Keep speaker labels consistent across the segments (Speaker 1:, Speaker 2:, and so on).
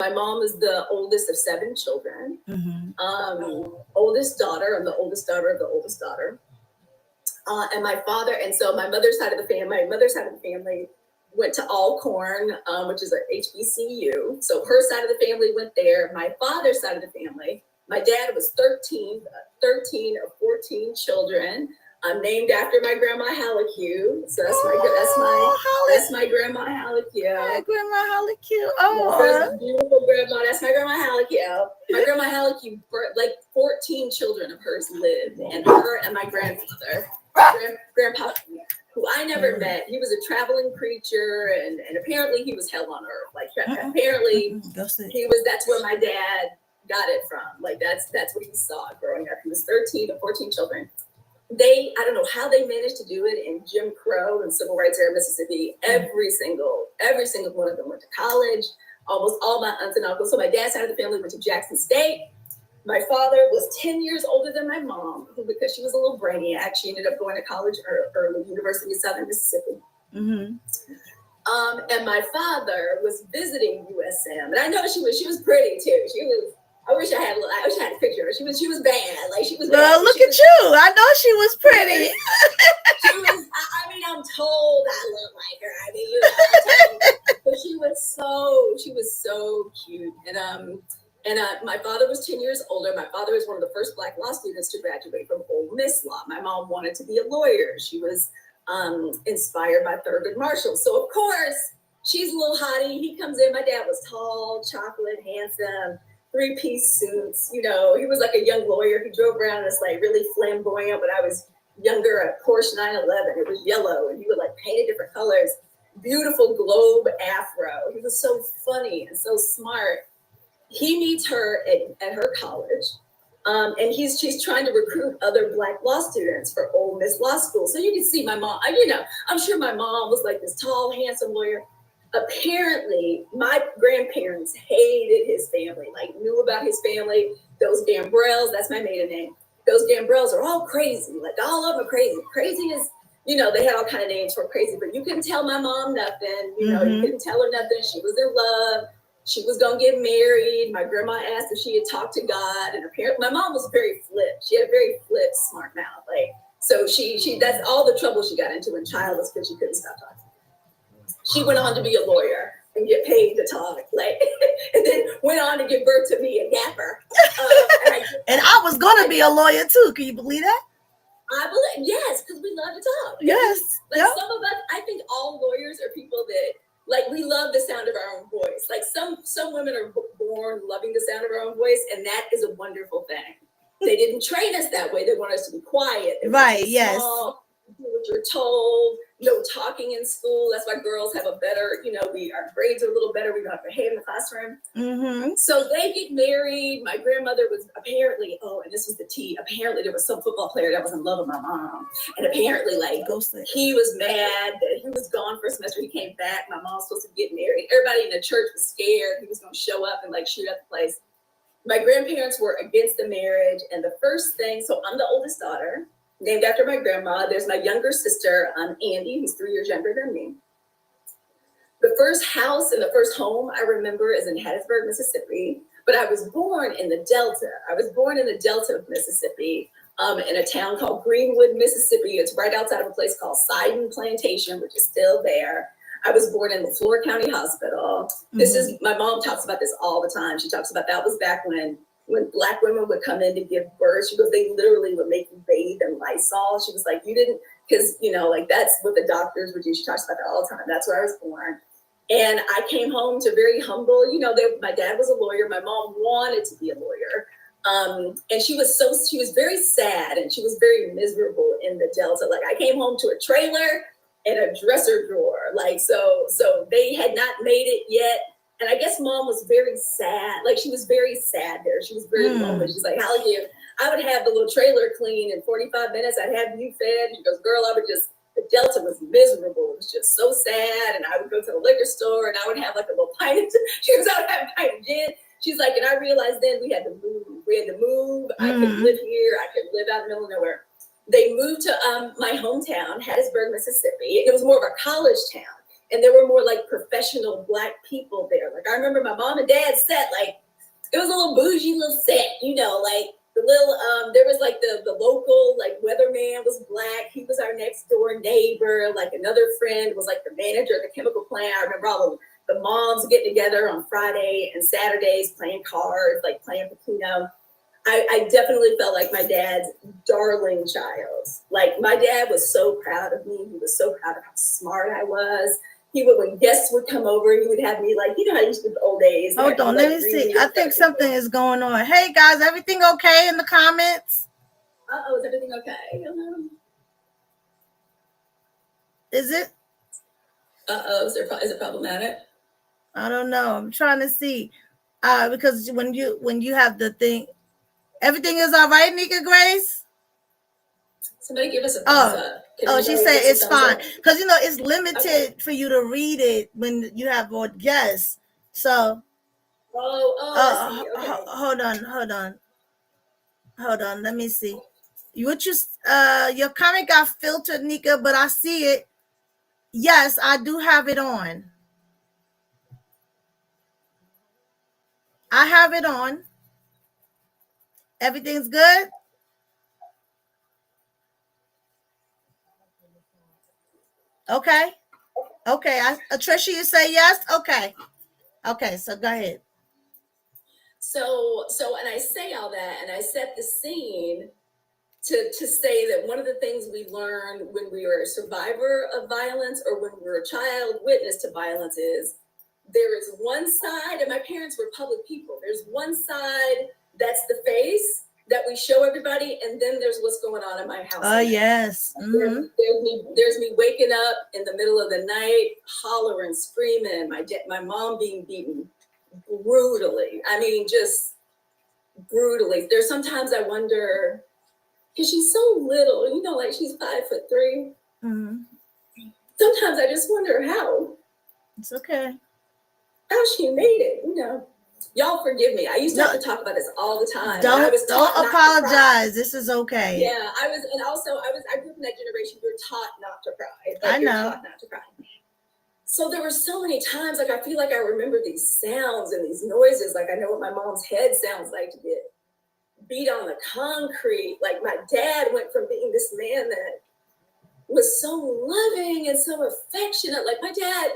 Speaker 1: My mom is the oldest of 7 children.
Speaker 2: Mm-hmm.
Speaker 1: Oldest daughter. I'm the oldest daughter of the oldest daughter. And my father, and so my mother's side of the family went to Alcorn, which is a HBCU. So her side of the family went there. My father's side of the family, my dad was 13 of 14 children. I'm named after my grandma Halleck-Hugh. So that's my grandma Halleck-Hugh.
Speaker 2: Hi, Grandma Halleck-Hugh.
Speaker 1: That's beautiful grandma. That's my grandma Halleck-Hugh. My grandma Halleck-Hugh, like 14 children of hers lived, and her and my grandfather. Grandpa, who I never met. He was a traveling preacher, and apparently he was hell on earth. Like apparently that's where my dad got it from. Like that's what he saw growing up. He was 13 of 14 children. I don't know how they managed to do it in Jim Crow and civil rights era Mississippi. Every single one of them went to college. Almost all my aunts and uncles. So my dad's side of the family went to Jackson State. My father was 10 years older than my mom, because she was a little brainiac. She ended up going to college early, University of Southern Mississippi.
Speaker 2: Mm-hmm.
Speaker 1: And my father was visiting USM, and I know she was pretty too. I wish I had a picture of her. She was bad. Like she was bad.
Speaker 2: Well, look at you. I know she was pretty.
Speaker 1: She was, I'm told I look like her. But she was so cute. And my father was 10 years older. My father was one of the first Black law students to graduate from Ole Miss Law. My mom wanted to be a lawyer. She was inspired by Thurgood Marshall. So, of course, she's a little hottie. He comes in. My dad was tall, chocolate, handsome, 3-piece suits. He was like a young lawyer. He drove around this like really flamboyant. When I was younger, a Porsche 911. It was yellow, and he would like paint it different colors. Beautiful globe afro. He was so funny and so smart. He meets her at her college, and she's trying to recruit other Black law students for Ole Miss Law School. So you can see my mom. I'm sure my mom was like this tall, handsome lawyer. Apparently, my grandparents hated his family, like knew about his family. Those Gambrells, that's my maiden name. Those Gambrells are all crazy. Like all of them are crazy. Crazy is, they had all kind of names for crazy, but you couldn't tell my mom nothing. You couldn't tell her nothing. She was in love. She was going to get married. My grandma asked if she had talked to God. And apparently, my mom was very flip. She had a very flip, smart mouth. So that's all the trouble she got into in child was because she couldn't stop talking. She went on to be a lawyer and get paid to talk. And then went on to give birth to me, a gapper.
Speaker 2: And I was going to be a lawyer too. Can you believe that?
Speaker 1: I believe, yes, because we love to talk.
Speaker 2: Yes.
Speaker 1: Some of us, I think all lawyers are people that, we love the sound of our own voice. Some women are born loving the sound of our own voice, and that is a wonderful thing. They didn't train us that way. They want us to be quiet.
Speaker 2: Right, yes.
Speaker 1: Small, do what you're told. No talking in school. That's why girls have a better, our grades are a little better. We don't have to behave in the classroom.
Speaker 2: Mm-hmm.
Speaker 1: So they get married. My grandmother was apparently, and this was the tea. Apparently there was some football player that was in love with my mom. And apparently he was mad that he was gone for a semester. He came back. My mom was supposed to get married. Everybody in the church was scared. He was going to show up and shoot up the place. My grandparents were against the marriage. And the first thing, so I'm the oldest daughter, named after my grandma. There's my younger sister, Andy, who's 3 years younger than me. The first house and the first home I remember is in Hattiesburg, Mississippi. But I was born in the Delta. I was born in the Delta of Mississippi, in a town called Greenwood, Mississippi. It's right outside of a place called Sidon Plantation, which is still there. I was born in the Florida County Hospital. Mm-hmm. My mom talks about this all the time. She talks about that was back when Black women would come in to give birth. She goes, they literally would make you bathe in Lysol. She was like, you didn't, because, that's what the doctors would do. She talks about that all the time. That's where I was born. And I came home to very humble, my dad was a lawyer. My mom wanted to be a lawyer. And she was very sad and she was very miserable in the Delta. I came home to a trailer and a dresser drawer. So they had not made it yet. And I guess mom was very sad. She was very sad there. She was very lonely. She's like, Halleck, I would have the little trailer clean in 45 minutes. I'd have you fed. She goes, girl, the Delta was miserable. It was just so sad. And I would go to the liquor store and I would have a little pint of, she was out having a pint of gin. She's like, and I realized then we had to move. I could live here. I could live out in the middle of nowhere. They moved to my hometown, Hattiesburg, Mississippi. It was more of a college town. and there were more like professional Black people there. Like I remember my mom and dad's set, like it was a little bougie little set, you know, like the little there was like the local like weatherman was Black. He was our next door neighbor. Like another friend was like the manager of the chemical plant. I remember all the moms getting together on Friday and Saturdays playing cards, like playing Pacino. I definitely felt like my dad's darling child. Like my dad was so proud of me. He was so proud of how smart I was. He would, when guests would come over, he would have me like, you know how you used to do the old days.
Speaker 2: Hold on, let me see. I think something is going on. Hey guys, everything okay in the comments?
Speaker 1: Uh-oh, is everything okay?
Speaker 2: Is it?
Speaker 1: Uh-oh, is it problematic?
Speaker 2: I don't know. I'm trying to see. Because when you have the thing, everything is all right, Nika Grace?
Speaker 1: Somebody give us a thumbs up.
Speaker 2: She said it's fine. Because, you know, it's limited for you to read it when you have more guests. So.
Speaker 1: Okay.
Speaker 2: Hold on. Let me see. Your comment got filtered, Nika, but I see it. Yes, I do have it on. I have it on. Everything's good? Okay. Trisha, you say yes? Okay, so go ahead.
Speaker 1: So, and I say all that, and I set the scene to say that one of the things we learned when we were a survivor of violence or when we were a child witness to violence is there is one side, and my parents were public people. There's one side that's the face that we show everybody, and then there's what's going on in my house.
Speaker 2: Oh, yes. Mm-hmm.
Speaker 1: There's me waking up in the middle of the night, hollering, screaming, my mom being beaten brutally. I mean, just brutally. There's sometimes I wonder, because she's so little, you know, like she's 5'3".
Speaker 2: Mm-hmm.
Speaker 1: Sometimes I just wonder how.
Speaker 2: It's okay.
Speaker 1: How she made it, you know. Y'all forgive me. I used to have to talk about this all the time.
Speaker 2: Don't apologize. This is okay.
Speaker 1: Yeah, I grew up in that generation. We were taught not to cry. Like,
Speaker 2: I know.
Speaker 1: Taught not to cry. So there were so many times, like I feel like I remember these sounds and these noises. Like I know what my mom's head sounds like to get beat on the concrete. Like my dad went from being this man that was so loving and so affectionate. Like my dad,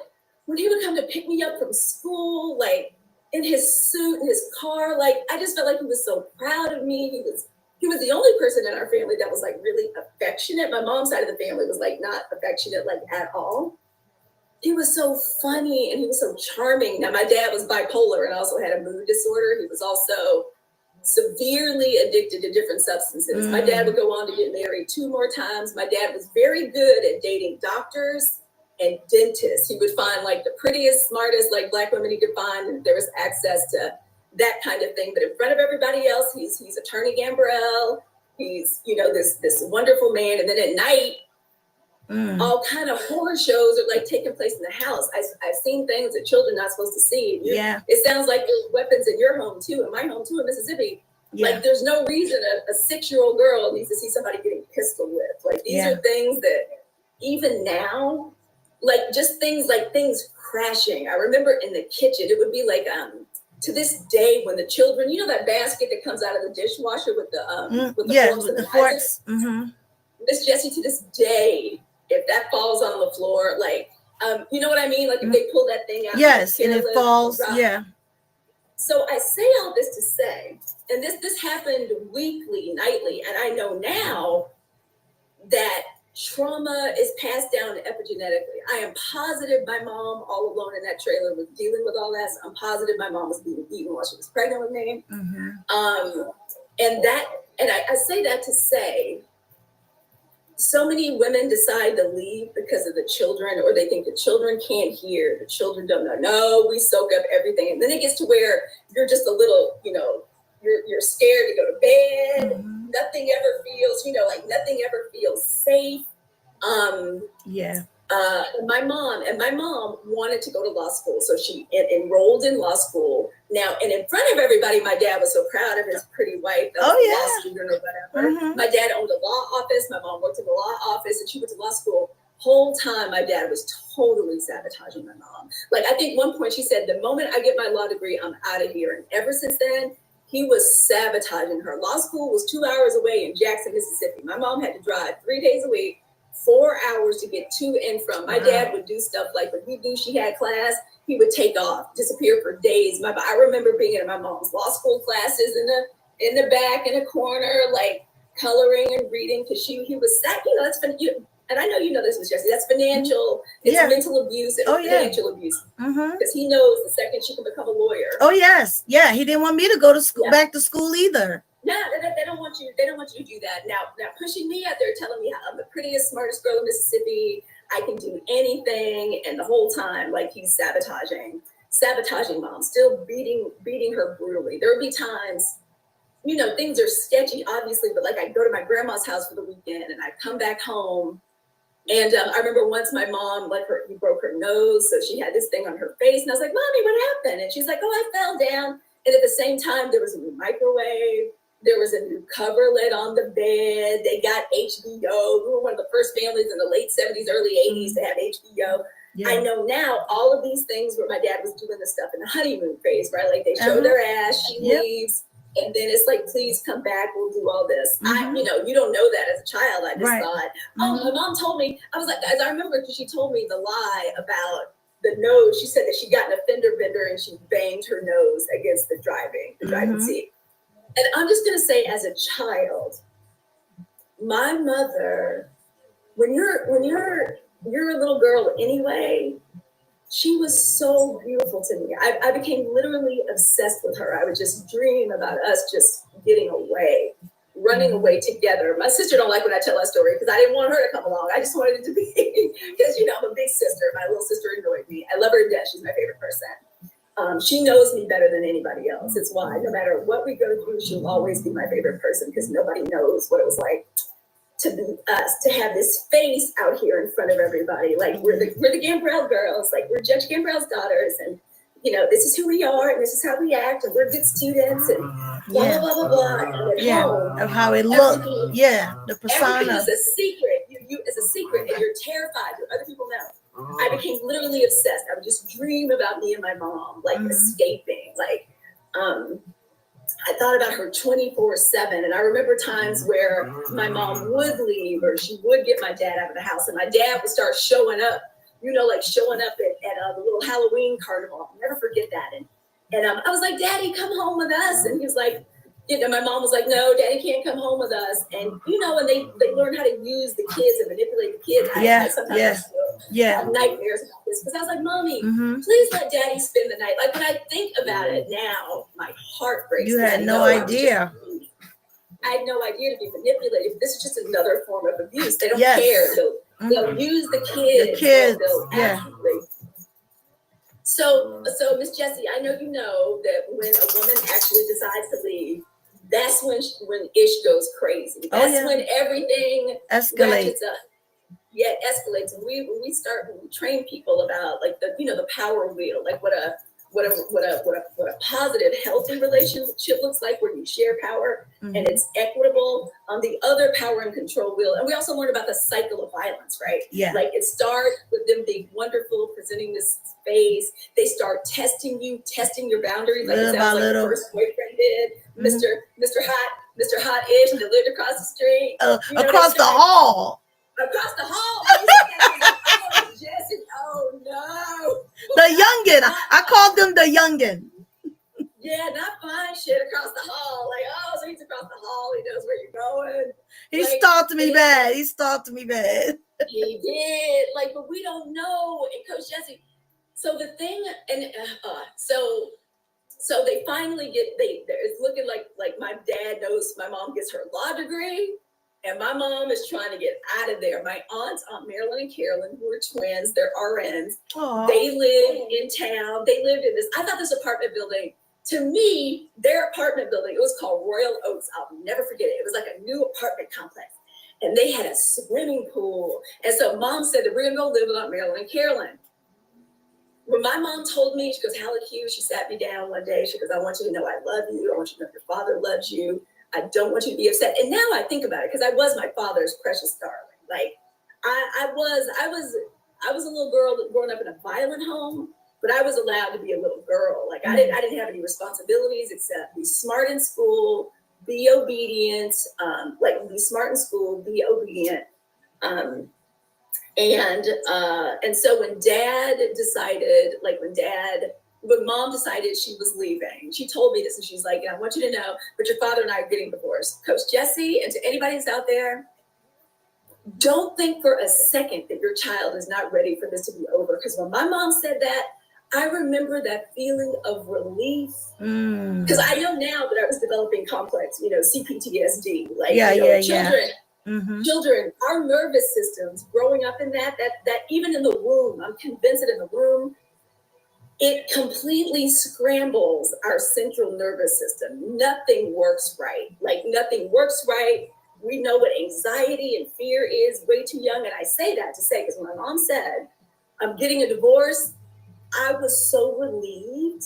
Speaker 1: when he would come to pick me up from school, like in his suit, in his car, like I just felt like he was so proud of me. He was the only person in our family that was like really affectionate. My mom's side of the family was like not affectionate, like at all. He was so funny and he was so charming. Now my dad was bipolar and also had a mood disorder. He was also severely addicted to different substances. My dad would go on to get married 2 more times. My dad was very good at dating doctors and dentists. He would find like the prettiest, smartest, like Black women he could find, and there was access to that kind of thing. But in front of everybody else, he's Attorney Gambrell. He's, you know, this wonderful man. And then at night, all kind of horror shows are like taking place in the house. I've seen things that children are not supposed to see.
Speaker 2: Yeah.
Speaker 1: It sounds like there's weapons in your home too, in my home too, in Mississippi. Yeah. Like there's no reason a 6-year-old girl needs to see somebody getting pistol whipped. Like these are things that even now, like just things crashing. I remember in the kitchen, it would be like to this day when the children, you know that basket that comes out of the dishwasher with the forks. Mm-hmm. Miss Jessie, to this day, if that falls on the floor, like you know what I mean? Like if they pull that thing out.
Speaker 2: Yes, and it falls. Yeah.
Speaker 1: So I say all this to say, and this happened weekly, nightly, and I know now that trauma is passed down epigenetically. I am positive my mom, all alone in that trailer, was dealing with all that. So I'm positive my mom was being beaten while she was pregnant with me. Mm-hmm. And I say that to say, so many women decide to leave because of the children, or they think the children can't hear, the children don't know. No, we soak up everything. And then it gets to where you're just a little, you know, you're scared to go to bed. Mm-hmm. Nothing ever feels, you know, like nothing ever feels safe. My mom wanted to go to law school. So she enrolled in law school. Now, and in front of everybody, my dad was so proud of his pretty wife that was a law student or whatever. Mm-hmm. My dad owned a law office. My mom worked in the law office and she went to law school. whole time my dad was totally sabotaging my mom. Like, I think one point she said, the moment I get my law degree, I'm out of here. And ever since then, he was sabotaging her. Law school was 2 hours away in Jackson, Mississippi. My mom had to drive 3 days a week, 4 hours to get to and from. My dad would do stuff like when he knew she had class, he would take off, disappear for days. I remember being in my mom's law school classes in the back in a corner, like coloring and reading, because he was that, that's been, and I know you know this, Miss Jessie, that's financial, it's mental abuse and financial abuse. Because he knows the second she can become a lawyer.
Speaker 2: Oh yes, yeah. He didn't want me to go to school, back to school either.
Speaker 1: No, they don't want you. They don't want you to do that. Now pushing me out there, telling me how I'm the prettiest, smartest girl in Mississippi. I can do anything, and the whole time, like, he's sabotaging mom, still beating her brutally. There would be times, things are sketchy, obviously, but like, I'd go to my grandma's house for the weekend, and I'd come back home. And I remember once my mom, he broke her nose, so she had this thing on her face, and I was like, "Mommy, what happened?" And she's like, "Oh, I fell down." And at the same time, there was a new microwave, there was a new coverlet on the bed. They got HBO. We were one of the first families in the late 70s, early 80s to have HBO. Yeah. I know now all of these things where my dad was doing the stuff in the honeymoon phase, right? Like, they show their ass, she leaves. And then it's like, please come back, we'll do all this. You don't know that as a child. I just thought, my mom told me, I was like, as I remember, because she told me the lie about the nose. She said that she got in a fender bender and she banged her nose against the driving seat. And I'm just going to say, as a child, my mother, when you're a little girl anyway, she was so beautiful to me. I became literally obsessed with her. I would just dream about us just getting away, running away together. My sister don't like when I tell that story because I didn't want her to come along. I just wanted it to be, because, I'm a big sister. My little sister annoyed me. I love her to death. She's my favorite person. She knows me better than anybody else. It's why no matter what we go through, she'll always be my favorite person, because nobody knows what it was like to be us, to have this face out here in front of everybody. Like, we're the Gambrell girls, like, we're Judge Gambrell's daughters, and this is who we are, and this is how we act, and we're good students, and blah, blah, blah, blah, and at home,
Speaker 2: of how it looked. The persona.
Speaker 1: Everything is a secret. You is a secret, and you're terrified that other people know. I became literally obsessed. I would just dream about me and my mom, like, escaping. Like, I thought about her 24/7, and I remember times where my mom would leave, or she would get my dad out of the house, and my dad would start showing up, like showing up at the little Halloween carnival. I'll never forget that. And I was like, "Daddy, come home with us." And he was like, my mom was like, "No, Daddy can't come home with us." And when they learn how to use the kids and manipulate the kids, I sometimes have nightmares about this, because I was like, "Mommy, please let Daddy spend the night." Like, when I think about it now, my heart breaks.
Speaker 2: You had no idea.
Speaker 1: I had no idea to be manipulated. This is just another form of abuse. They don't care. They'll use the kids. They'll absolutely. So Miss Jessie, I know you know that when a woman actually decides to leave, that's when ish goes crazy. That's when everything
Speaker 2: escalates.
Speaker 1: Escalates. And when we train people about, like, the power wheel, like what a positive, healthy relationship looks like, where you share power and it's equitable. On the other power and control wheel, and we also learn about the cycle of violence, right? Like, it starts with them being wonderful, presenting this space. They start testing your boundaries, like it sounds like the first boyfriend did. Mr. Hot-ish that lived across the street,
Speaker 2: across the hall.
Speaker 1: Across the hall. Jessie, oh no.
Speaker 2: The youngin. I called them the youngin.
Speaker 1: Yeah, not fine shit across the hall. Like, so he's across the hall. He knows where you're going.
Speaker 2: He stalked me bad. He
Speaker 1: did. Like, but we don't know. And Coach Jessie, so the thing, and so they finally it's looking like my dad knows my mom gets her law degree. And my mom is trying to get out of there. My aunts, Aunt Marilyn and Carolyn, who are twins, they're RNs. Aww. They live in town. They lived in this, I thought this apartment building, to me, their apartment building, it was called Royal Oaks. I'll never forget it. It was like a new apartment complex. And they had a swimming pool. And so Mom said that we're going to go live with Aunt Marilyn and Carolyn. When my mom told me, she goes, "Hallie Q," she sat me down one day. She goes, "I want you to know I love you. I want you to know your father loves you. I don't want you to be upset." And now I think about it, because I was my father's precious darling. Like, I was a little girl growing up in a violent home, but I was allowed to be a little girl. Like I didn't have any responsibilities except be smart in school, be obedient, be smart in school, be obedient. And so when mom decided she was leaving, she told me this and she's like, I want you to know, but your father and I are getting divorced. Coach Jesse, and to anybody who's out there, don't think for a second that your child is not ready for this to be over. Because when my mom said that, I remember that feeling of relief. Because I know now that I was developing complex, CPTSD. Children, our nervous systems growing up in that even in the womb, I'm convinced that in the womb, it completely scrambles our central nervous system. Nothing works right. Nothing works right. We know what anxiety and fear is way too young. And I say that to say, because when my mom said, I'm getting a divorce, I was so relieved.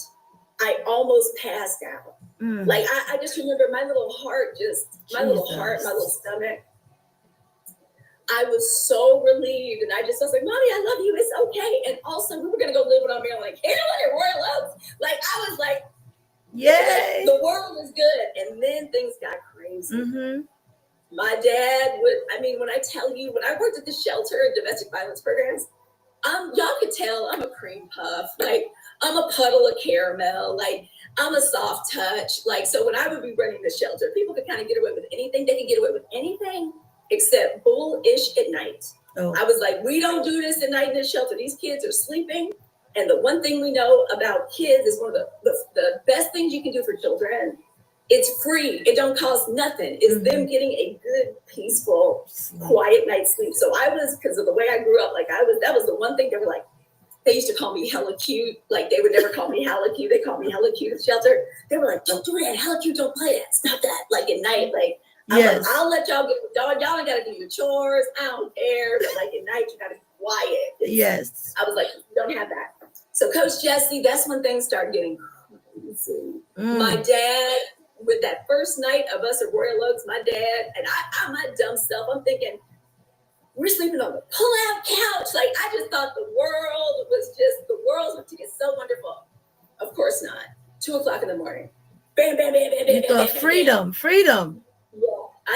Speaker 1: I almost passed out. I just remember my little heart, my little stomach. I was so relieved. And I was like, Mommy, I love you. It's okay. And also, we were going to go live with our Maryland Carolyn and Royal Oaks. I was like, yay, the world is good. And then things got crazy. My dad when I tell you, when I worked at the shelter and domestic violence programs, y'all could tell I'm a cream puff. I'm a puddle of caramel. I'm a soft touch. So when I would be running the shelter, people could kind of get away with anything. They could get away with anything except bullish at night. Oh. I was like, we don't do this at night in the shelter. These kids are sleeping. And the one thing we know about kids is one of the best things you can do for children. It's free. It don't cost nothing. It's them getting a good, peaceful, quiet night's sleep. So because of the way I grew up, that was the one thing they were like, they used to call me hella cute. They would never call me hella cute. They called me hella cute at the shelter. They were like, don't do that. Hella cute, don't play that. Stop that. At night, yes. I'll let y'all y'all ain't got to do your chores. I don't care. But at night, you got to be quiet.
Speaker 2: Yes.
Speaker 1: I was like, you don't have that. So Coach Jesse, that's when things started getting crazy. My dad, with that first night of us at Royal Oaks, my dad, and I'm my dumb self, I'm thinking, we're sleeping on the pull-out couch. I just thought the world was to get so wonderful. Of course not. 2:00 in the morning. Bam, bam, bam, bam, bam, bam,
Speaker 2: freedom.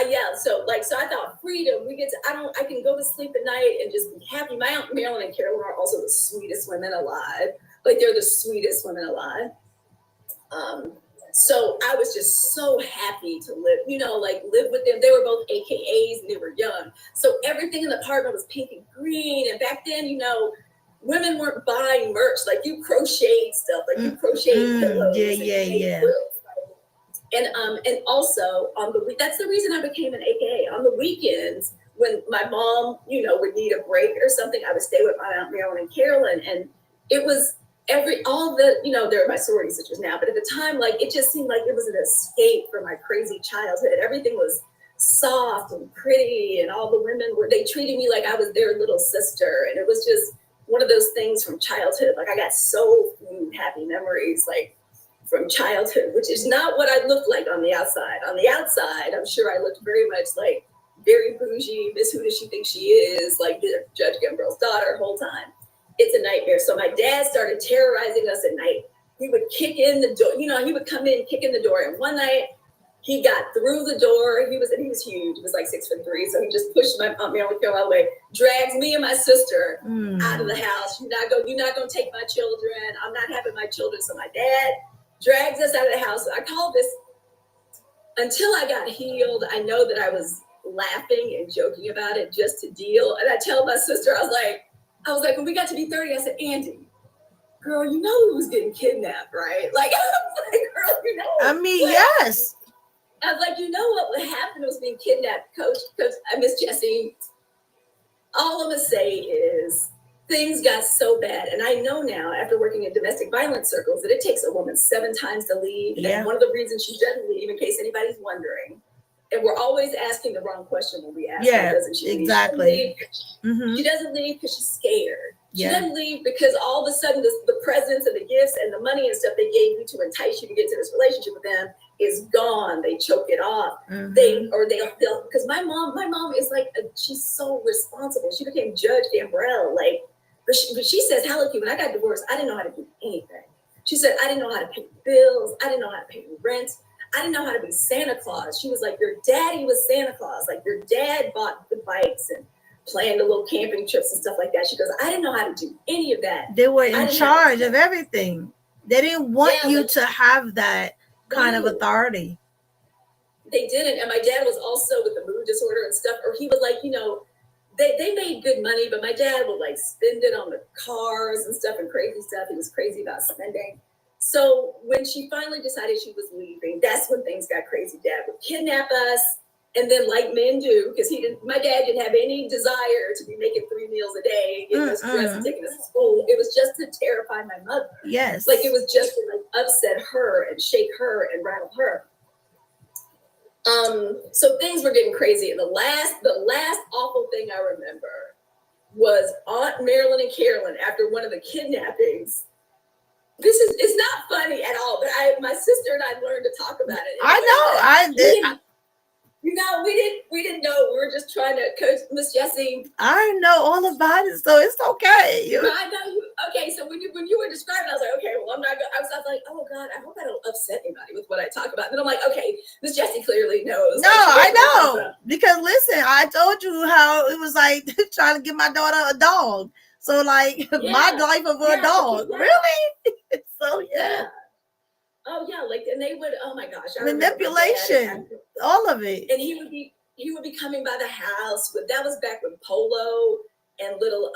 Speaker 1: Yeah. So I thought freedom. I can go to sleep at night and just be happy. My Aunt Marilyn and Carolyn are also the sweetest women alive. They're the sweetest women alive. So I was just so happy to live with them. They were both AKAs and they were young. So everything in the apartment was pink and green. And back then, women weren't buying merch. You crocheted stuff, you crocheted pillows.
Speaker 2: Yeah.
Speaker 1: And also that's the reason I became an AKA. On the weekends, when my mom, would need a break or something, I would stay with my Aunt Marilyn and Carolyn. And it was they're my sorority sisters now, but at the time, it just seemed like it was an escape from my crazy childhood. Everything was soft and pretty, and all the women they treated me like I was their little sister. And it was just one of those things from childhood. I got so few happy memories, from childhood, which is not what I looked like on the outside. On the outside, I'm sure I looked very much very bougie, Miss Who Does She Think She Is, Judge Gambrell's daughter, whole time. It's a nightmare. So my dad started terrorizing us at night. He would kick in the door. He would come in, kick in the door. And one night he got through the door. He was huge. He was 6'3". So he just pushed my Aunt Marilyn Carolyn away, drags me and my sister out of the house. You're not going to take my children. I'm not having my children. So my dad drags us out of the house. I call this, until I got healed, I know that I was laughing and joking about it just to deal. And I tell my sister, I was like, when we got to be 30, I said, Andy, girl, we was getting kidnapped, right? I was like, girl,
Speaker 2: yes.
Speaker 1: I was like, what happened was being kidnapped, Coach, I miss Jesse. All I'm going to say is things got so bad. And I know now, after working in domestic violence circles, that it takes a woman 7 times to leave. Yeah. And one of the reasons she doesn't leave, in case anybody's wondering, and we're always asking the wrong question when we ask her, doesn't she?
Speaker 2: Exactly.
Speaker 1: She doesn't leave because she's scared. She doesn't leave because all of a sudden the presents and the gifts and the money and stuff they gave you to entice you to get into this relationship with them is gone. They choke it off. They'll because my mom is like she's so responsible. She became Judge Gambrell, but she says, "Hello, when I got divorced, I didn't know how to do anything." She said, "I didn't know how to pay bills. I didn't know how to pay rent. I didn't know how to be Santa Claus." She was like, "Your daddy was Santa Claus. Like your dad bought the bikes and planned the little camping trips and stuff like that." She goes, "I didn't know how to do any of that."
Speaker 2: They were in charge of everything. They didn't want you to have that kind of authority.
Speaker 1: They didn't. And my dad was also with the mood disorder and stuff, or he was like, they made good money, but my dad would like spend it on the cars and stuff and crazy stuff. He was crazy about spending. So when she finally decided she was leaving, that's when things got crazy. Dad would kidnap us. And then, like men do, because my dad didn't have any desire to be making 3 meals a day, getting us dressed and taking us to school. It was just to terrify my mother.
Speaker 2: Yes.
Speaker 1: Like it was just to upset her and shake her and rattle her. So things were getting crazy. And the last awful thing I remember was Aunt Marilyn and Carolyn after one of the kidnappings. It's not funny at all, but my sister and I learned to talk about it.
Speaker 2: I know, I did.
Speaker 1: We didn't know. We were just trying to coach Miss Jessie.
Speaker 2: I know all about it, so it's okay.
Speaker 1: I know you. Okay, so when you were describing, I was like, okay, well, I'm not going. I was like, oh God, I hope I don't upset anybody with what I talk about. And then I'm like, okay, Miss Jessie clearly knows.
Speaker 2: No, I know because listen, I told you how it was like trying to give my daughter a dog. So like my life of a dog, really? So yeah.
Speaker 1: Oh yeah, and they would. Oh my gosh,
Speaker 2: manipulation, all of it.
Speaker 1: And he would be coming by the house that was back when Polo and little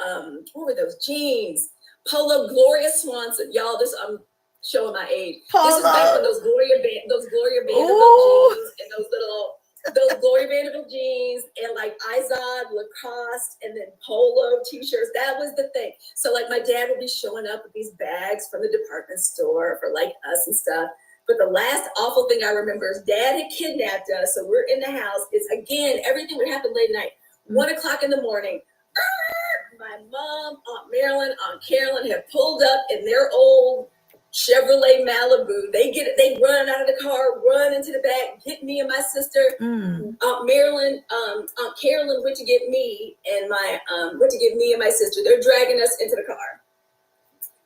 Speaker 1: what were those jeans? Polo, Gloria Swanson, y'all. I'm showing my age.
Speaker 2: Polo.
Speaker 1: This is back when those Gloria Vanderbilt jeans and those Gloria Vanderbilt jeans and like Izod Lacoste and then Polo t-shirts. That was the thing. So like my dad would be showing up with these bags from the department store for like us and stuff. But the last awful thing I remember is Dad had kidnapped us. So we're in the house. It's again, everything would happen late at night. 1 o'clock in the morning. My mom, Aunt Marilyn, Aunt Carolyn had pulled up in their old Chevrolet Malibu. They run out of the car, run into the back, get me and my sister. Aunt Marilyn, Aunt Carolyn went to get me and my sister. They're dragging us into the car.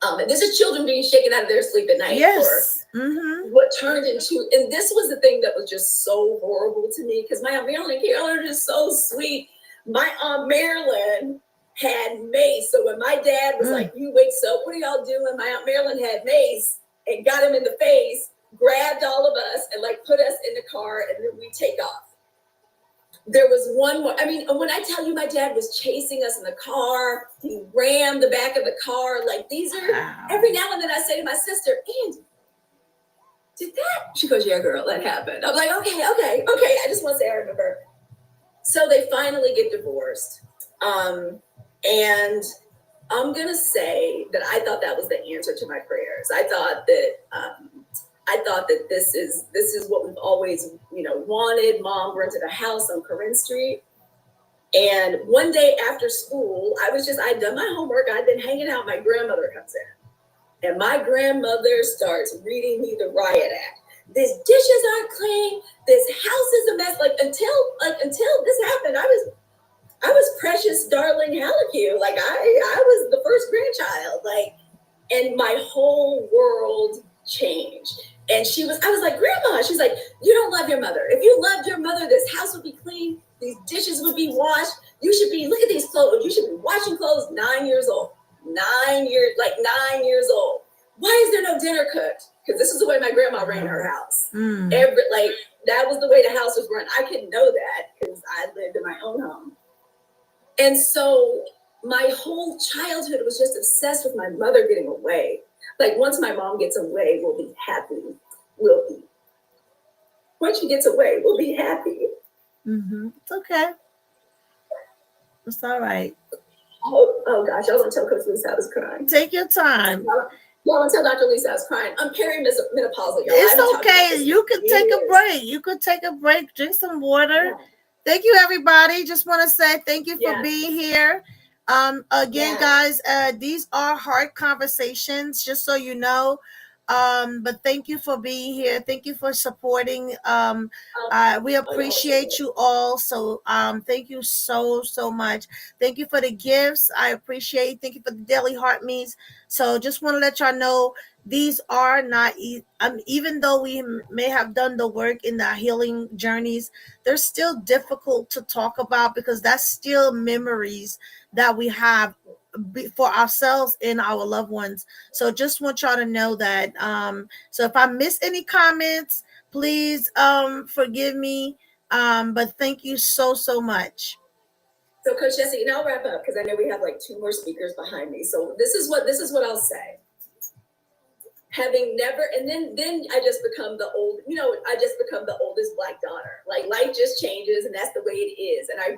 Speaker 1: And this is children being shaken out of their sleep at night.
Speaker 2: Yes.
Speaker 1: What turned into, and this was the thing that was just so horrible to me because my Aunt Marilyn and Carolyn are just so sweet. My Aunt Marilyn had mace. So when my dad was like, "You wake up, what are y'all doing?" My Aunt Marilyn had mace and got him in the face, grabbed all of us and like put us in the car and then we take off. There was one more. I mean, when I tell you my dad was chasing us in the car, he rammed the back of the car. Like these are, every now and then I say to my sister, "Andy, did that?" She goes, "Yeah, girl, that happened." I'm like, okay. I just want to say I remember. So they finally get divorced. And I'm going to say that I thought that was the answer to my prayers. I thought that this is what we've always, wanted. Mom rented a house on Corinne Street. And one day after school, I'd done my homework. I'd been hanging out. My grandmother comes in and my grandmother starts reading me the Riot Act. These dishes aren't clean. This house is a mess. Until this happened, I was precious, darling Halleck. Like I was the first grandchild. And my whole world changed. And I was like, "Grandma," she's like, "You don't love your mother. If you loved your mother, this house would be clean. These dishes would be washed. Look at these clothes. You should be washing clothes 9 years old. 9 years old. Why is there no dinner cooked?" Because this is the way my grandma ran her house. That was the way the house was run. I couldn't know that because I lived in my own home. And so my whole childhood was just obsessed with my mother getting away. Like once my mom gets away, we'll be happy. Once she gets away, we'll be happy.
Speaker 2: It's okay. It's all right.
Speaker 1: Oh gosh, I want to tell Coach Lisa I was crying.
Speaker 2: Take your time.
Speaker 1: Y'all want to tell Dr. Lisa I was crying. I'm perimenopausal, y'all.
Speaker 2: It's okay. You could take a break. Drink some water. Yeah. Thank you, everybody. Just want to say thank you for being here. Again,
Speaker 1: Yeah.
Speaker 2: guys, these are hard conversations, just so you know. But thank you for being here. Thank you for supporting. We appreciate you all. So thank you so much. Thank you for the gifts. I appreciate. Thank you for the daily heart meets. So just want to let y'all know these are not even though we may have done the work in the healing journeys, they're still difficult to talk about because that's still memories that we have for ourselves and our loved ones. So just want y'all to know that. So if I miss any comments, please forgive me. But thank you so much.
Speaker 1: So Coach Jesse, and I'll wrap up because I know we have like 2 more speakers behind me. So this is what I'll say. Having never, and then I just become the old, I just become the oldest Black daughter. Like life just changes, and that's the way it is. And I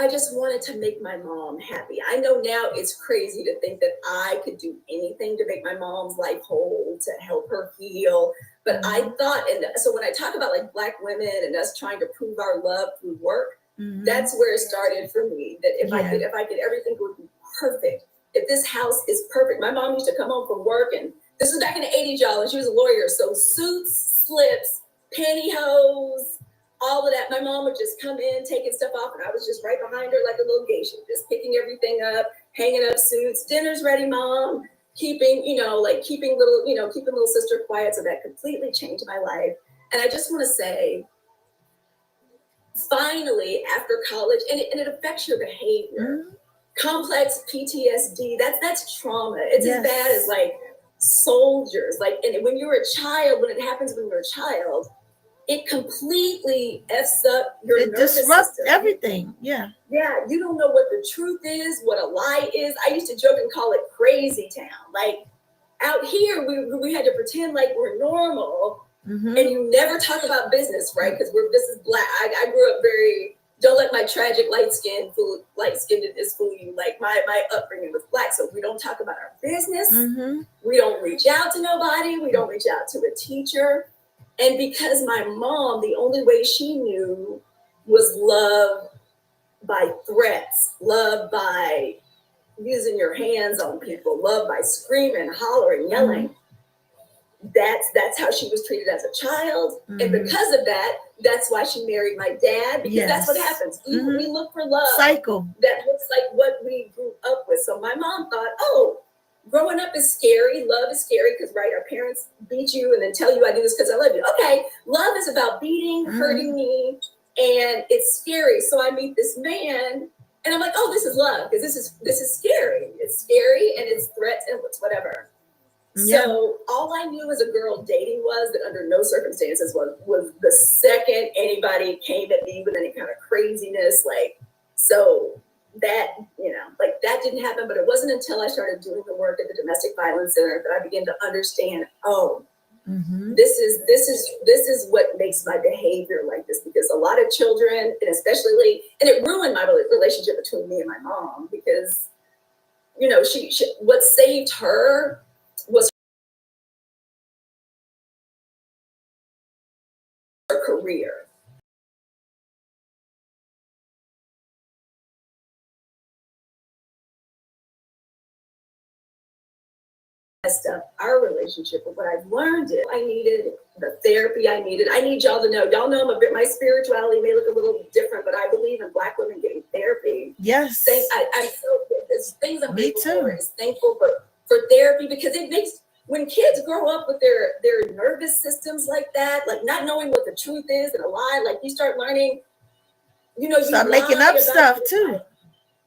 Speaker 1: just wanted to make my mom happy. I know now it's crazy to think that I could do anything to make my mom's life whole, to help her heal. But I thought, and so when I talk about like Black women and us trying to prove our love through work, that's where it started for me. That if I could, everything would be perfect. If this house is perfect, my mom used to come home from work, and this was back in the 80s, y'all, and she was a lawyer. So suits, slips, pantyhose, all of that. My mom would just come in, taking stuff off, and I was just right behind her like a little geisha, just picking everything up, hanging up suits. Dinner's ready, mom. Keeping little sister quiet. So that completely changed my life. And I just want to say, finally, after college, and it affects your behavior. Complex PTSD, that's trauma. It's as bad as like soldiers. Like, and when you're a child, when it happens when you're a child, it completely F's up your nervous
Speaker 2: disrupts
Speaker 1: system.
Speaker 2: Everything. Yeah,
Speaker 1: you don't know what the truth is, what a lie is. I used to joke and call it crazy town. Like out here, we had to pretend like we're normal, and you never talk about business, right? Because this is Black. I grew up very. Don't let my tragic light-skinnedness fool you. Like my upbringing was Black, so we don't talk about our business. We don't reach out to nobody. We don't reach out to a teacher. And because my mom, the only way she knew was love by threats, love by using your hands on people, love by screaming, hollering, yelling. That's how she was treated as a child. And because of that, that's why she married my dad, because that's what happens. We look for love.
Speaker 2: Cycle.
Speaker 1: That looks like what we grew up with. So my mom thought, oh, growing up is scary. Love is scary because, right, our parents beat you and then tell you I do this because I love you. Okay, love is about beating, hurting me, and it's scary. So I meet this man, and I'm like, oh, this is love because this is scary. It's scary and it's threats and whatever. So all I knew as a girl dating was that under no circumstances was the second anybody came at me with any kind of craziness, like, so that, that didn't happen. But it wasn't until I started doing the work at the Domestic Violence Center that I began to understand, this is what makes my behavior like this, because a lot of children, and especially, and it ruined my relationship between me and my mom, because, she what saved her was her career. Messed up our relationship. But what I've learned is I needed the therapy I needed. I need y'all to know. Y'all know my spirituality may look a little different, but I believe in Black women getting therapy.
Speaker 2: Yes.
Speaker 1: I'm so, there's things I'm thankful for therapy, because it makes, when kids grow up with their nervous systems like that, like not knowing what the truth is and a lie, like you start learning, you
Speaker 2: start making up stuff too.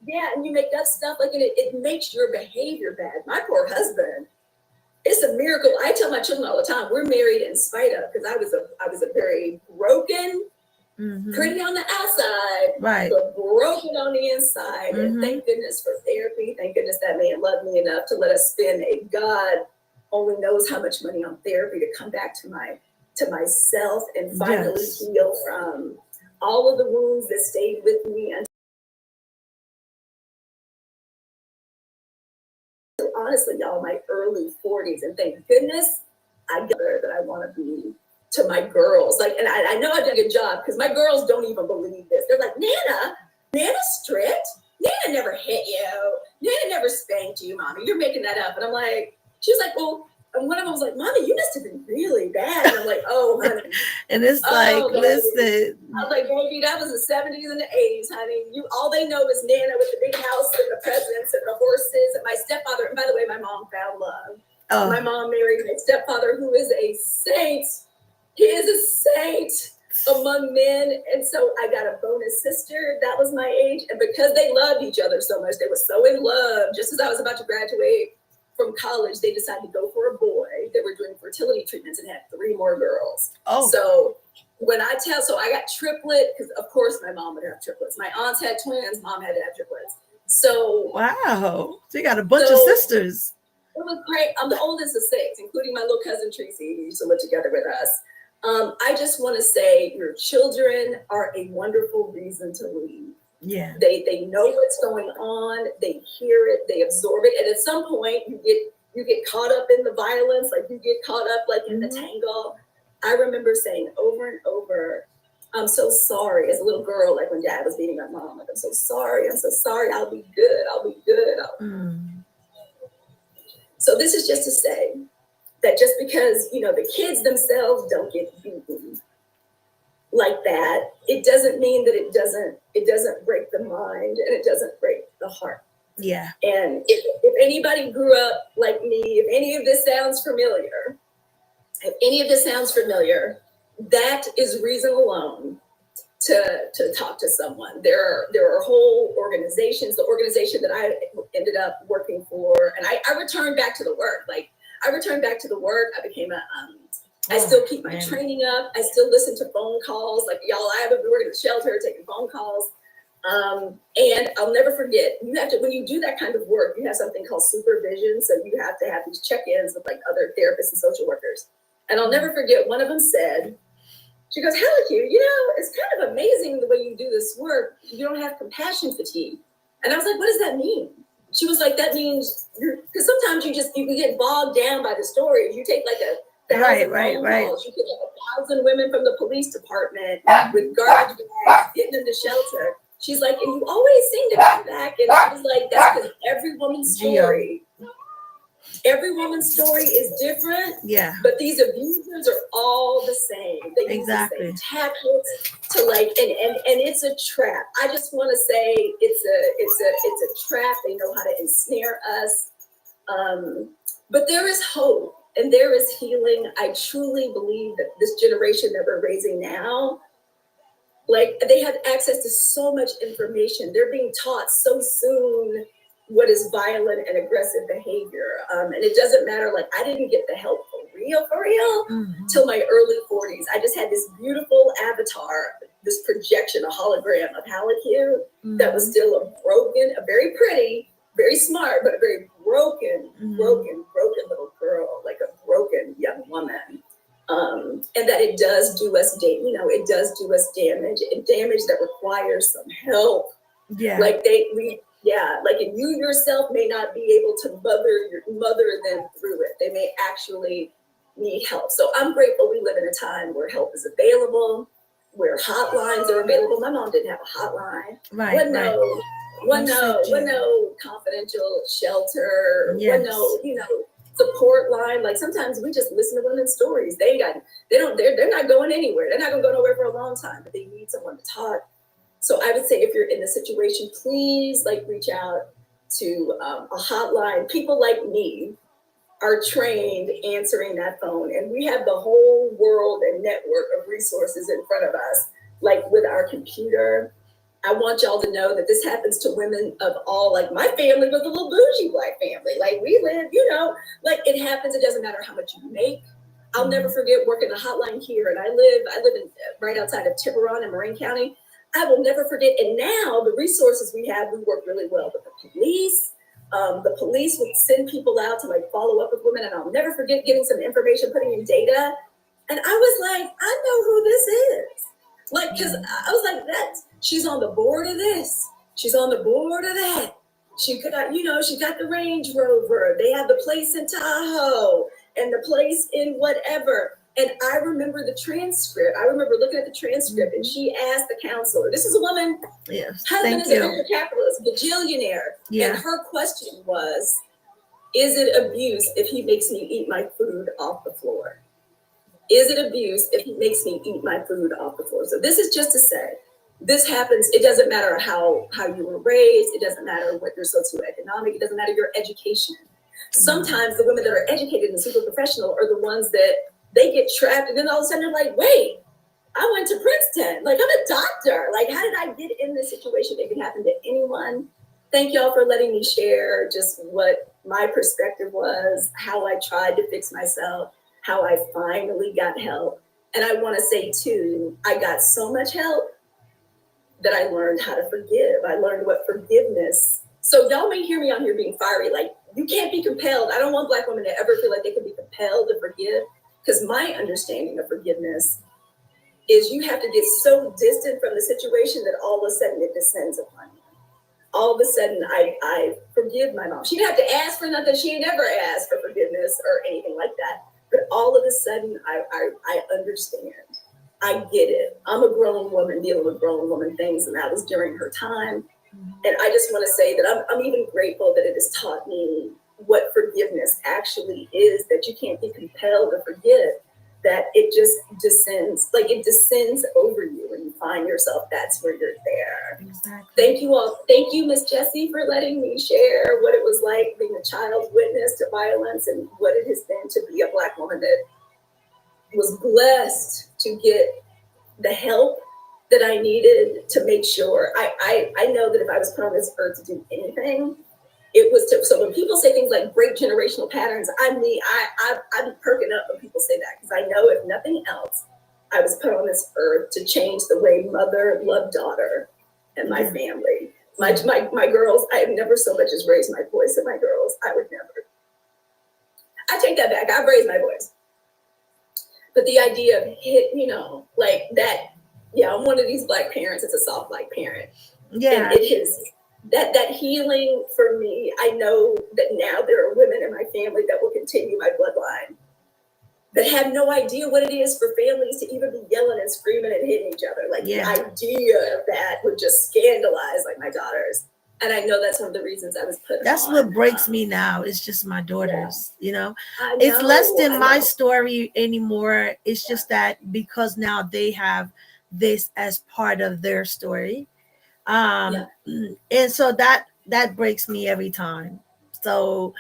Speaker 1: Yeah, and you make up stuff, like, and it makes your behavior bad. My poor husband, it's a miracle. I tell my children all the time, we're married in spite of, because I was a very broken, pretty on the outside, right, but broken on the inside. And thank goodness for therapy. Thank goodness that man loved me enough to let us spend a God only knows how much money on therapy to come back to myself and finally heal from all of the wounds that stayed with me. Honestly, y'all, my early 40s, and thank goodness I get there that I want to be to my girls. Like, and I know I did a good job, because my girls don't even believe this. They're like, Nana, Nana strict? Nana never hit you. Nana never spanked you, Mommy. You're making that up. And I'm like, she was like, well, and one of them was like, Mommy, you must have been really bad. And I'm like, oh, honey.
Speaker 2: And it's like, listen.
Speaker 1: I was like, baby, that was the 70s and the 80s, honey. All they know is Nana with the big house and the presents and the horses. And my stepfather, and by the way, my mom found love. Oh. My mom married my stepfather, who is a saint. He is a saint among men. And so I got a bonus sister that was my age. And because they loved each other so much, they were so in love. Just as I was about to graduate from college, they decided to go for a boy. They were doing fertility treatments and had 3 more girls. Oh. So when I got triplet, because of course my mom would have triplets. My aunts had twins, mom had to have triplets. So
Speaker 2: wow. So you got a bunch of sisters.
Speaker 1: It was great. I'm the oldest of 6, including my little cousin Tracy, who used to live together with us. I just want to say your children are a wonderful reason to leave. Yeah. They know what's going on, they hear it, they absorb it, and at some point you get caught up in the violence, like you get caught up like in the tangle. I remember saying over and over, I'm so sorry, as a little girl, like when Dad was beating my mom, like I'm so sorry, I'll be good. So this is just to say that just because, the kids themselves don't get beaten like that, it doesn't mean that it doesn't break the mind and it doesn't break the heart. Yeah. And if anybody grew up like me, if any of this sounds familiar, that is reason alone to talk to someone. There are whole organizations, the organization that I ended up working for, and I returned back to the work. I became I still keep my training up. I still listen to phone calls. Like y'all, I haven't been working at the shelter, taking phone calls. And I'll never forget, when you do that kind of work, you have something called supervision. So you have to have these check-ins with like other therapists and social workers. And I'll never forget, one of them said, she goes, Halleck, it's kind of amazing the way you do this work. You don't have compassion fatigue. And I was like, what does that mean? She was like, that means because sometimes you can get bogged down by the stories. You take like 1,000 phone calls. You get like 1,000 women from the police department with garbage bags getting in the shelter. She's like, and you always seem to come back. And I was like, that's because every woman's story is different. Yeah. But these abusers are all the same. They use the same tactics to and it's a trap. I just want to say it's a trap. They know how to ensnare us. But there is hope and there is healing. I truly believe that this generation that we're raising now, like they have access to so much information. They're being taught so soon what is violent and aggressive behavior. And it doesn't matter, like I didn't get the help for real, till my early 40s. I just had this beautiful avatar, this projection, a hologram of Halleck that was still a very pretty, very smart, but a very broken little girl, like a broken young woman. And that it does do us, it does do us damage, and damage that requires some help. Yeah. Like and you yourself may not be able to mother them through it. They may actually need help. So I'm grateful we live in a time where help is available, where hotlines are available. My mom didn't have a hotline. Right. No confidential shelter. Yes. No, support line. Like sometimes we just listen to women's stories. They're not going anywhere. They're not gonna go nowhere for a long time, but they need someone to talk. So I would say if you're in a situation, please reach out to a hotline. People like me are trained answering that phone, and we have the whole world and network of resources in front of us, like with our computer. I want y'all to know that this happens to women of all, like my family was a little bougie Black family. Like we live, it happens. It doesn't matter how much you make. I'll never forget working a hotline here, and I live in right outside of Tiburon in Marin County. I will never forget. And now the resources we have, we work really well with the police. The police would send people out to follow up with women. And I'll never forget getting some information, putting in data. And I was like, I know who this is. Because I was like, she's on the board of this. She's on the board of that. She got the Range Rover. They have the place in Tahoe and the place in whatever. And I remember the transcript. I remember looking at the transcript, and she asked the counselor, this is a woman,
Speaker 2: Yes.
Speaker 1: husband
Speaker 2: Thank
Speaker 1: is a
Speaker 2: you.
Speaker 1: venture capitalist, bajillionaire.
Speaker 2: Yeah.
Speaker 1: And her question was, is it abuse if he makes me eat my food off the floor? Is it abuse if he makes me eat my food off the floor? So this is just to say, this happens. It doesn't matter how you were raised. It doesn't matter what your socioeconomic. It doesn't matter your education. Sometimes the women that are educated and super professional are the ones that they get trapped, and then all of a sudden they're like, wait, I went to Princeton. Like, I'm a doctor. Like, how did I get in this situation? It can happen to anyone. Thank y'all for letting me share just what my perspective was, how I tried to fix myself, how I finally got help. And I want to say too, I got so much help that I learned how to forgive. I learned what forgiveness. So y'all may hear me on here being fiery, like, you can't be compelled. I don't want Black women to ever feel like they can be compelled to forgive, because my understanding of forgiveness is you have to get so distant from the situation that all of a sudden it descends upon you. All of a sudden, I forgive my mom. She didn't have to ask for nothing. She never asked for forgiveness or anything like that. But all of a sudden, I understand. I get it. I'm a grown woman dealing with grown woman things, and that was during her time. And I just want to say that I'm even grateful that it has taught me what forgiveness actually is, that you can't be compelled to forgive, that it just descends, like it descends over you when you find yourself, that's where you're there.
Speaker 2: Exactly.
Speaker 1: Thank you all. Thank you, Miss Jessie, for letting me share what it was like being a child witness to violence and what it has been to be a Black woman that was blessed to get the help that I needed to make sure. I know that if I was put on this earth to do anything, it was to, so when people say things like break generational patterns, I'm perking up when people say that, because I know if nothing else, I was put on this earth to change the way mother loved daughter and my family. My girls, I have never so much as raised my voice at my girls. I would never. I take that back. I've raised my voice. But the idea of like that, yeah, I'm one of these Black parents. It's a soft Black parent.
Speaker 2: Yeah.
Speaker 1: And it is that healing for me. I know that now there are women in my family that will continue my bloodline that have no idea what it is for families to even be yelling and screaming and hitting each other. Like the idea of that would just scandalize like my daughters. And I know that's one of the reasons I was put
Speaker 2: That's
Speaker 1: on.
Speaker 2: what breaks me now. It's just my daughters,
Speaker 1: I
Speaker 2: It's
Speaker 1: know,
Speaker 2: less than
Speaker 1: I
Speaker 2: my
Speaker 1: know.
Speaker 2: story anymore. It's just that because now they have this as part of their story. And so that breaks me every time. So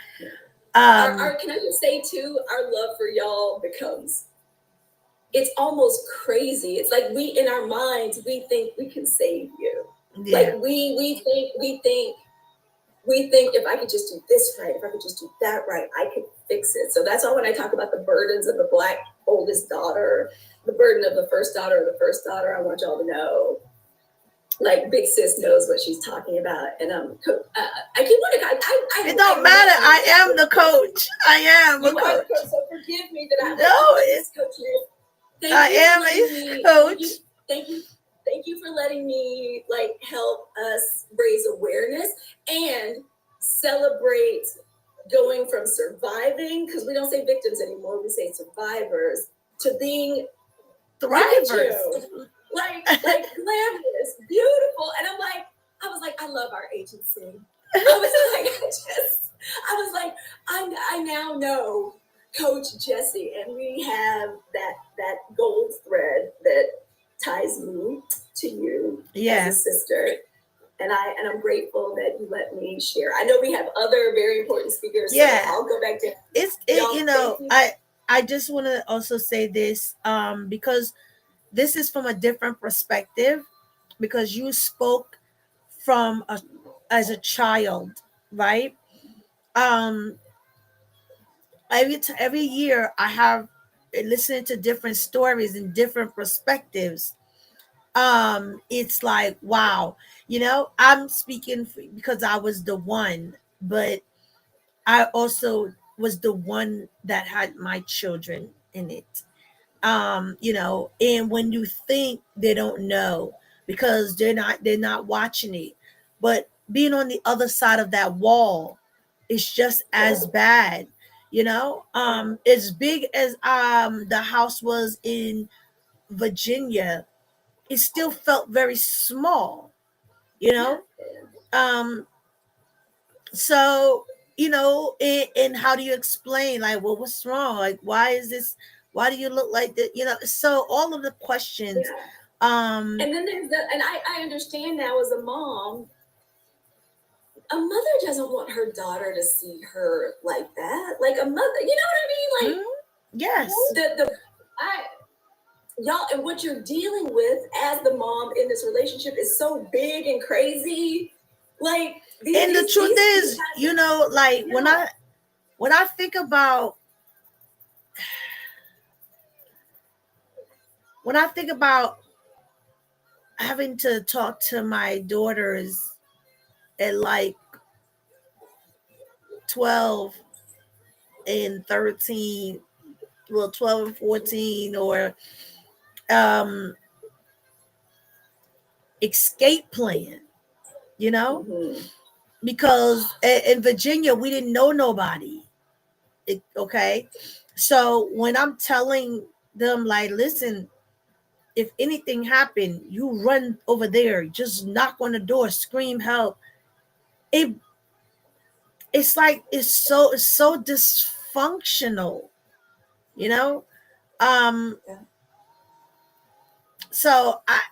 Speaker 1: can I just say too, our love for y'all becomes, it's almost crazy. It's like we, in our minds, we think we can save you. Like we think if I could just do this right, if I could just do that right, I could fix it. So that's why when I talk about the burdens of the Black oldest daughter, the burden of the first daughter, I want y'all to know, like Big Sis knows what she's talking about. And I keep wanting,
Speaker 2: it don't matter. I am the coach. I am a coach.
Speaker 1: So forgive me that I
Speaker 2: it's
Speaker 1: coach.
Speaker 2: I am a coach.
Speaker 1: Thank you for letting me help us raise awareness and celebrate going from surviving, because we don't say victims anymore, we say survivors, to being
Speaker 2: thrivers.
Speaker 1: Like glamorous, beautiful. And I was like, I love our agency. I now know Coach Jessie, and we have that gold thread that ties me to you as a sister. And I'm grateful that you let me share. I know we have other very important speakers. So I'll go back to
Speaker 2: I just want to also say this because this is from a different perspective, because you spoke from as a child, right? Every year I have listened to different stories and different perspectives. It's like, wow, I'm speaking because I was the one, but I also was the one that had my children in it. And when you think they don't know because they're not watching it, but being on the other side of that wall is just as bad. As big as the house was in Virginia, it still felt very small, you know. Um, so and how do you explain, like, well, what's wrong, like, why is this, why do you look like that, so all of the questions.
Speaker 1: And then there's and I understand now as a mom, a mother doesn't want her daughter to see her like that, like a mother, you know what I mean, like
Speaker 2: yes,
Speaker 1: y'all, and what you're dealing with as the mom in this relationship is so big and crazy. Like,
Speaker 2: and the truth is, like, when I think about having to talk to my daughters at like 12 and 13, well, 12 and 14, or escape plan, because in Virginia we didn't know nobody. Okay, so when I'm telling them, like, listen, if anything happened, you run over there, just knock on the door, scream help. It's like it's so dysfunctional, so I'm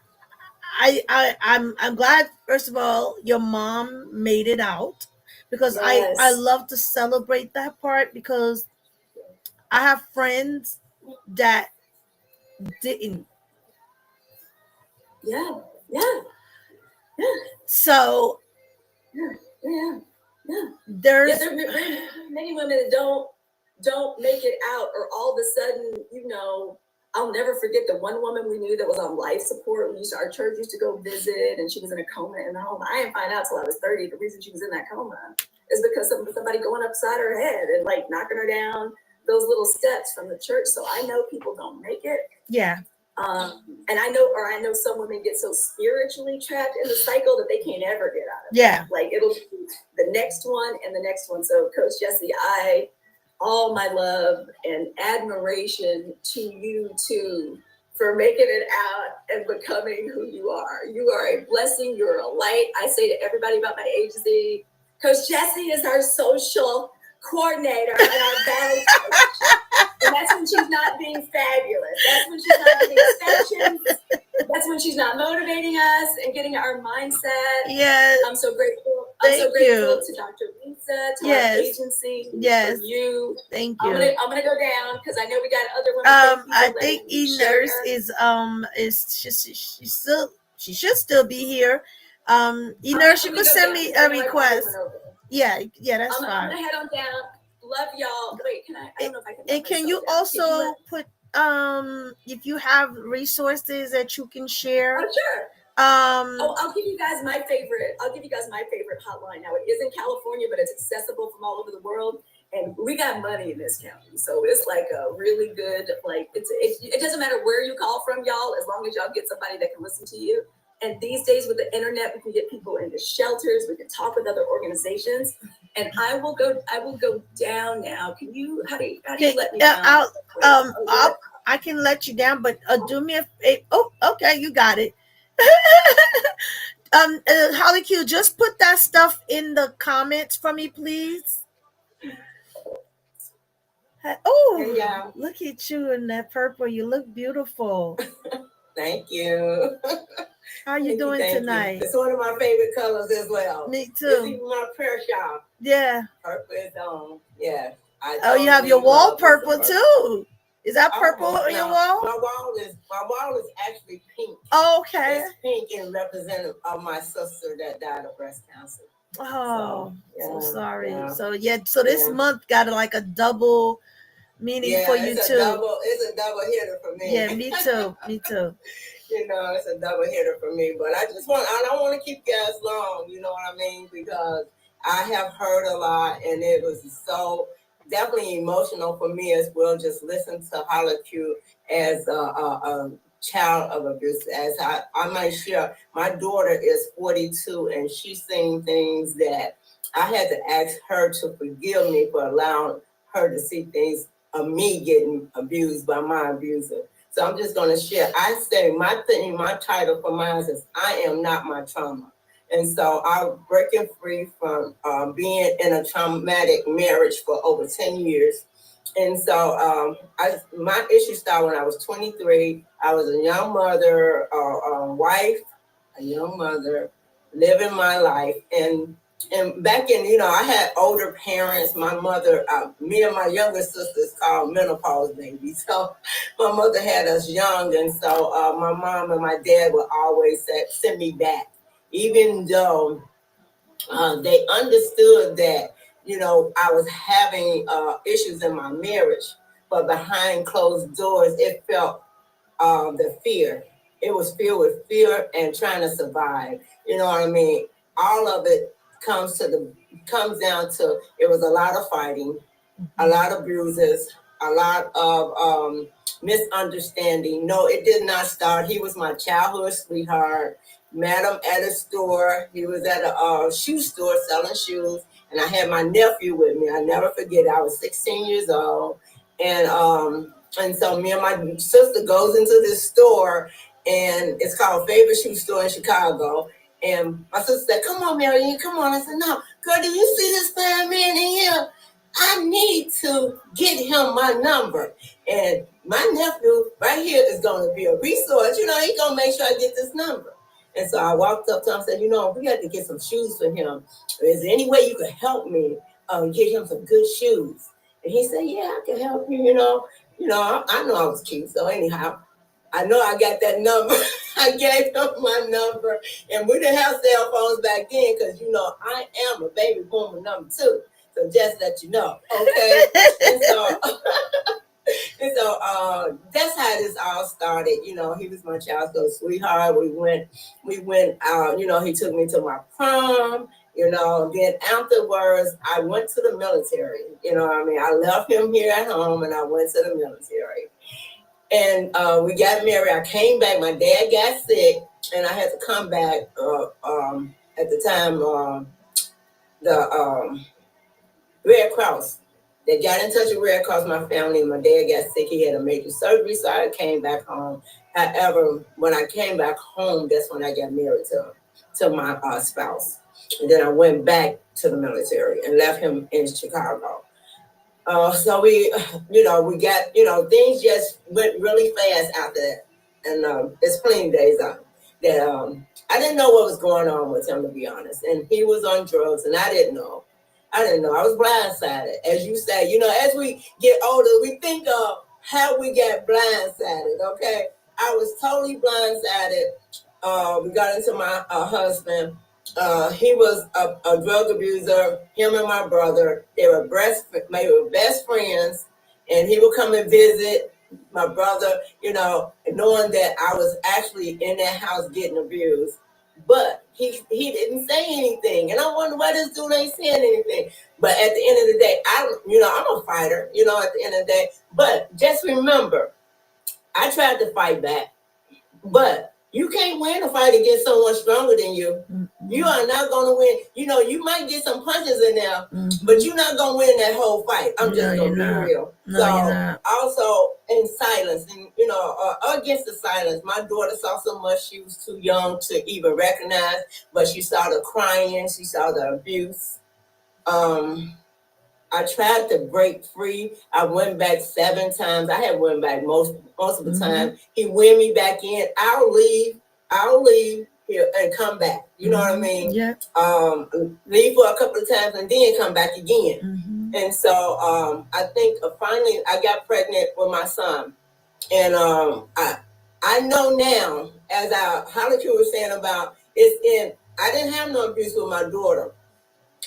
Speaker 2: glad, first of all, your mom made it out, because
Speaker 1: Yes.
Speaker 2: I love to celebrate that part, because I have friends that didn't.
Speaker 1: Yeah.
Speaker 2: So there's
Speaker 1: there are many women that don't make it out, or all of a sudden, I'll never forget the one woman we knew that was on life support. Our church used to go visit, and she was in a coma in the home. I didn't find out till I was 30. The reason she was in that coma is because somebody going upside her head and like knocking her down those little steps from the church. So I know people don't make it.
Speaker 2: Yeah.
Speaker 1: And I know some women get so spiritually trapped in the cycle that they can't ever get out of it.
Speaker 2: Yeah.
Speaker 1: Like, it'll be the next one and the next one. So Coach Jessie, all my love and admiration to you too for making it out and becoming who you are. You are a blessing. You're a light. I say to everybody about my agency, Coach Jessie is our social coordinator and our battle coach. And that's when she's not being fabulous. That's when she's not giving sections. That's when she's not motivating us and getting our mindset.
Speaker 2: Yes.
Speaker 1: I'm so grateful.
Speaker 2: Thank
Speaker 1: I'm so grateful
Speaker 2: you
Speaker 1: to Dr. Lisa, to
Speaker 2: Yes.
Speaker 1: our agency,
Speaker 2: Yes.
Speaker 1: for you.
Speaker 2: Thank you.
Speaker 1: I'm gonna go down because I know we got other women.
Speaker 2: I think E-Nurse she should still be here. E-Nurse, you could send me a request. Yeah, that's fine.
Speaker 1: I'm gonna head on down. Love y'all. Wait, can I don't know if I can.
Speaker 2: And can you also put if you have resources that you can share?
Speaker 1: Oh, sure. I'll give you guys my favorite. Hotline. Now, it is in California, but it's accessible from all over the world. And we got money in this county, so it's like a really good, like, it doesn't matter where you call from, y'all, as long as y'all get somebody that can listen to you. And these days with the internet, we can get people into shelters. We can talk with other organizations. And I will go down now. Can you? How do you let me down?
Speaker 2: I can let you down, but do me a favor. Oh, okay, you got it. Holly Q, just put that stuff in the comments for me, please. Oh, yeah. Look at you in that purple. You look beautiful.
Speaker 3: Thank you.
Speaker 2: How you doing tonight?
Speaker 3: It's one of my favorite colors as well.
Speaker 2: Me too.
Speaker 3: It's even my prayer shawl.
Speaker 2: Yeah.
Speaker 3: Purple is yeah.
Speaker 2: You have your wall purple too. Is that purple on your wall?
Speaker 3: My wall is actually pink.
Speaker 2: Oh, okay.
Speaker 3: It's pink and representative of my sister that died of breast cancer.
Speaker 2: Oh, so sorry. Yeah. So this month got like a double meaning for you too.
Speaker 3: It's a double hitter for me.
Speaker 2: Yeah, me too.
Speaker 3: It's a double hitter for me. But I don't want to keep you guys long, you know what I mean? Because I have heard a lot, and it was so definitely emotional for me as well. Just listen to Holly Q as a child of abuse. As I might share, my daughter is 42, and she's saying things that I had to ask her to forgive me for allowing her to see things of me getting abused by my abuser. So I'm just going to share. I say my title for mine is I am not my trauma. And so I'm breaking free from being in a traumatic marriage for over 10 years. And so my issue started when I was 23. I was a young mother, wife, a young mother, living my life. And back in, I had older parents. My mother, me and my younger sisters called menopause babies. So my mother had us young. And so my mom and my dad would always send me back, even though they understood that, I was having issues in my marriage. But behind closed doors, it felt the fear. It was filled with fear and trying to survive. You know what I mean? All of it comes down to it was a lot of fighting, a lot of bruises, a lot of misunderstanding. No, it did not start. He was my childhood sweetheart. Met him at a store. He was at a shoe store selling shoes, and I had my nephew with me. I never forget. I was 16 years old, and so me and my sister goes into this store, and it's called Favorite Shoe Store in Chicago. And my sister said, "Come on, Marianne, come on." I said, "No, girl, do you see this fine man in here? I need to get him my number. And my nephew right here is going to be a resource. He's going to make sure I get this number." And so I walked up to him and said, "We got to get some shoes for him. Is there any way you could help me get him some good shoes?" And he said, "Yeah, I can help you, I know I was cute. So anyhow, I know I got that number. I gave him my number. And we didn't have cell phones back then because, I am a baby boomer number 2. So just let you know, okay? And so that's how this all started. He was my childhood sweetheart. We went out, he took me to my prom, then afterwards I went to the military. I left him here at home and I went to the military. And we got married. I came back. My dad got sick and I had to come back. At the time, the Red Cross. They got in touch with Red Cross, my family. My dad got sick. He had a major surgery, so I came back home. However, when I came back home, that's when I got married to my spouse. And then I went back to the military and left him in Chicago. So we got, things just went really fast after that. And it's plenty days out that I didn't know what was going on with him, to be honest. And he was on drugs, and I didn't know. I was blindsided. As you say, as we get older, we think of how we got blindsided, okay? I was totally blindsided. We got into my husband. He was a drug abuser. Him and my brother, they were best friends. And he would come and visit my brother, knowing that I was actually in that house getting abused. But he didn't say anything. And I wonder why this dude ain't saying anything. But at the end of the day, I'm a fighter, at the end of the day. But just remember, I tried to fight back. But you can't win a fight against someone stronger than you. Mm-hmm. You are not going to win. You might get some punches in there, but you're not going to win that whole fight. I'm just going to be real.
Speaker 2: No,
Speaker 3: so also in silence, and against the silence, my daughter saw so much. She was too young to even recognize, but she saw the crying. She saw the abuse. I tried to break free. I went back 7 times. I had went back most of the time. He win me back in. I'll leave here and come back. You know what I mean?
Speaker 2: Yeah.
Speaker 3: Leave for a couple of times and then come back again. Mm-hmm. And so I think finally I got pregnant with my son. And I know now, as Holly was saying about, I didn't have no abuse with my daughter.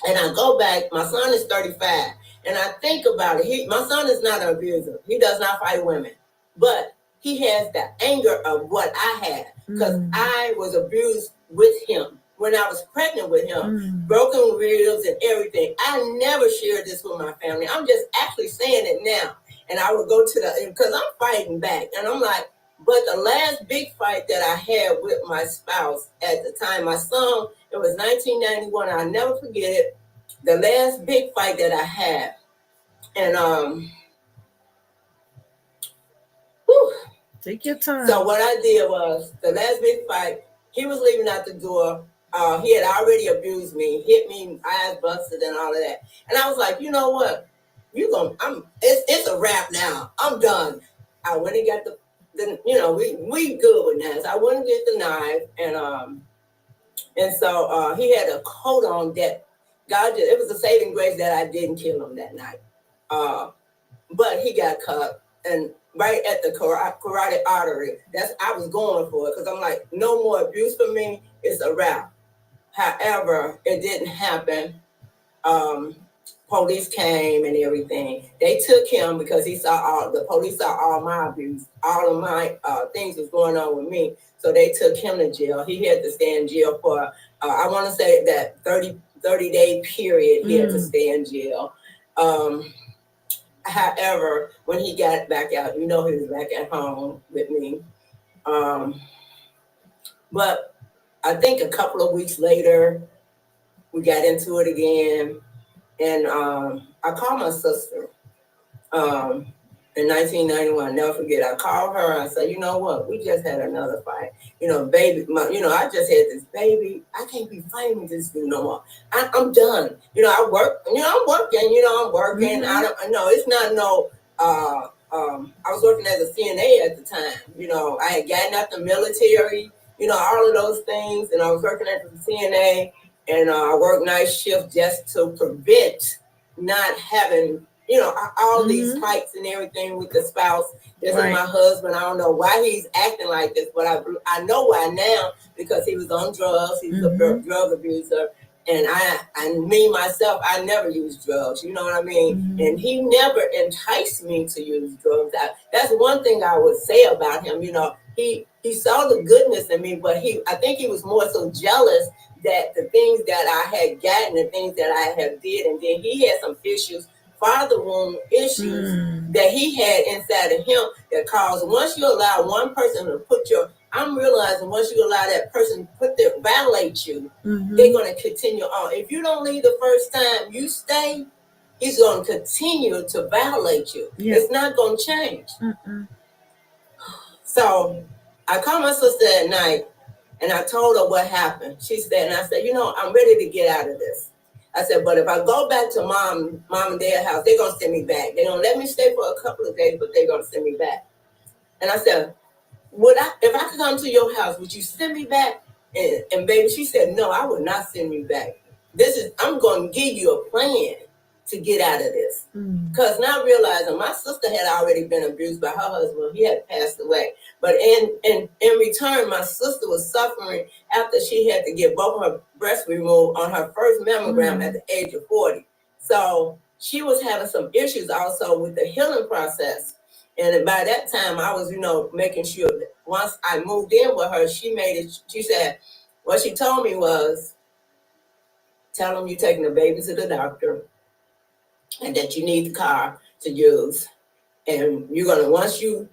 Speaker 3: And I go back, my son is 35, and I think about it. My son is not an abuser. He does not fight women. But he has the anger of what I had, because I was abused with him when I was pregnant with him, broken ribs and everything. I never shared this with my family. I'm just actually saying it now. And I would go because I'm fighting back. And I'm like, but the last big fight that I had with my spouse at the time, my son, it was 1991. I'll never forget it. The last big fight that I had, And whew.
Speaker 2: Take your time.
Speaker 3: So what I did was the last big fight. He was leaving out the door. He had already abused me, hit me, eyes busted, and all of that. And I was like, you know what? It's a wrap now. I'm done. I went and got the we good with knives. I went and get the knife, and so he had a coat on that it was a saving grace that I didn't kill him that night. But he got cut and right at the carotid artery. I was going for it because I'm like, no more abuse for me. It's a wrap. However, it didn't happen. Police came and everything. They took him because the police saw all my abuse, all of my things was going on with me. So they took him to jail. He had to stay in jail for, I want to say that 30-day period, he had to stay in jail. However, when he got back out, he was back at home with me. But I think a couple of weeks later, we got into it again. And I called my sister in 1991. Never forget. I called her. I said, you know what? We just had another fight. Baby, I just had this baby. I can't be fighting with this dude no more. I'm done. I work. I'm working. I'm working.
Speaker 2: Mm-hmm.
Speaker 3: I know it's not no. I was working as a CNA at the time. I had gotten out the military. All of those things, and I was working at the CNA. And I worked night shift just to prevent not having, all these fights and everything with the spouse. This is my husband. I don't know why he's acting like this, but I know why now because he was on drugs. He was a drug abuser. And myself, I never used drugs. You know what I mean? And he never enticed me to use drugs. That's one thing I would say about him. He saw the goodness in me, but I think he was more so jealous that the things that I had gotten, the things that I had did, and then he had some issues, father wound issues that he had inside of him that caused, once you allow one person to I'm realizing once you allow that person to violate you, they're going to continue on. If you don't leave the first time you stay, he's going to continue to violate you. Yeah. It's not going to change. So I called my sister at night. And I told her what happened. She said, and I said, I'm ready to get out of this. I said, but if I go back to mom and dad's house, they're going to send me back. They're going to let me stay for a couple of days, but they're going to send me back. And I said, if I could come to your house, would you send me back? And baby, she said, no, I would not send you back. I'm going to give you a plan to get out of this. Because not realizing my sister had already been abused by her husband. He had passed away. But in return, my sister was suffering after she had to get both her breasts removed on her first mammogram at the age of 40. So she was having some issues also with the healing process. And by that time, I was, making sure that once I moved in with her, she said, what she told me was, tell them you're taking the baby to the doctor and that you need the car to use. And you're going to, once you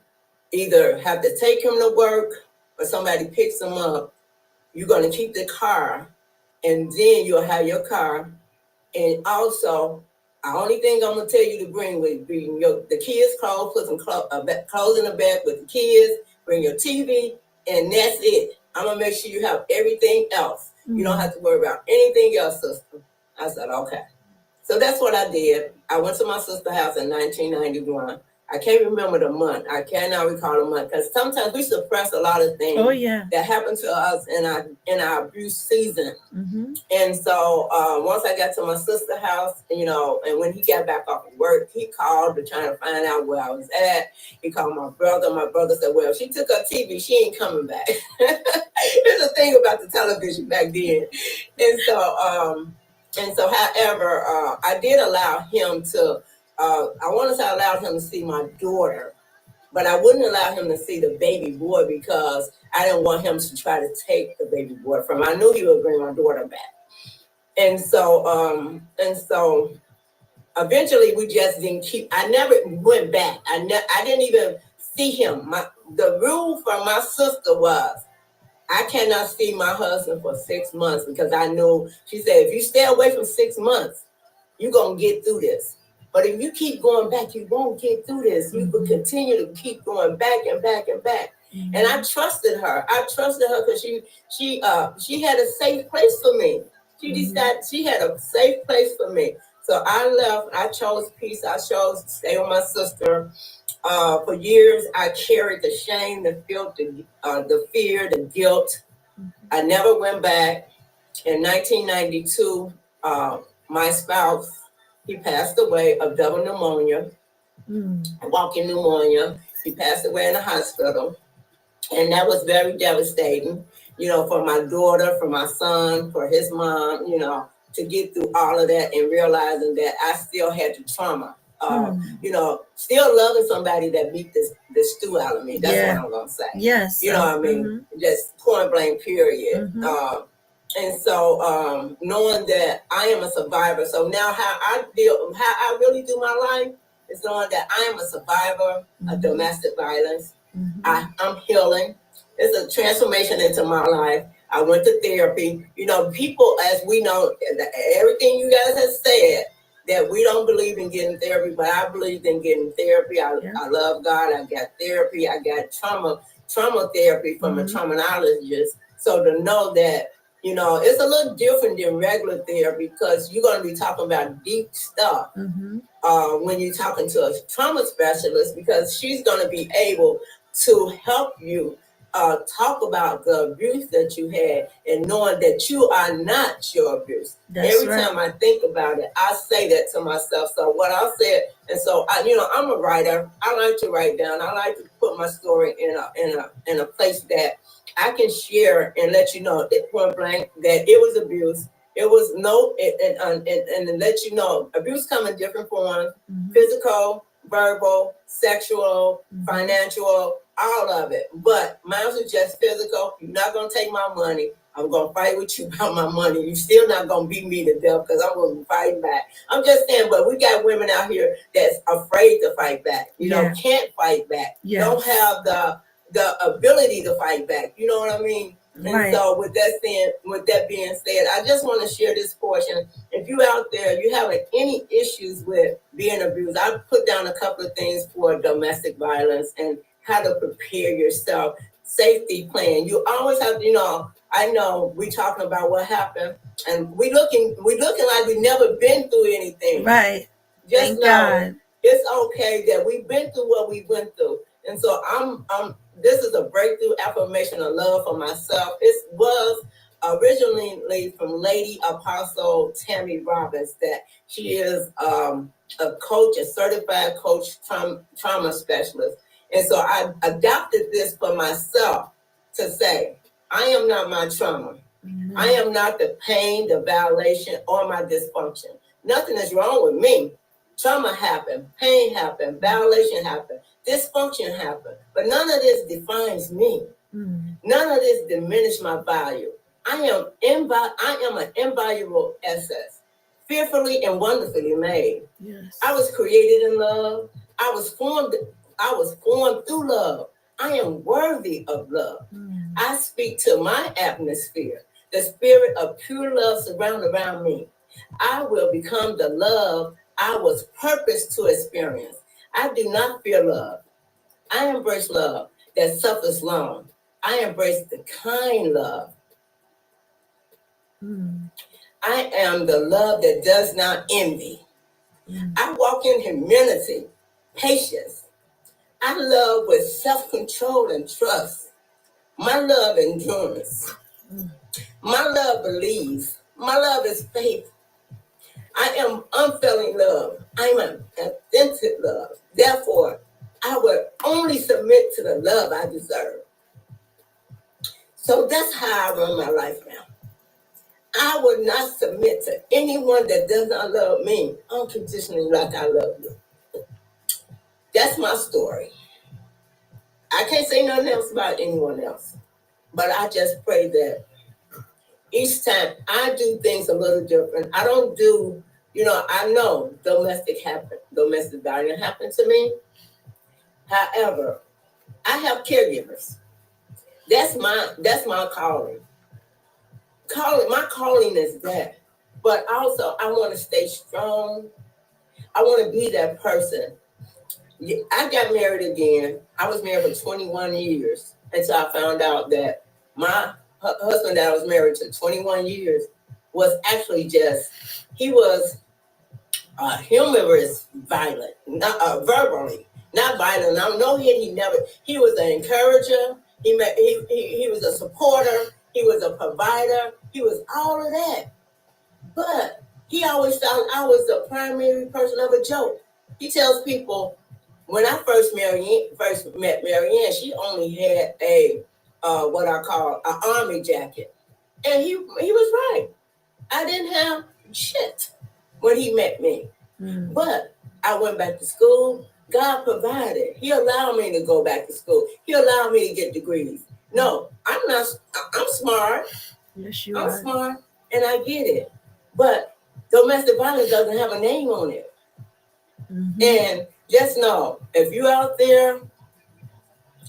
Speaker 3: either have to take him to work or somebody picks him up, you're going to keep the car and then you'll have your car. And also, the only thing I'm going to tell you to bring would be the kids' clothes, put some clothes in the bed with the kids, bring your TV, and that's it. I'm going to make sure you have everything else. You don't have to worry about anything else, sister. I said, okay. So that's what I did. I went to my sister's house in 1991. I can't remember the month. I cannot recall the month because sometimes we suppress a lot of things that happen to us in our abuse season. And so once I got to my sister's house, and when he got back off of work, he called to try to find out where I was at. He called my brother. My brother said, well, she took her TV. She ain't coming back. There's a thing about the television back then. And so, however, I did allow him to, I allowed him to see my daughter, but I wouldn't allow him to see the baby boy because I didn't want him to try to take the baby boy from him. I knew he would bring my daughter back. And so eventually we just didn't I never went back. I didn't even see him. The rule for my sister was, I cannot see my husband for 6 months because I knew, she said, if you stay away for 6 months, you're going to get through this. But if you keep going back, you won't get through this. You will continue to keep going back and back and back. And I trusted her. I trusted her because she had a safe place for me. She decided she had a safe place for me. So I left. I chose peace. I chose to stay with my sister. For years, I carried the shame, the guilt, the fear, the guilt. I never went back. In 1992, my spouse, he passed away of double pneumonia, walking pneumonia. He passed away in the hospital. And that was very devastating, for my daughter, for my son, for his mom, to get through all of that and realizing that I still had the trauma. Still loving somebody that beat the stew out of me. That's what I'm going to say.
Speaker 2: Yes.
Speaker 3: You know what I mean? Just point blank, period. And so knowing that I am a survivor. So now how I really do my life is knowing that I am a survivor of domestic violence. I'm healing. It's a transformation into my life. I went to therapy. People, as we know, everything you guys have said, that we don't believe in getting therapy, but I believe in getting therapy. I love God. I got therapy. I got trauma therapy from a traumatologist. So to know that, it's a little different than regular therapy because you're going to be talking about deep stuff when you're talking to a trauma specialist, because she's going to be able to help you talk about the abuse that you had and knowing that you are not your abuse. Every time I think about it, I say that to myself. So what I said, and so I'm a writer. I like to write down. I like to put my story in a place that I can share and let you know at point blank that it was abuse. It was and let you know abuse come in different forms: physical, verbal, sexual, financial, all of it. But mine was just physical. You're not gonna take my money. I'm gonna fight with you about my money. You're still not gonna beat me to death because I'm gonna be fighting back. I'm just saying, but we got women out here that's afraid to fight back. Can't fight back. Don't have the ability to fight back. You know what I mean? And so with that being said, I just want to share this portion. If you out there, you having any issues with being abused, I put down a couple of things for domestic violence and how to prepare yourself. Safety plan. You always have to, I know we talking about what happened and we looking like we never been through anything.
Speaker 2: Right.
Speaker 3: Just know it's okay that we've been through what we went through. And so this is a breakthrough affirmation of love for myself. It was originally from Lady Apostle Tammy Robbins, that she is a coach, a certified coach, trauma specialist. And so I adopted this for myself to say, I am not my trauma. I am not the pain, the violation, or my dysfunction. Nothing is wrong with me. Trauma happened, pain happened, violation happened, dysfunction happened. But none of this defines me. None of this diminishes my value. I am an invaluable essence, fearfully and wonderfully made. Yes. I was created in love. I was formed through love. I am worthy of love. I speak to my atmosphere. The spirit of pure love surround around me. I will become the love I was purposed to experience. I do not fear love. I embrace love that suffers long. I embrace the kind love. I am the love that does not envy. I walk in humility, patience. I love with self-control and trust. My love endurance. My love believes. My love is faith. I am unfailing love. I'm an authentic love. Therefore, I will only submit to the love I deserve. So that's how I run my life now. I will not submit to anyone that does not love me unconditionally like I love you. That's my story. I can't say nothing else about anyone else. But I just pray that each time I do things a little different. I don't do, I know domestic violence happened to me. However, I have caregivers. That's my calling. My calling is that. But also I want to stay strong. I want to be that person. I got married again. I was married for 21 years until I found out that my husband that I was married to 21 years was actually he was humorous, violent, not verbally, not violent. No hit. He was an encourager. He was a supporter. He was a provider. He was all of that. But he always thought I was the primary person of a joke. He tells people, when I first met Marianne, she only had a what I call an army jacket, and he was right. I didn't have shit when he met me, but I went back to school. God provided. He allowed me to go back to school. He allowed me to get degrees. No, I'm not. I'm smart.
Speaker 2: Yes, you
Speaker 3: I'm
Speaker 2: are.
Speaker 3: smart, and I get it. But domestic violence doesn't have a name on it. And just know, if you out there,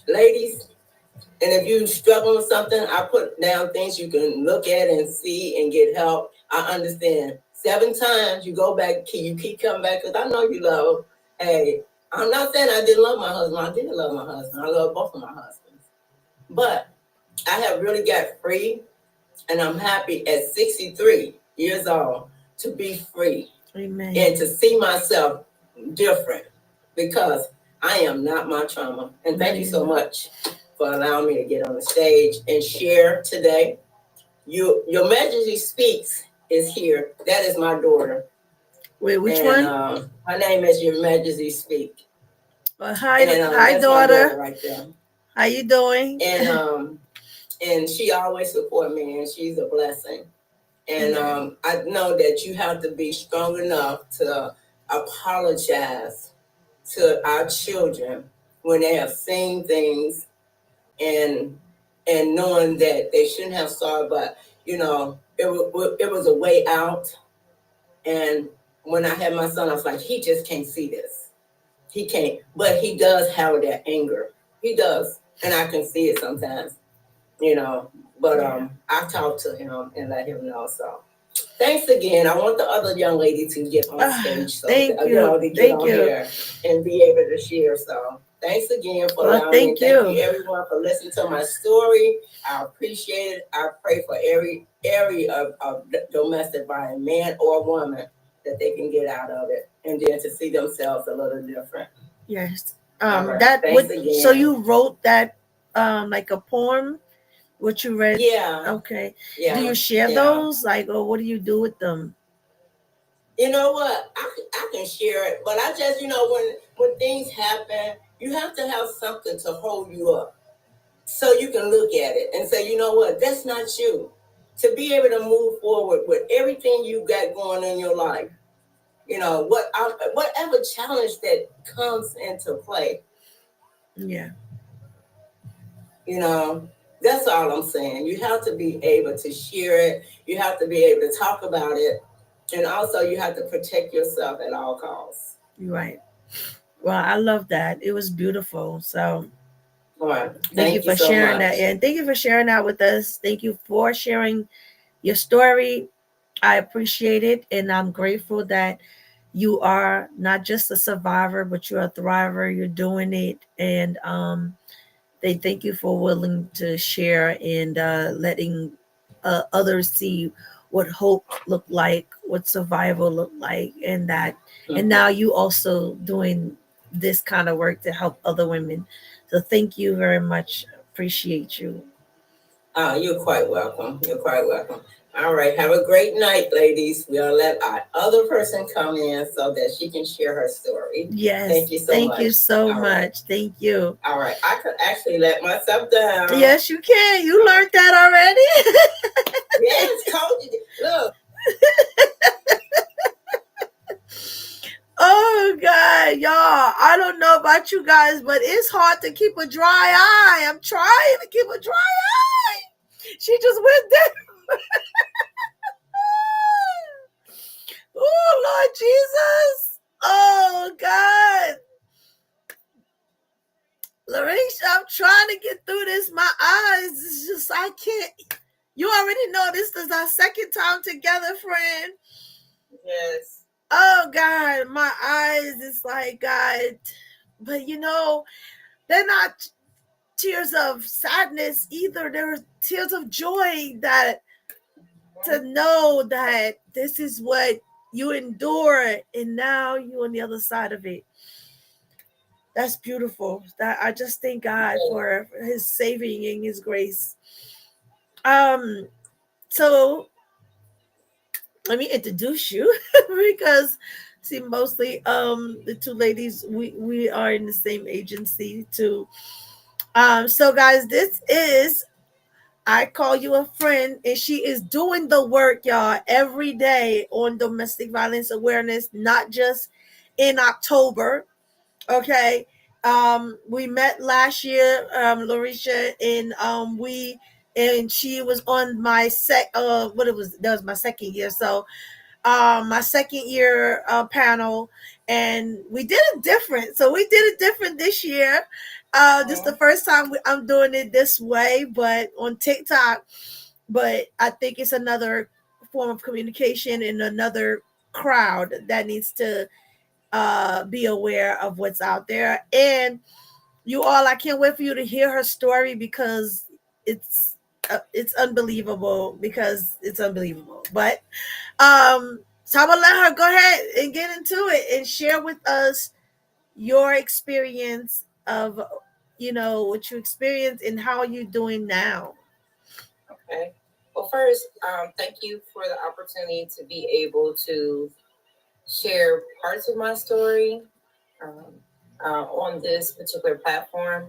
Speaker 3: ladies, and if you struggle with something, I put down things you can look at and see and get help. I understand. 7 times you go back, you keep coming back because I know you love him. Hey, I'm not saying I didn't love my husband. I did love my husband. I love both of my husbands. But I have really got free, and I'm happy at 63 years old to be free.
Speaker 2: Amen.
Speaker 3: And to see myself different, because I am not my trauma. And thank you so much for allowing me to get on the stage and share today. Your Majesty Speaks is here. That is my daughter.
Speaker 2: Wait, which one?
Speaker 3: Her name is Your Majesty Speak.
Speaker 2: Hi, daughter.
Speaker 3: Right there.
Speaker 2: How you doing?
Speaker 3: And she always support me, and she's a blessing. And I know that you have to be strong enough to apologize to our children when they have seen things and knowing that they shouldn't have saw it, but it was a way out. And when I had my son, I was like, he just can't see this. He can't, but he does have that anger. He does, and I can see it sometimes, But I talked to him and let him know. So thanks again. I want the other young lady to get on stage, so
Speaker 2: thank you.
Speaker 3: To get on here and be able to share. So thanks again for allowing me. Thank you everyone for listening to my story. I appreciate it. I pray for every area of domestic violence, man or woman, that they can get out of it and then to see themselves a little different.
Speaker 2: Yes.
Speaker 3: Right.
Speaker 2: So you wrote that like a poem? What you read?
Speaker 3: Yeah.
Speaker 2: Okay.
Speaker 3: Yeah.
Speaker 2: Do you share those? Or what do you do with them?
Speaker 3: You know what? I can share it, but I just, when things happen, you have to have something to hold you up so you can look at it and say, you know what? That's not you. To be able to move forward with everything you got going in your life, whatever challenge that comes into play.
Speaker 2: Yeah.
Speaker 3: That's all I'm saying. You have to be able to share it. You have to be able to talk about it. And also you have to protect yourself at all costs.
Speaker 2: You're right. Well, I love that. It was beautiful. So
Speaker 3: thank you
Speaker 2: for
Speaker 3: so
Speaker 2: sharing
Speaker 3: much.
Speaker 2: that. And thank you for sharing that with us. Thank you for sharing your story. I appreciate it. And I'm grateful that you are not just a survivor, but you're a thriver. You're doing it. And they thank you for willing to share and letting others see what hope looked like, what survival looked like, and that. And now you also doing this kind of work to help other women. So thank you very much. Appreciate you.
Speaker 3: You're quite welcome. You're quite welcome. All right. Have a great night, ladies. We'll let our other person come in so that she can share her story.
Speaker 2: Yes.
Speaker 3: Thank you so much.
Speaker 2: Thank you so much. Right. Thank you.
Speaker 3: All right. I could actually let myself down.
Speaker 2: Yes, you can. You learned that already?
Speaker 3: Yes, coach. Look.
Speaker 2: Oh God, y'all. I don't know about you guys, but it's hard to keep a dry eye. I'm trying to keep a dry eye. She just went there. Oh Lord Jesus. Oh God. Larisha, I'm trying to get through this. My eyes, it's just, I can't. You already know this is our second time together, friend.
Speaker 3: Yes.
Speaker 2: Oh God, my eyes. It's like God, but they're not tears of sadness either. They're tears of joy that to know that this is what you endure and now you're on the other side of it. That's beautiful. That I just thank God for his saving and his grace. So let me introduce you because see mostly the two ladies we are in the same agency too. So guys, this is I call you a friend, and she is doing the work, y'all, every day on domestic violence awareness, not just in October. Okay. We met last year, Larisha, and she was on my that was my second year. So my second year panel, and we did it different. So we did it different this year. This is the first time I'm doing it this way, but on TikTok. But I think it's another form of communication and another crowd that needs to be aware of what's out there. And you all, I can't wait for you to hear her story because it's unbelievable because it's unbelievable. But so I'm gonna let her go ahead and get into it and share with us your experience of what you experienced and how you're doing now.
Speaker 4: Okay. Well, first, thank you for the opportunity to be able to share parts of my story um, on this particular platform.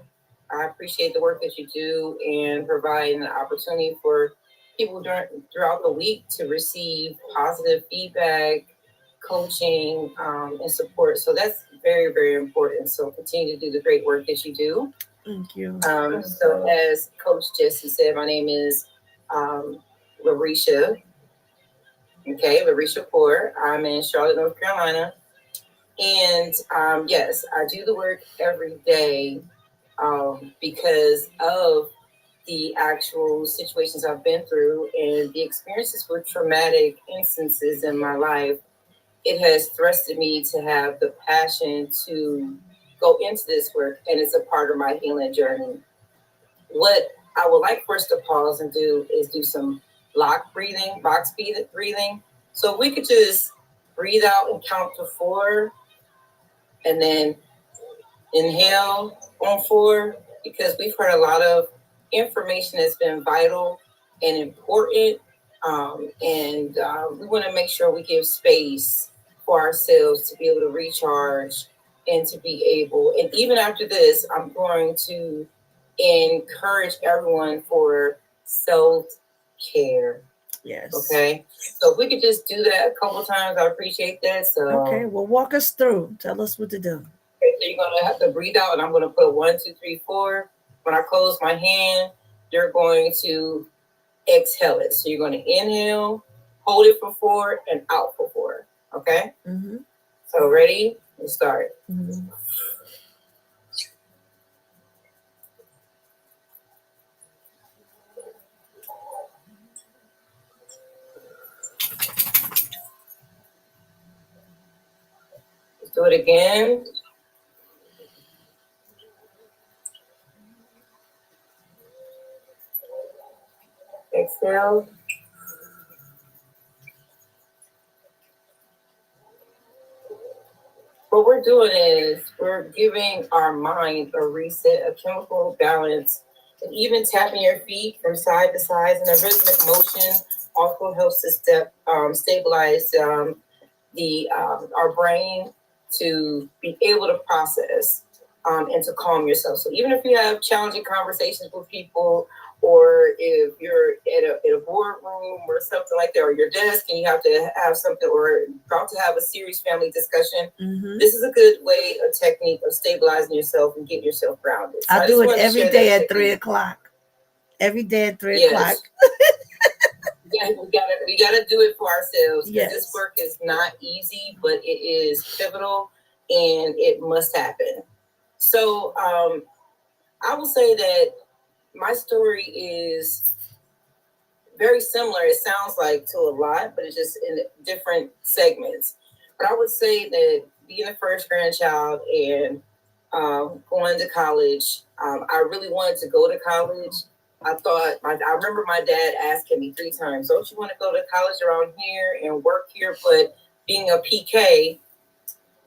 Speaker 4: I appreciate the work that you do and providing the opportunity for people throughout the week to receive positive feedback, coaching, and support. So that's very, very important. So continue to do the great work that you do.
Speaker 2: Thank you.
Speaker 4: So as Coach Jesse said, my name is Larisha. Okay, Larisha Poor. I'm in Charlotte, North Carolina. And yes, I do the work every day because of the actual situations I've been through and the experiences with traumatic instances in my life. It has thrusted me to have the passion to go into this work, and it's a part of my healing journey. What I would like for us to pause and do is do some box breathing. So if we could just breathe out and count to 4 and then inhale on 4, because we've heard a lot of information that's been vital and important. And we want to make sure we give space for ourselves to be able to recharge and to be able, and even after this, I'm going to encourage everyone for self-care.
Speaker 2: Yes.
Speaker 4: Okay. So if we could just do that a couple times, I appreciate that. So
Speaker 2: okay, well, walk us through. Tell us what to do.
Speaker 4: Okay, so you're gonna have to breathe out, and I'm gonna put 1, 2, 3, 4. When I close my hand, you're going to exhale it. So you're going to inhale, hold it for 4, and out for 4. Okay.
Speaker 2: Mm-hmm.
Speaker 4: So ready? Let's start.
Speaker 2: Mm-hmm.
Speaker 4: Let's do it again. Exhale. What we're doing is we're giving our mind a reset, a chemical balance, and even tapping your feet from side to side in a rhythmic motion also helps to stabilize our brain to be able to process and to calm yourself. So even if you have challenging conversations with people, or if you're in a boardroom or something like that, or your desk and you have to have something, or about to have a serious family discussion, this is a good way, a technique of stabilizing yourself and getting yourself grounded. So
Speaker 2: I do it every day at 3 o'clock. Every day at 3 o'clock.
Speaker 4: Yeah, we gotta do it for ourselves.
Speaker 2: Yes.
Speaker 4: This work is not easy, but it is pivotal and it must happen. So I will say that my story is very similar. It sounds like to a lot, but it's just in different segments. But I would say that being the first grandchild and going to college, I really wanted to go to college. I remember my dad asking me 3 times, don't you want to go to college around here and work here? But being a PK,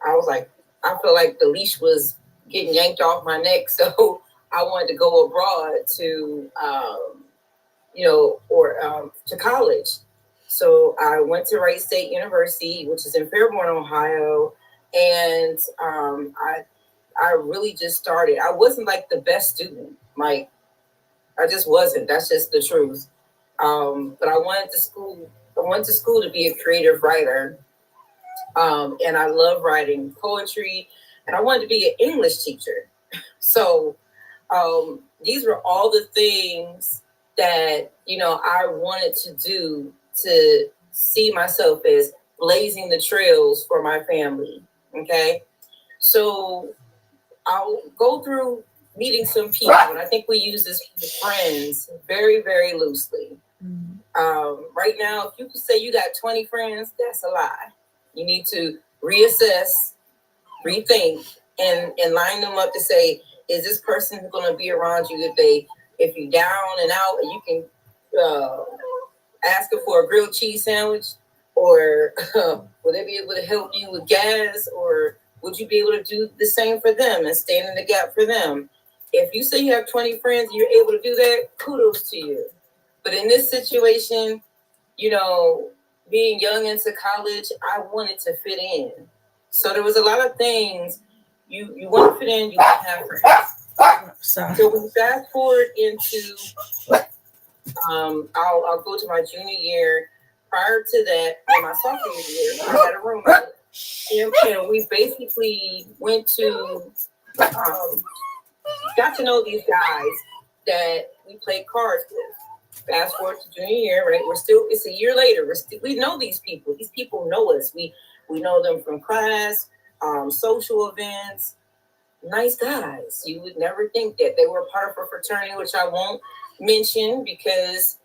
Speaker 4: I was like, I feel like the leash was getting yanked off my neck. So I wanted to go abroad to, to college. So I went to Wright State University, which is in Fairborn, Ohio. And I really just started. I wasn't like the best student. Like, I just wasn't. That's just the truth. But I went to school to be a creative writer. And I love writing poetry. And I wanted to be an English teacher. So these were all the things that, I wanted to do to see myself as blazing the trails for my family. Okay. So I'll go through meeting some people, and I think we use this friends very, very loosely. Right now, if you could say you got 20 friends, that's a lie. You need to reassess, rethink, and line them up to say, is this person going to be around you if you're down and out, and you can ask her for a grilled cheese sandwich, or will they be able to help you with gas, or would you be able to do the same for them and stand in the gap for them? If you say you have 20 friends and you're able to do that, kudos to you. But in this situation, being young into college, I wanted to fit in. So there was a lot of things. You want to fit in, you want to have friends. So when we fast forward into, I'll go to my junior year. Prior to that, in my sophomore year, I had a roommate. And we basically went to, got to know these guys that we played cards with. Fast forward to junior year, right? It's a year later. We know these people. These people know us. We know them from class, social events. Nice guys. You would never think that they were a part of a fraternity, which I won't mention because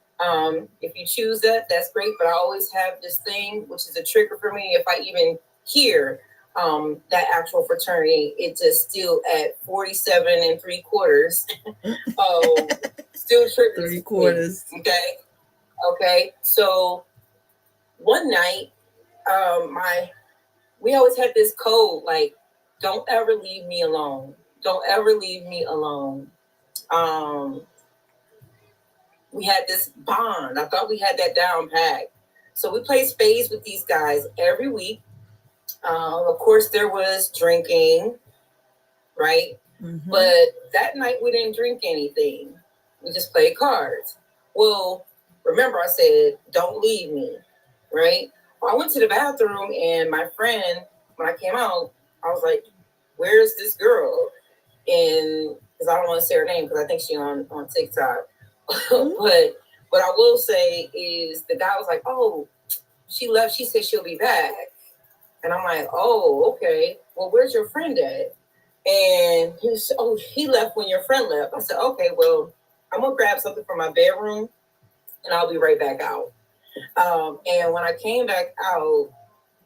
Speaker 4: if you choose that, that's great. But I always have this thing, which is a trigger for me. If I even hear that actual fraternity, it just still at 47 3/4. Still triggers 3/4. Okay. So one night, we always had this code, like, don't ever leave me alone. Don't ever leave me alone. We had this bond. I thought we had that down pat. So we played spades with these guys every week. Of course, there was drinking, right? Mm-hmm. But that night we didn't drink anything. We just played cards. Well, remember I said, don't leave me, right? Well, I went to the bathroom and my friend, when I came out, I was like, where's this girl? And because I don't want to say her name because I think she's on TikTok. But what I will say is the guy was like, oh, she left. She said she'll be back. And I'm like, oh, okay. Well, where's your friend at? And he said, oh, he left when your friend left. I said, okay, well, I'm going to grab something from my bedroom and I'll be right back out. And when I came back out,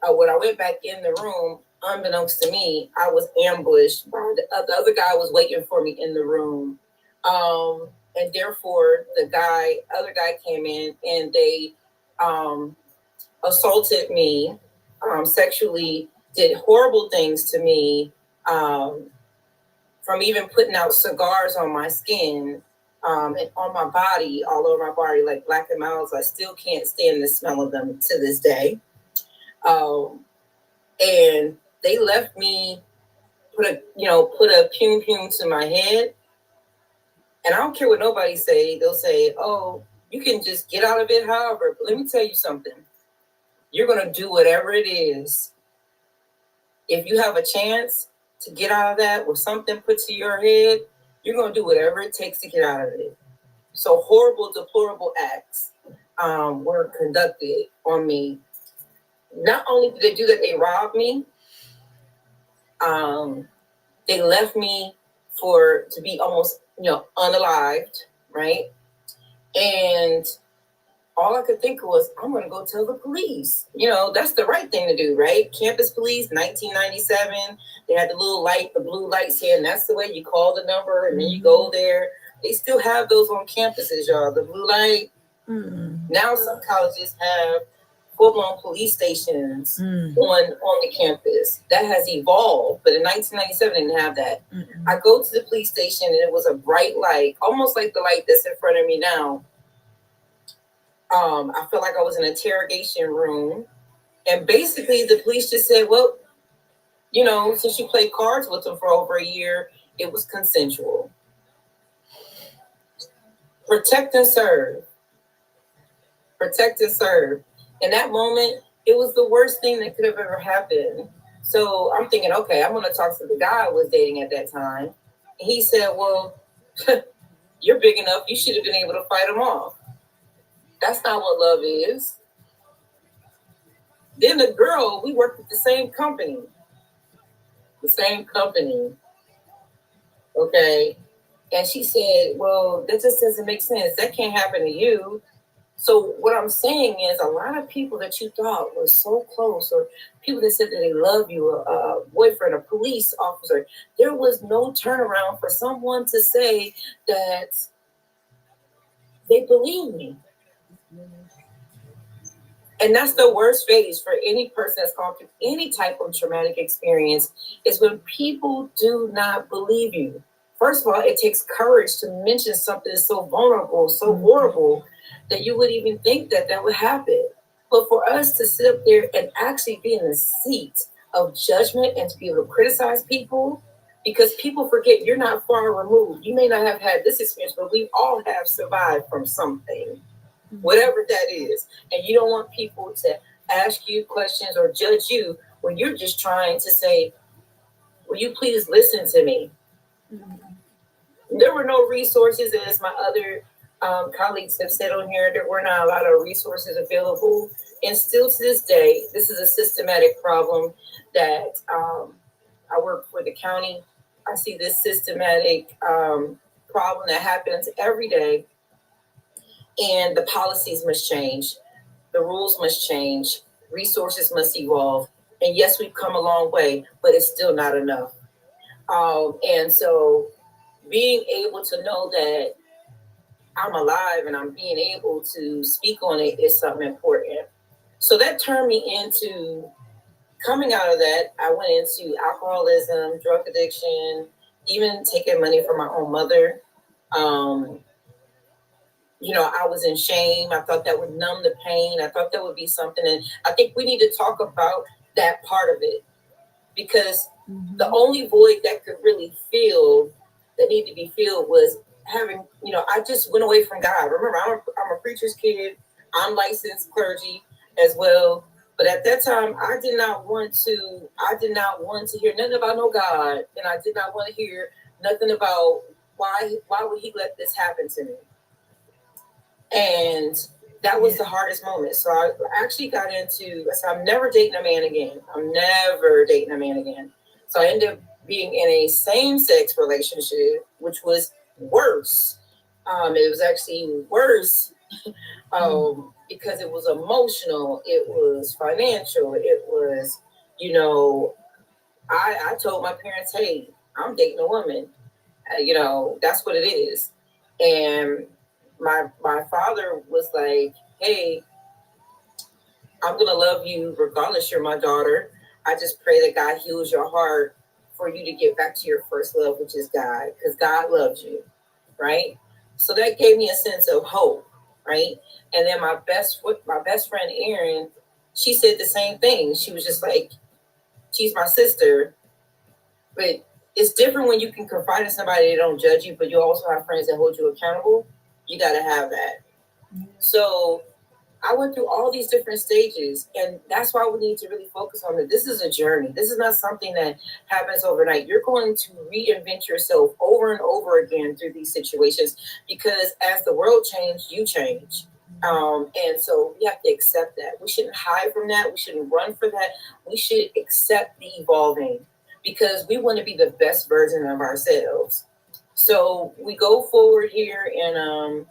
Speaker 4: when I went back in the room, unbeknownst to me, I was ambushed by the other guy was waiting for me in the room. And therefore, other guy came in and they assaulted me, sexually, did horrible things to me, from even putting out cigars on my skin, and on my body, all over my body, like Black and Milds. I still can't stand the smell of them to this day. And they left me, put a pum to my head. And I don't care what nobody say. They'll say, oh, you can just get out of it however. But let me tell you something. You're going to do whatever it is. If you have a chance to get out of that with something put to your head, you're going to do whatever it takes to get out of it. So horrible, deplorable acts were conducted on me. Not only did they do that, they robbed me. They left me to be almost, unalived, right? And all I could think of was, I'm going to go tell the police. You know, that's the right thing to do, right? Campus police, 1997. They had the little light, the blue lights here, and that's the way you call the number, and then you go there. They still have those on campuses, y'all. The blue light. Now some colleges have full-blown police stations on the campus. That has evolved, but in 1997 they didn't have that. I go to the police station and it was a bright light, almost like the light that's in front of me now. I felt like I was in an interrogation room, and basically the police just said, well, you know, since you played cards with them for over a year, it was consensual. Protect and serve. Protect and serve. In that moment, it was the worst thing that could have ever happened. So I'm thinking, okay, I'm going to talk to the guy I was dating at that time. And he said, well, you're big enough. You should have been able to fight him off. That's not what love is. Then the girl, we worked at the same company. The same company. Okay. And she said, well, that just doesn't make sense. That can't happen to you. So what I'm saying is, a lot of people that you thought was so close, or people that said that they love you, a boyfriend, a police officer, there was no turnaround for someone to say that they believe me. And that's the worst phase for any person that's gone through any type of traumatic experience, is when people do not believe you. First of all, it takes courage to mention something so vulnerable, so horrible, that you would even think that that would happen. But for us to sit up there and actually be in the seat of judgment and to be able to criticize people, because people forget you're not far removed. You may not have had this experience, but we all have survived from something, whatever that is. And you don't want people to ask you questions or judge you when you're just trying to say, will you please listen to me? There were no resources, as my other colleagues have said on here, there were not a lot of resources available. And still to this day, this is a systematic problem that I work for the county. I see this systematic problem that happens every day. And the policies must change. The rules must change. Resources must evolve. And yes, we've come a long way, but it's still not enough. And so being able to know that I'm alive and I'm being able to speak on it is something important. So that turned me into, coming out of that, I went into alcoholism, drug addiction, even taking money from my own mother. You know, I was in shame. I thought that would numb the pain. I thought that would be something. And I think we need to talk about that part of it, because the only void that could really fill, that needed to be filled, was having, you know, I just went away from God. Remember, I'm a preacher's kid. I'm licensed clergy as well. But at that time, I did not want to hear nothing about no God. And I did not want to hear nothing about why would he let this happen to me? And that was the hardest moment. So I actually got into, so I'm never dating a man again. I'm never dating a man again. So I ended up being in a same-sex relationship, which was worse. It was actually worse because it was emotional. It was financial. It was, you know, I told my parents, hey, I'm dating a woman. You know, that's what it is. And my father was like, hey, I'm going to love you regardless. You're my daughter. I just pray that God heals your heart for you to get back to your first love, which is God, because God loves you, right? So that gave me a sense of hope, right? And then my best friend, Erin, she said the same thing. She was just like, she's my sister, but it's different when you can confide in somebody that don't judge you, but you also have friends that hold you accountable. You got to have that. So I went through all these different stages, and that's why we need to really focus on that. This is a journey. This is not something that happens overnight. You're going to reinvent yourself over and over again through these situations, because as the world changes, you change. And so we have to accept that. We shouldn't hide from that. We shouldn't run for that. We should accept the evolving, because we want to be the best version of ourselves. So we go forward here, and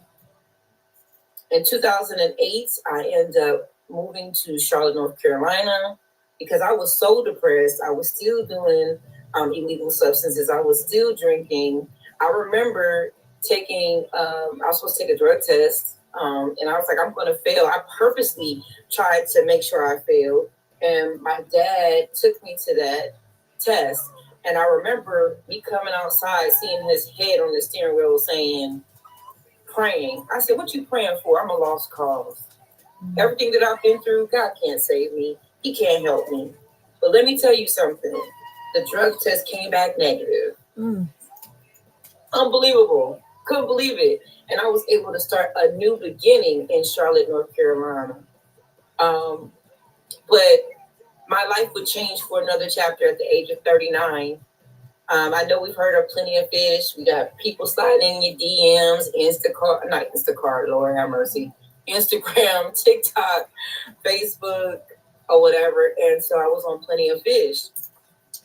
Speaker 4: In 2008, I ended up moving to Charlotte, North Carolina, because I was so depressed. I was still doing illegal substances. I was still drinking. I remember I was supposed to take a drug test, and I was like, I'm going to fail. I purposely tried to make sure I failed. And my dad took me to that test. And I remember me coming outside, seeing his head on the steering wheel saying, praying. I said, what you praying for? I'm a lost cause. Everything that I've been through, God can't save me. He can't help me. But let me tell you something. The drug test came back negative. Unbelievable. Couldn't believe it. And I was able to start a new beginning in Charlotte, North Carolina. But my life would change for another chapter at the age of 39. I know we've heard of Plenty of Fish. We got people sliding in your DMs, not Instacart, Lord have mercy, Instagram, TikTok, Facebook, or whatever. And so I was on Plenty of Fish.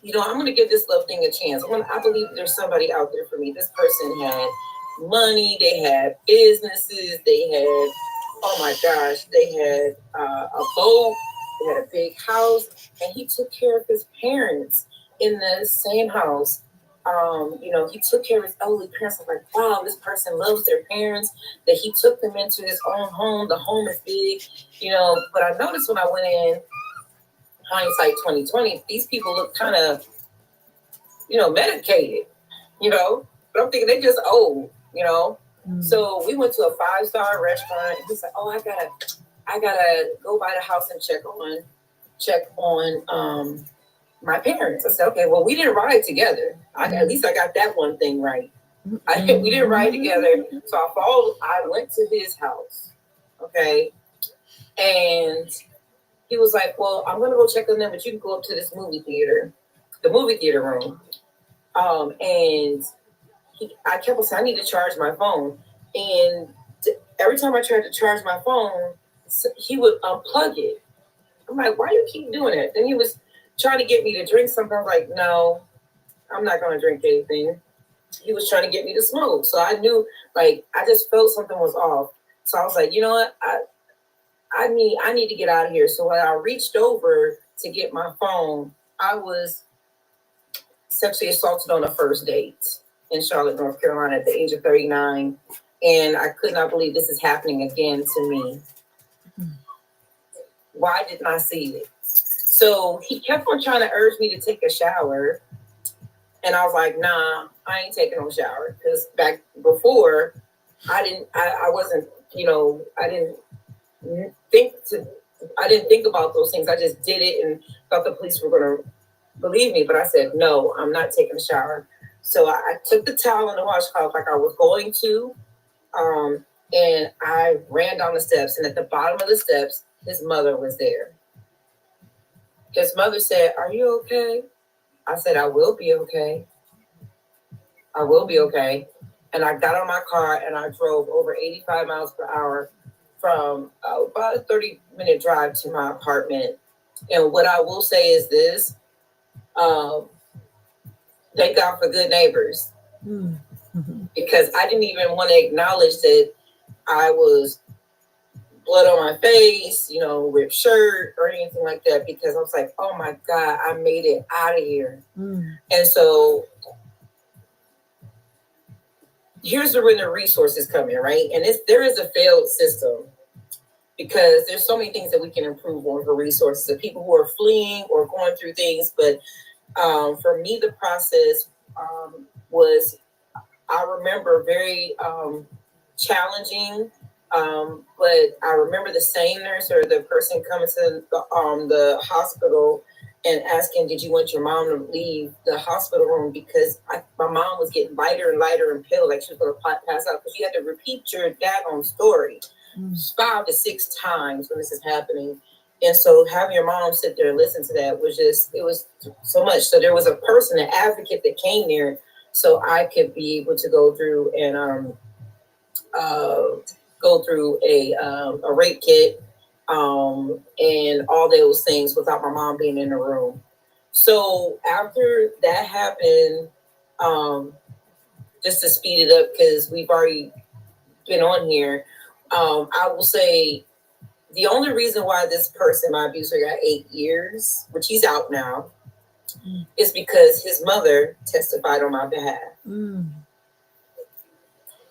Speaker 4: I'm going to give this love thing a chance. I believe there's somebody out there for me. This person had money. They had businesses. They had, oh my gosh, they had a boat. They had a big house. And he took care of his parents in the same house. He took care of his elderly parents. I was like, wow, this person loves their parents, that he took them into his own home. The home is big, but I noticed when I went in, hindsight 2020, these people look kind of, medicated, but I'm thinking they just old, So we went to a 5-star restaurant, and he's like, oh, I gotta go by the house and check on my parents. I said, okay, well, we didn't ride together. At least I got that one thing right. We didn't ride together. So I went to his house. Okay. And he was like, well, I'm going to go check on them, but you can go up to this the movie theater room. And I kept on saying, I need to charge my phone. And every time I tried to charge my phone, he would unplug it. I'm like, why do you keep doing it? Then he was trying to get me to drink something. I was like, no, I'm not going to drink anything. He was trying to get me to smoke. So I knew, I just felt something was off. So I was like, you know what? I need to get out of here. So when I reached over to get my phone, I was sexually assaulted on a first date in Charlotte, North Carolina at the age of 39. And I could not believe this is happening again to me. Why didn't I see it? So he kept on trying to urge me to take a shower. And I was like, nah, I ain't taking no shower. Because back before, I didn't think about those things. I just did it and thought the police were going to believe me. But I said, no, I'm not taking a shower. So I took the towel and the washcloth like I was going to. And I ran down the steps. And at the bottom of the steps, his mother was there. His mother said, are you okay? I said, I will be okay. I will be okay. And I got on my car and I drove over 85 miles per hour from about a 30-minute drive to my apartment. And what I will say is this, thank God for good neighbors. Because I didn't even want to acknowledge that I was blood on my face, ripped shirt or anything like that, because I was like, oh my God, I made it out of here. And so here's when the resources come in, right? And there is a failed system, because there's so many things that we can improve on for resources of people who are fleeing or going through things. But for me, the process was, I remember, very challenging. But I remember the same nurse or the person coming to the hospital and asking, did you want your mom to leave the hospital room? Because my mom was getting lighter and lighter and pale, like she was going to pass out, because you had to repeat your daggone story 5 to 6 times when this is happening. And so having your mom sit there and listen to that was it was so much. So there was a person, an advocate that came there so I could be able to go through and go through a rape kit and all those things without my mom being in the room. So after that happened, just to speed it up, because we've already been on here, I will say the only reason why this person, my abuser, got 8 years, which he's out now, is because his mother testified on my behalf.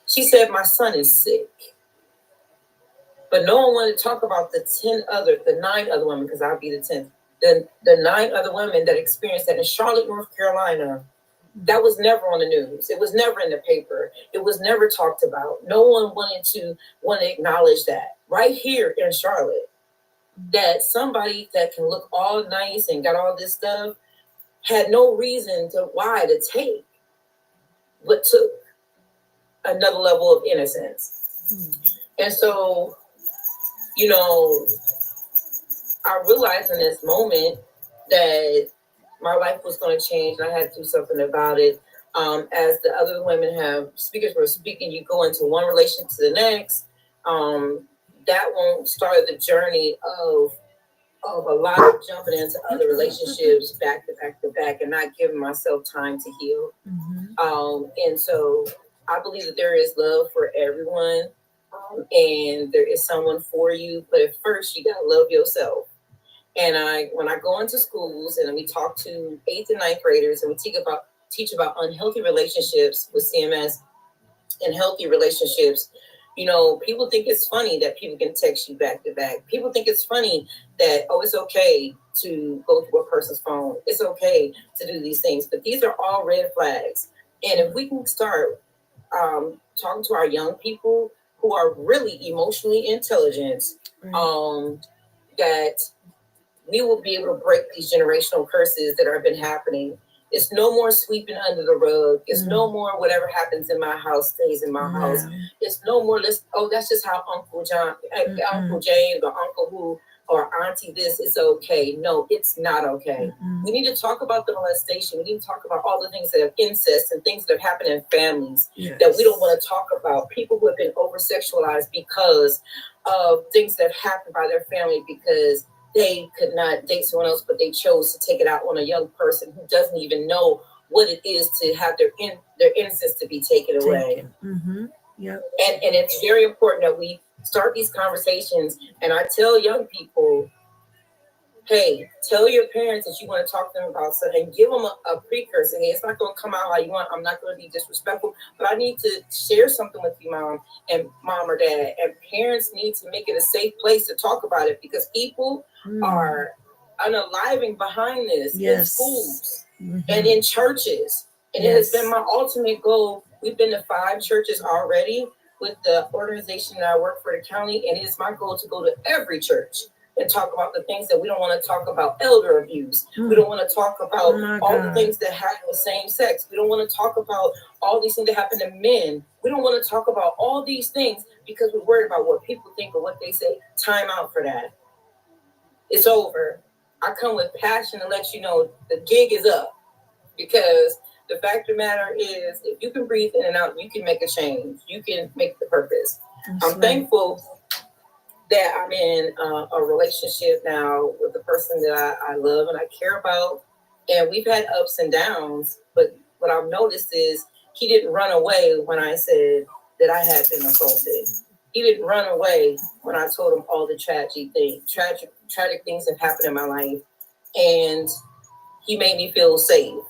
Speaker 4: She said, my son is sick. But no one wanted to talk about the 9 other women, because I'll be the 10th. The 9 other women that experienced that in Charlotte, North Carolina. That was never on the news. It was never in the paper. It was never talked about. No one wanted to acknowledge that. Right here in Charlotte, that somebody that can look all nice and got all this stuff had no reason to take, but took another level of innocence. And so, you know, I realized in this moment that my life was going to change and I had to do something about it. As the other women speakers were speaking, you go into one relation to the next. That won't start the journey of a lot of jumping into other relationships back to back to back and not giving myself time to heal. And so I believe that there is love for everyone, and there is someone for you. But at first, you gotta love yourself. And when I go into schools and we talk to 8th and 9th graders and we teach about unhealthy relationships with CMS and healthy relationships, you know, people think it's funny that people can text you back to back. People think it's funny that, oh, it's okay to go through a person's phone. It's okay to do these things. But these are all red flags. And if we can start talking to our young people who are really emotionally intelligent, that we will be able to break these generational curses that have been happening. It's no more sweeping under the rug. It's no more whatever happens in my house stays in my house. It's no more that's just how Uncle James or Uncle who or Auntie this is okay. No, it's not okay. We need to talk about the molestation. We need to talk about all the things that have incest and things that have happened in families that we don't want to talk about. People who have been over-sexualized because of things that have happened by their family because they could not date someone else, but they chose to take it out on a young person who doesn't even know what it is to have their innocence to be taken away. And it's very important that we start these conversations. And I tell young people, hey, tell your parents that you want to talk to them about something and give them a precursor. Hey, it's not going to come out how you want. I'm not going to be disrespectful, but I need to share something with you, mom or dad. And parents need to make it a safe place to talk about it because people are unaliving behind this in schools and in churches. And it has been my ultimate goal. We've been to 5 churches already with the organization that I work for the county. And it is my goal to go to every church and talk about the things that we don't want to talk about. Elder abuse. We don't want to talk about all the things that happen with same sex. We don't want to talk about all these things that happen to men. We don't want to talk about all these things because we're worried about what people think or what they say. Time out for that. It's over. I come with passion to let you know the gig is up because the fact of the matter is if you can breathe in and out, you can make a change. You can make the purpose. I'm thankful that I'm in a relationship now with the person that I love and I care about. And we've had ups and downs, but what I've noticed is he didn't run away when I said that I had been assaulted. He didn't run away when I told him all the tragic things that happened in my life. And he made me feel safe.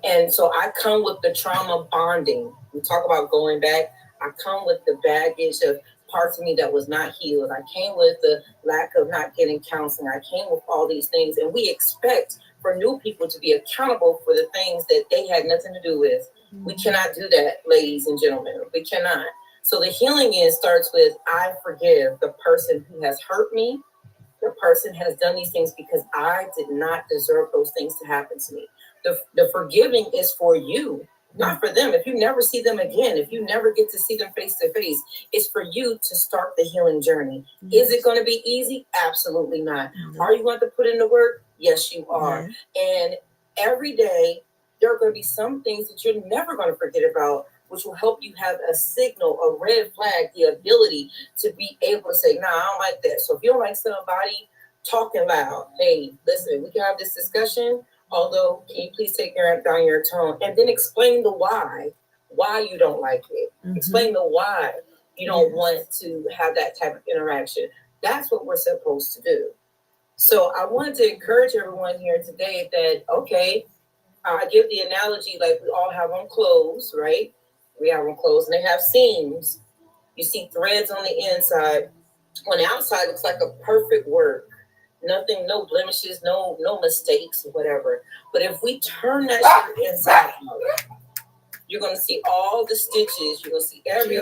Speaker 4: And so I come with the trauma bonding. We talk about going back. I come with the baggage of parts of me that was not healed. I came with the lack of not getting counseling. I came with all these things. And we expect for new people to be accountable for the things that they had nothing to do with. We cannot do that, ladies and gentlemen. We cannot. So the healing starts with I forgive the person who has hurt me. The person has done these things because I did not deserve those things to happen to me. The forgiving is for you, not for them. If you never see them again, if you never get to see them face to face, it's for you to start the healing journey. Is it going to be easy? Absolutely not. Are you going to put in the work? Yes, you are. And every day, there are going to be some things that you're never going to forget about, which will help you have a signal, a red flag, the ability to be able to say, nah, I don't like that. So if you don't like somebody talking loud, hey, listen, we can have this discussion, although can you please take down your tone and then explain the why you don't like it. Explain the why. You don't
Speaker 2: Yes.
Speaker 4: want to have that type of interaction. That's what we're supposed to do. So I wanted to encourage everyone here today that, okay, I give the analogy like we all have on clothes, right? We have on clothes and they have seams. You see threads on the inside. On the outside, it looks like a perfect work. Nothing, no blemishes, no mistakes, whatever. But if we turn that shirt inside out, you're going to see all the stitches. You're going to see every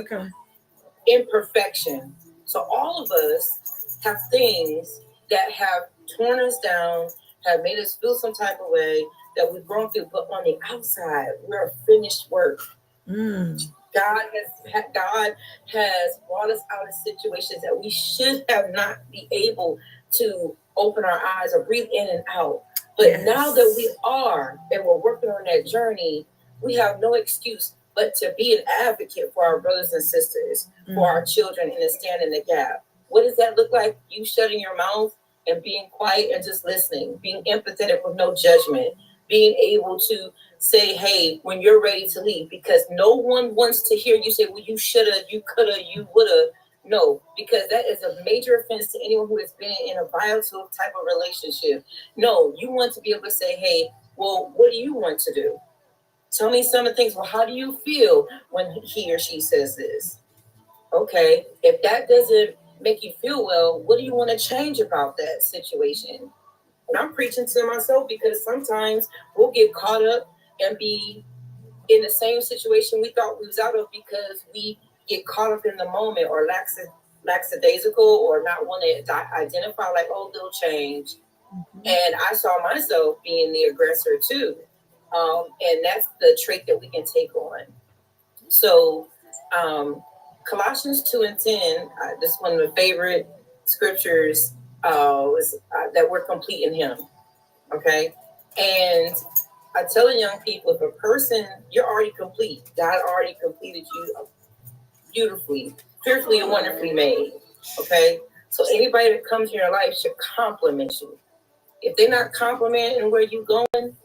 Speaker 4: imperfection. So all of us have things that have torn us down, have made us feel some type of way that we've grown through. But on the outside, we're a finished work. God has brought us out of situations that we should have not be able to open our eyes or breathe in and out. But now that we are and we're working on that journey, we have no excuse but to be an advocate for our brothers and sisters, for our children, and to stand in the gap. What does that look like? You shutting your mouth and being quiet and just listening, being empathetic with no judgment, being able to say, hey, when you're ready to leave, because no one wants to hear you say, well, you shoulda, you coulda, you woulda. No, because that is a major offense to anyone who has been in a violative type of relationship. No, you want to be able to say, hey, well, what do you want to do? Tell me some of the things. Well, how do you feel when he or she says this? Okay, if that doesn't make you feel well, what do you want to change about that situation? And I'm preaching to myself because sometimes we'll get caught up and be in the same situation we thought we was out of because we get caught up in the moment or lackadaisical or not want to identify like, oh, they'll change. And I saw myself being the aggressor too. And that's the trait that we can take on. So Colossians 2:10, this is one of my favorite scriptures, was that we're complete in him. Okay. And I tell young people, if a person, you're already complete. God already completed you beautifully, fearfully and wonderfully made. Okay. So anybody that comes in your life should compliment you. If they're not complimenting where you're going,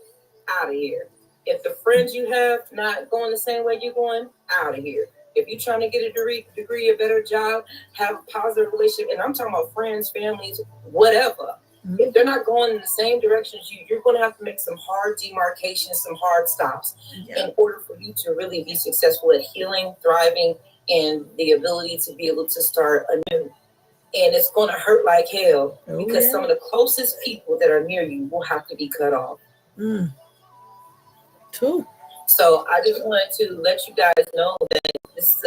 Speaker 4: out of here. If the friends you have not going the same way you're going, out of here. If you're trying to get a degree, a better job, have a positive relationship, and I'm talking about friends, families, whatever. If they're not going in the same direction as you, you're going to have to make some hard demarcations, some hard stops in order for you to really be successful at healing, thriving, and the ability to be able to start anew. And it's going to hurt like hell because some of the closest people that are near you will have to be cut off.
Speaker 2: True.
Speaker 4: So I just wanted to let you guys know that this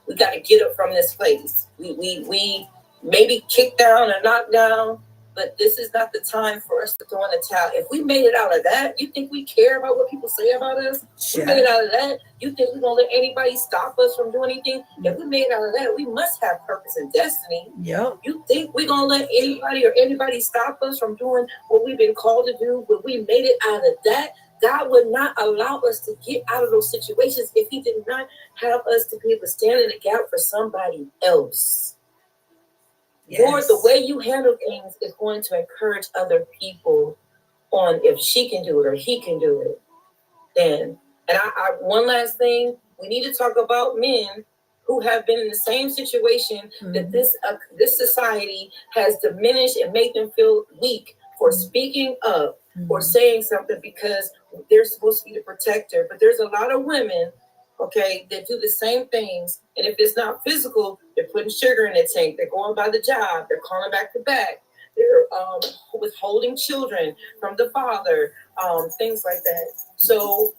Speaker 4: we got to get up from this place. We may be kicked down or knocked down, but this is not the time for us to throw in the towel. If we made it out of that, you think we care about what people say about us? We made it out of that. You think we're gonna let anybody stop us from doing anything? If we made it out of that, we must have purpose and destiny. You think we're gonna let anybody stop us from doing what we've been called to do? When we made it out of that, God would not allow us to get out of those situations if he did not have us to be able to stand in the gap for somebody else. Lord, the way you handle things is going to encourage other people on if she can do it or he can do it. Then, and I one last thing, we need to talk about men who have been in the same situation that this society has diminished and made them feel weak for speaking up or saying something because they're supposed to be the protector. But there's a lot of women, okay, that do the same things. And if it's not physical, they're putting sugar in the tank. They're going by the job. They're calling back to back. They're withholding children from the father, things like that. So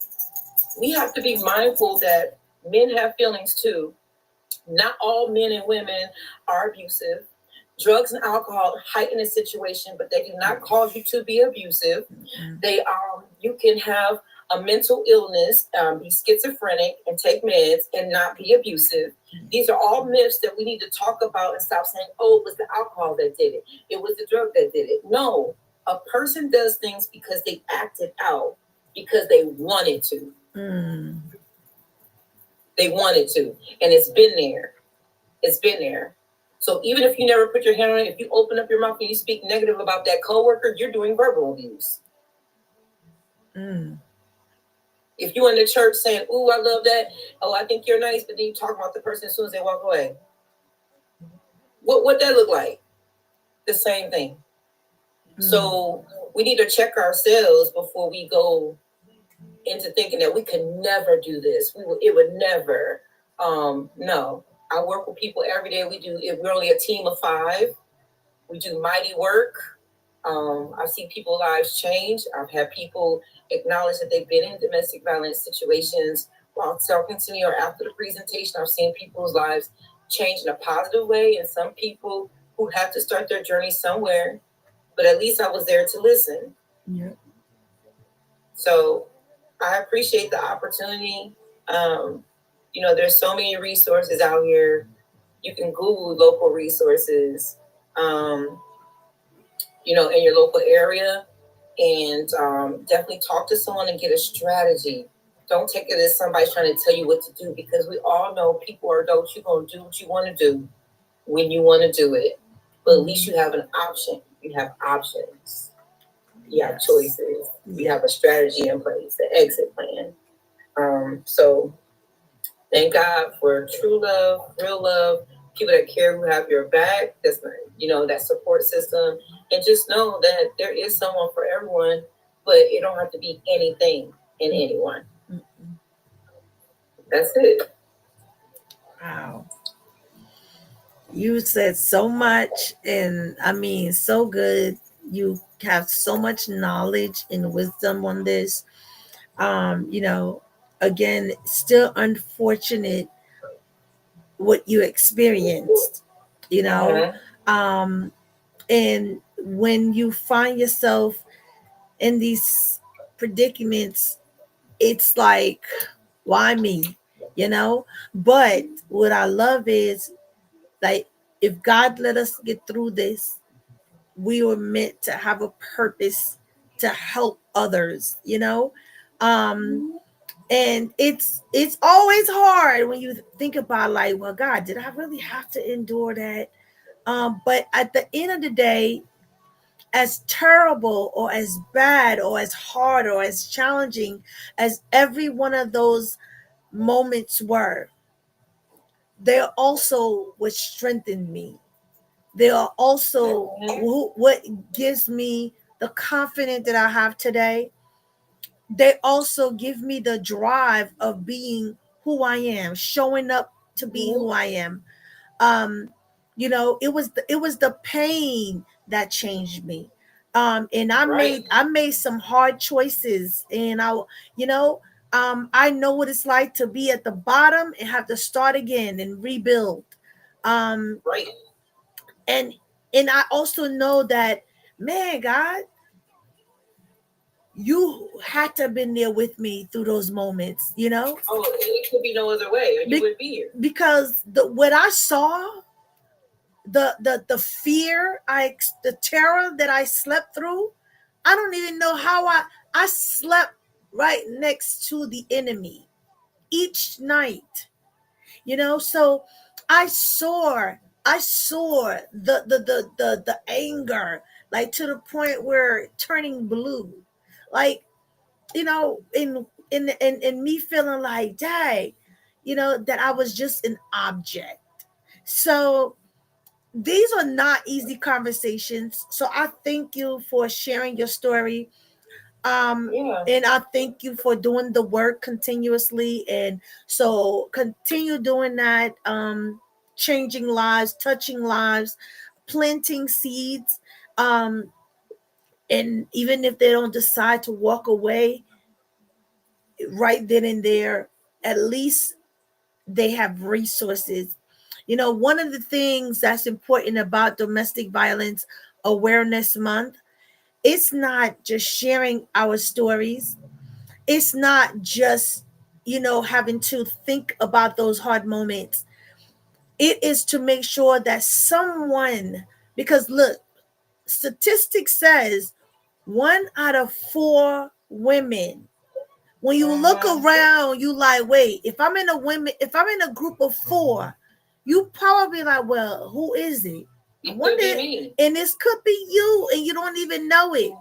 Speaker 4: we have to be mindful that men have feelings too. Not all men and women are abusive. Drugs and alcohol heighten the situation, but they do not cause you to be abusive. They you can have a mental illness, be schizophrenic and take meds and not be abusive. These are all myths that we need to talk about and stop saying, oh, it was the alcohol that did it. It was the drug that did it. No, a person does things because they acted out, because they wanted to. They wanted to. And it's been there. It's been there. So even if you never put your hand on it, if you open up your mouth and you speak negative about that coworker, you're doing verbal abuse. If you in the church saying, "Ooh, I love that," "Oh, I think you're nice," but then you talk about the person as soon as they walk away, what that look like? The same thing. So we need to check ourselves before we go into thinking that we could never do this. It would never. No, I work with people every day. We're only a team of 5. We do mighty work. I've seen people's lives change. I've had people acknowledge that they've been in domestic violence situations while talking to me or after the presentation. I've seen people's lives change in a positive way, and some people who have to start their journey somewhere, but at least I was there to listen.
Speaker 2: Yeah.
Speaker 4: So I appreciate the opportunity. There's so many resources out here. You can Google local resources, in your local area, and definitely talk to someone and get a strategy. Don't take it as somebody trying to tell you what to do, because we all know people are adults. You're going to do what you want to do when you want to do it. But at least you have an option. You have options. You have choices. You have a strategy in place, the exit plan. So thank God for true love, real love, people that care, who have your back. That's that support system, and just know that there is someone for everyone, but it don't have to be anything and anyone. That's it.
Speaker 2: Wow. You said so much, and I mean, so good. You have so much knowledge and wisdom on this. Again, still unfortunate what you experienced, and when you find yourself in these predicaments, it's like, why me? But what I love is, like, if God let us get through this, we were meant to have a purpose to help others, and it's always hard when you think about, like, well, God, did I really have to endure that? But at the end of the day, as terrible or as bad or as hard or as challenging as every one of those moments were, they also what strengthened me. They are also what gives me the confidence that I have today. They also give me the drive of being who I am, showing up to be who I am. It was the pain that changed me. And I made some hard choices, and I know what it's like to be at the bottom and have to start again and rebuild.
Speaker 4: Right.
Speaker 2: And I also know that, man, God, you had to have been there with me through those moments,
Speaker 4: Oh, it could be no other way, or you would be here.
Speaker 2: Because what I saw, the fear, the terror that I slept through, I don't even know how I slept right next to the enemy each night, so I saw the anger, like, to the point where turning blue, like, in me feeling like, dang, that I was just an object. So these are not easy conversations. So I thank you for sharing your story. And I thank you for doing the work continuously. And so continue doing that, changing lives, touching lives, planting seeds. And even if they don't decide to walk away right then and there, at least they have resources. One of the things that's important about Domestic Violence Awareness Month, it's not just sharing our stories. It's not just, having to think about those hard moments. It is to make sure that someone, because look, statistics says 1 out of 4 women, when you look around, you like, wait, if I'm in a group of 4, you probably like, well, who is it?
Speaker 4: It could be me.
Speaker 2: And this could be you, and you don't even know it.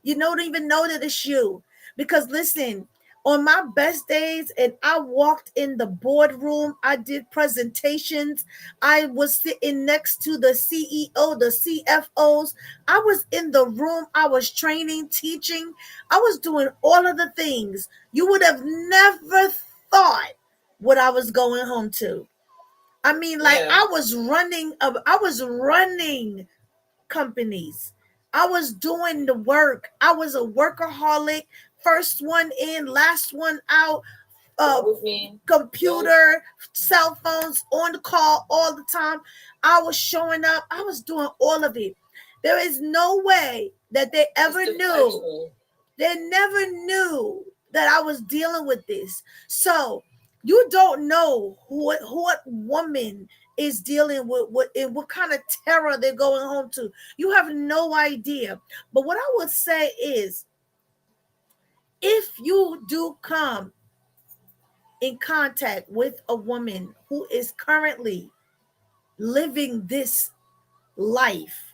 Speaker 2: You don't even know that it's you. Because listen, On my best days, and I walked in the boardroom, I did presentations, I was sitting next to the CEO, the CFOs, I was in the room, I was training, teaching, I was doing all of the things. You would have never thought what I was going home to. I mean, like
Speaker 4: Yeah.
Speaker 2: I was running companies. I was doing the work. I was a workaholic. First one in, last one out.
Speaker 4: With me.
Speaker 2: Computer, cell phones, on the call all the time. I was showing up. I was doing all of it. There is no way that they ever knew. They never knew that I was dealing with this. So you don't know what woman is dealing with what kind of terror they're going home to. You have no idea. But what I would say is, if you do come in contact with a woman who is currently living this life,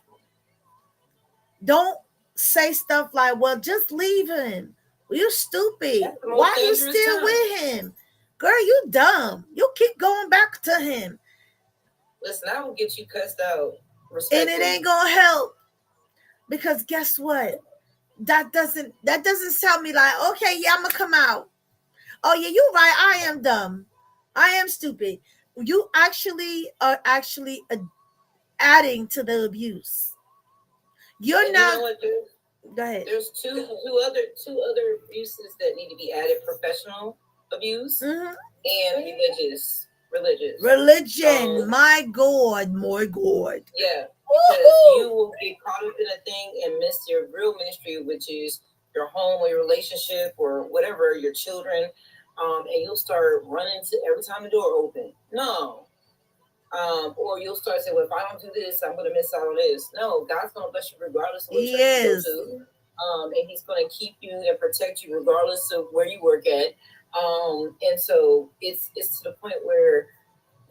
Speaker 2: don't say stuff like, well, just leave him. You're stupid. Why are you still with him? Girl, you dumb. You keep going back to him.
Speaker 4: Listen, I will get you cussed out.
Speaker 2: And it ain't gonna help. Because guess what? That doesn't tell me like, okay, yeah, I'm gonna come out. Oh yeah, you're right. I am dumb. I am stupid. You actually are adding to the abuse. You're not.
Speaker 4: You know what,
Speaker 2: go ahead.
Speaker 4: There's two other abuses that need to be added: professional abuse and religious.
Speaker 2: Religion, my God, my God.
Speaker 4: Yeah, because you will get caught up in a thing and miss your real ministry, which is your home or your relationship or whatever, your children, and you'll start running to every time the door open. No. Or you'll start saying, well, if I don't do this, I'm going to miss out on this. No, God's going to bless you regardless of what you go to. And he's going to keep you and protect you regardless of where you work at. And so it's to the point where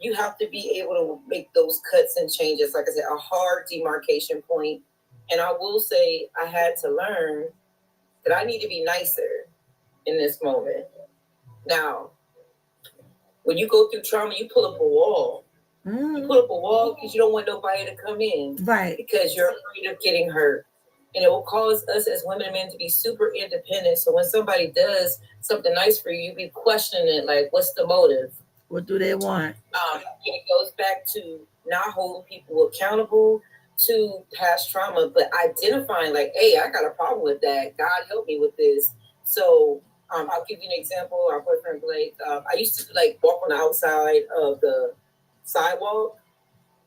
Speaker 4: you have to be able to make those cuts and changes. Like I said, a hard demarcation point. And I will say I had to learn that I need to be nicer in this moment. Now, when you go through trauma, you pull up a wall. You put up a wall because you don't want nobody to come in.
Speaker 2: Right.
Speaker 4: Because you're afraid of getting hurt. And it will cause us as women and men to be super independent. So when somebody does something nice for you, you be questioning it, like, what's the motive?
Speaker 2: What do they want?
Speaker 4: It goes back to not holding people accountable to past trauma, but identifying like, hey, I got a problem with that. God help me with this. So I'll give you an example. Our boyfriend Blake, I used to like walk on the outside of the sidewalk,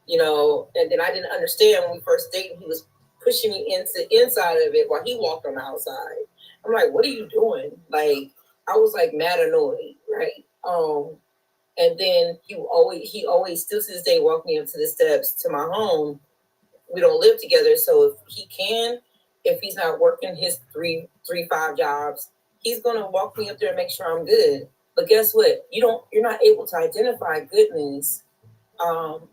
Speaker 4: and then I didn't understand when we first dated. He was pushing me into the inside of it while he walked on the outside. I'm like, what are you doing? Like, I was like mad annoyed, right? And then he always still to this day walk me up to the steps to my home. We don't live together, so if he's not working his 3-5 jobs, he's gonna walk me up there and make sure I'm good. But guess what? You're not able to identify goodness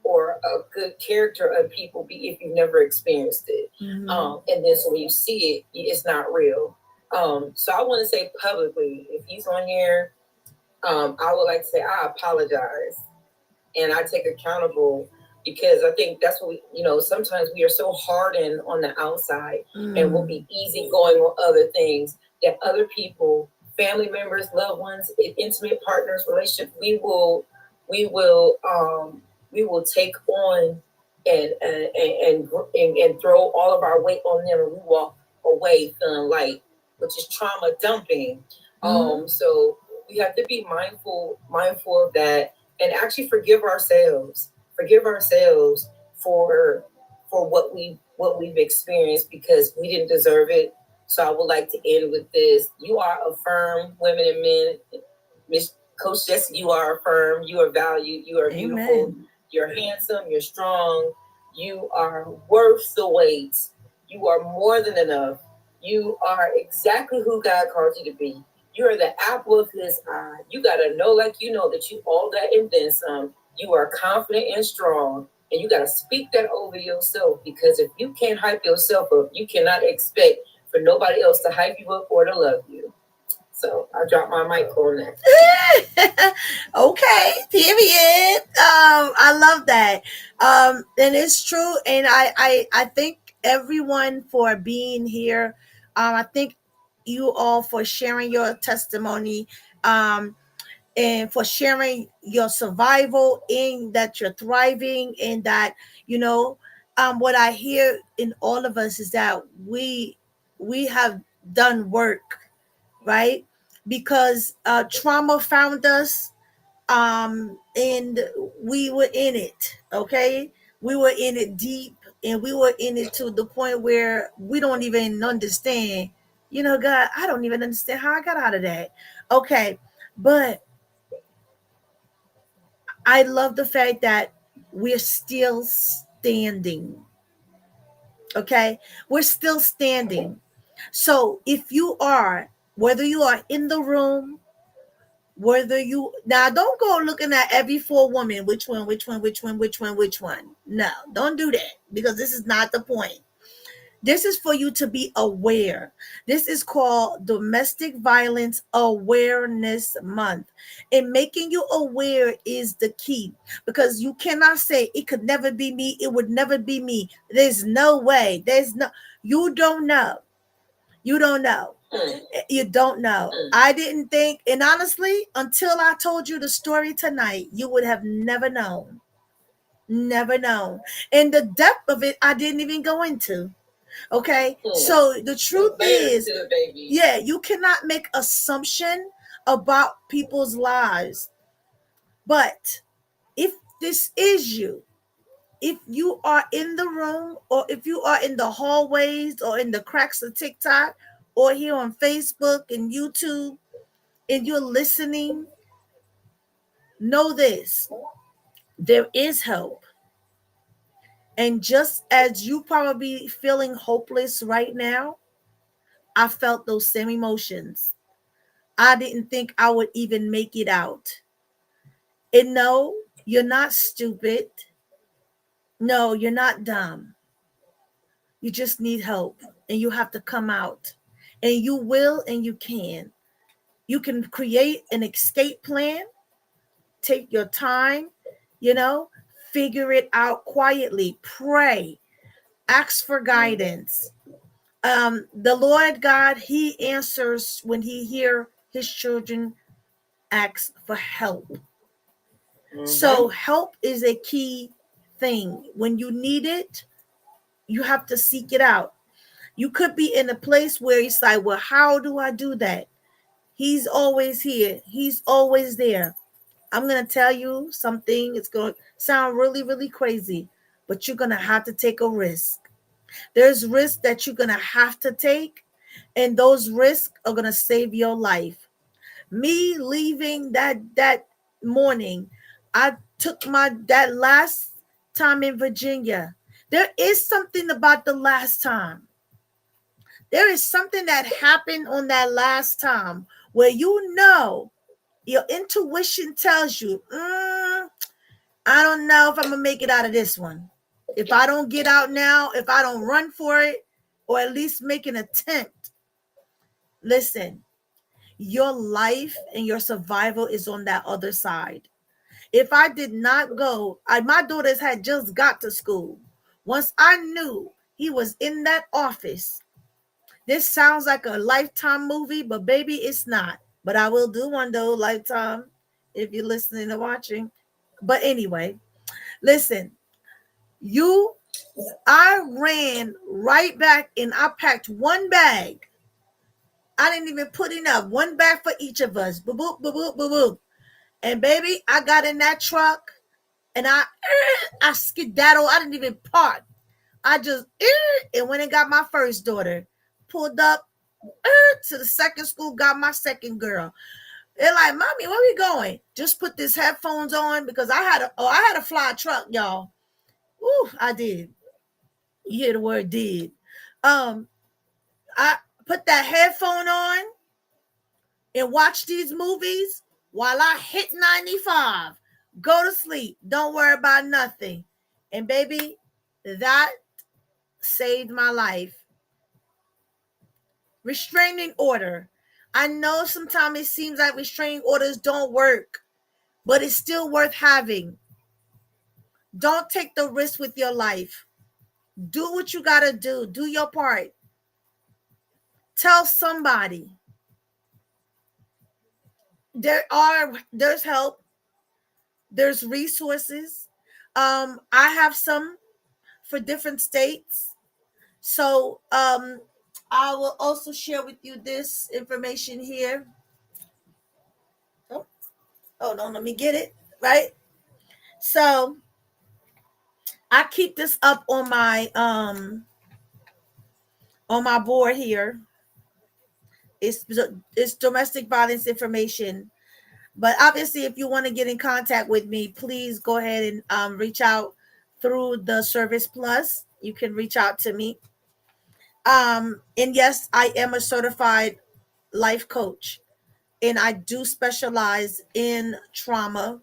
Speaker 4: or a good character of people if you've never experienced it. And then so when you see it, it's not real. So I want to say publicly, if he's on here, I would like to say I apologize and I take accountable, because I think that's what sometimes we are so hardened on the outside and we'll be easygoing on other things that other people, family members, loved ones, intimate partners, relationships, we will take on and throw all of our weight on them, and we walk away feeling light, which is trauma dumping. So we have to be mindful of that, and actually forgive ourselves for what we've experienced, because we didn't deserve it. So I would like to end with this. You are affirmed, women and men. Miss Coach Jessie, you are affirmed. You are valued. You are beautiful. You're handsome. You're strong. You are worth the wait. You are more than enough. You are exactly who God called you to be. You are the apple of his eye. You got to know, like you know, that you all that and then some. You are confident and strong. And you got to speak that over yourself, because if you can't hype yourself up, you cannot expect for nobody else to hype you up or to love you. So I dropped my mic on that.
Speaker 2: Okay, period. I love that. And it's true. And I thank everyone for being here. I thank you all for sharing your testimony. And for sharing your survival in that you're thriving and that you know what I hear in all of us is that we have done work, right? Because trauma found us, and we were in it, okay? We were in it deep, and we were in it to the point where we don't even understand, God, I don't even understand how I got out of that. Okay, but I love the fact that we're still standing. Okay. We're still standing. So if you are, whether you are in the room, whether you now don't go looking at every four woman, which one, which one, which one, which one, which one. No, don't do that because this is not the point. This is for you to be aware. This is called Domestic Violence Awareness Month. And making you aware is the key because you cannot say it could never be me. It would never be me. There's no way. You don't know. You don't know. You don't know. I didn't think, and honestly, until I told you the story tonight, you would have never known. Never known. And the depth of it, I didn't even go into. Okay, so the truth is, yeah, you cannot make assumption about people's lives. But if this is you, if you are in the room or if you are in the hallways or in the cracks of TikTok or here on Facebook and YouTube and you're listening, know this, there is help. And just as you probably feeling hopeless right now, I felt those same emotions. I didn't think I would even make it out. And no, you're not stupid. No, you're not dumb. You just need help and you have to come out. And you will and you can. You can create an escape plan, take your time, you know, figure it out quietly, pray, ask for guidance. The Lord God, He answers when He hear His children ask for help. So help is a key thing. When you need it, you have to seek it out. You could be in a place where it's like, well, how do I do that? He's always here. He's always there. I'm going to tell you something. It's going to sound really, really crazy, but you're going to have to take a risk. There's risks that you're going to have to take, and those risks are going to save your life. Me leaving that morning, I took that last time in Virginia. There is something about the last time. There is something that happened on that last time where your intuition tells you, I don't know if I'm gonna make it out of this one. If I don't get out now, if I don't run for it, or at least make an attempt. Listen, your life and your survival is on that other side. If I did not go, my daughters had just got to school. Once I knew he was in that office, this sounds like a Lifetime movie, but baby, it's not. But I will do one though, Lifetime, if you're listening and watching. But anyway, listen, I ran right back and I packed one bag. I didn't even put enough. One bag for each of us. Boop, boop, boop, boop, boop, boop. And baby, I got in that truck and I skedaddled. I didn't even park. I just and went and got my first daughter. Pulled up to the second school, got my second girl. They're like, "Mommy, where we going?" Just put these headphones on because I had a fly truck, y'all. Ooh, I did. You hear the word did. I put that headphone on and watch these movies while I hit 95. Go to sleep. Don't worry about nothing. And baby, that saved my life. Restraining order. I know sometimes it seems like restraining orders don't work, but it's still worth having. Don't take the risk with your life. Do what you got to do. Do your part. Tell somebody. There's help. There's resources. I have some for different states. So I will also share with you this information here. Oh, hold on, let me get it right. So I keep this up on my board here. It's domestic violence information. But obviously, if you want to get in contact with me, please go ahead and reach out through the Service Plus. You can reach out to me. And yes, I am a certified life coach, and I do specialize in trauma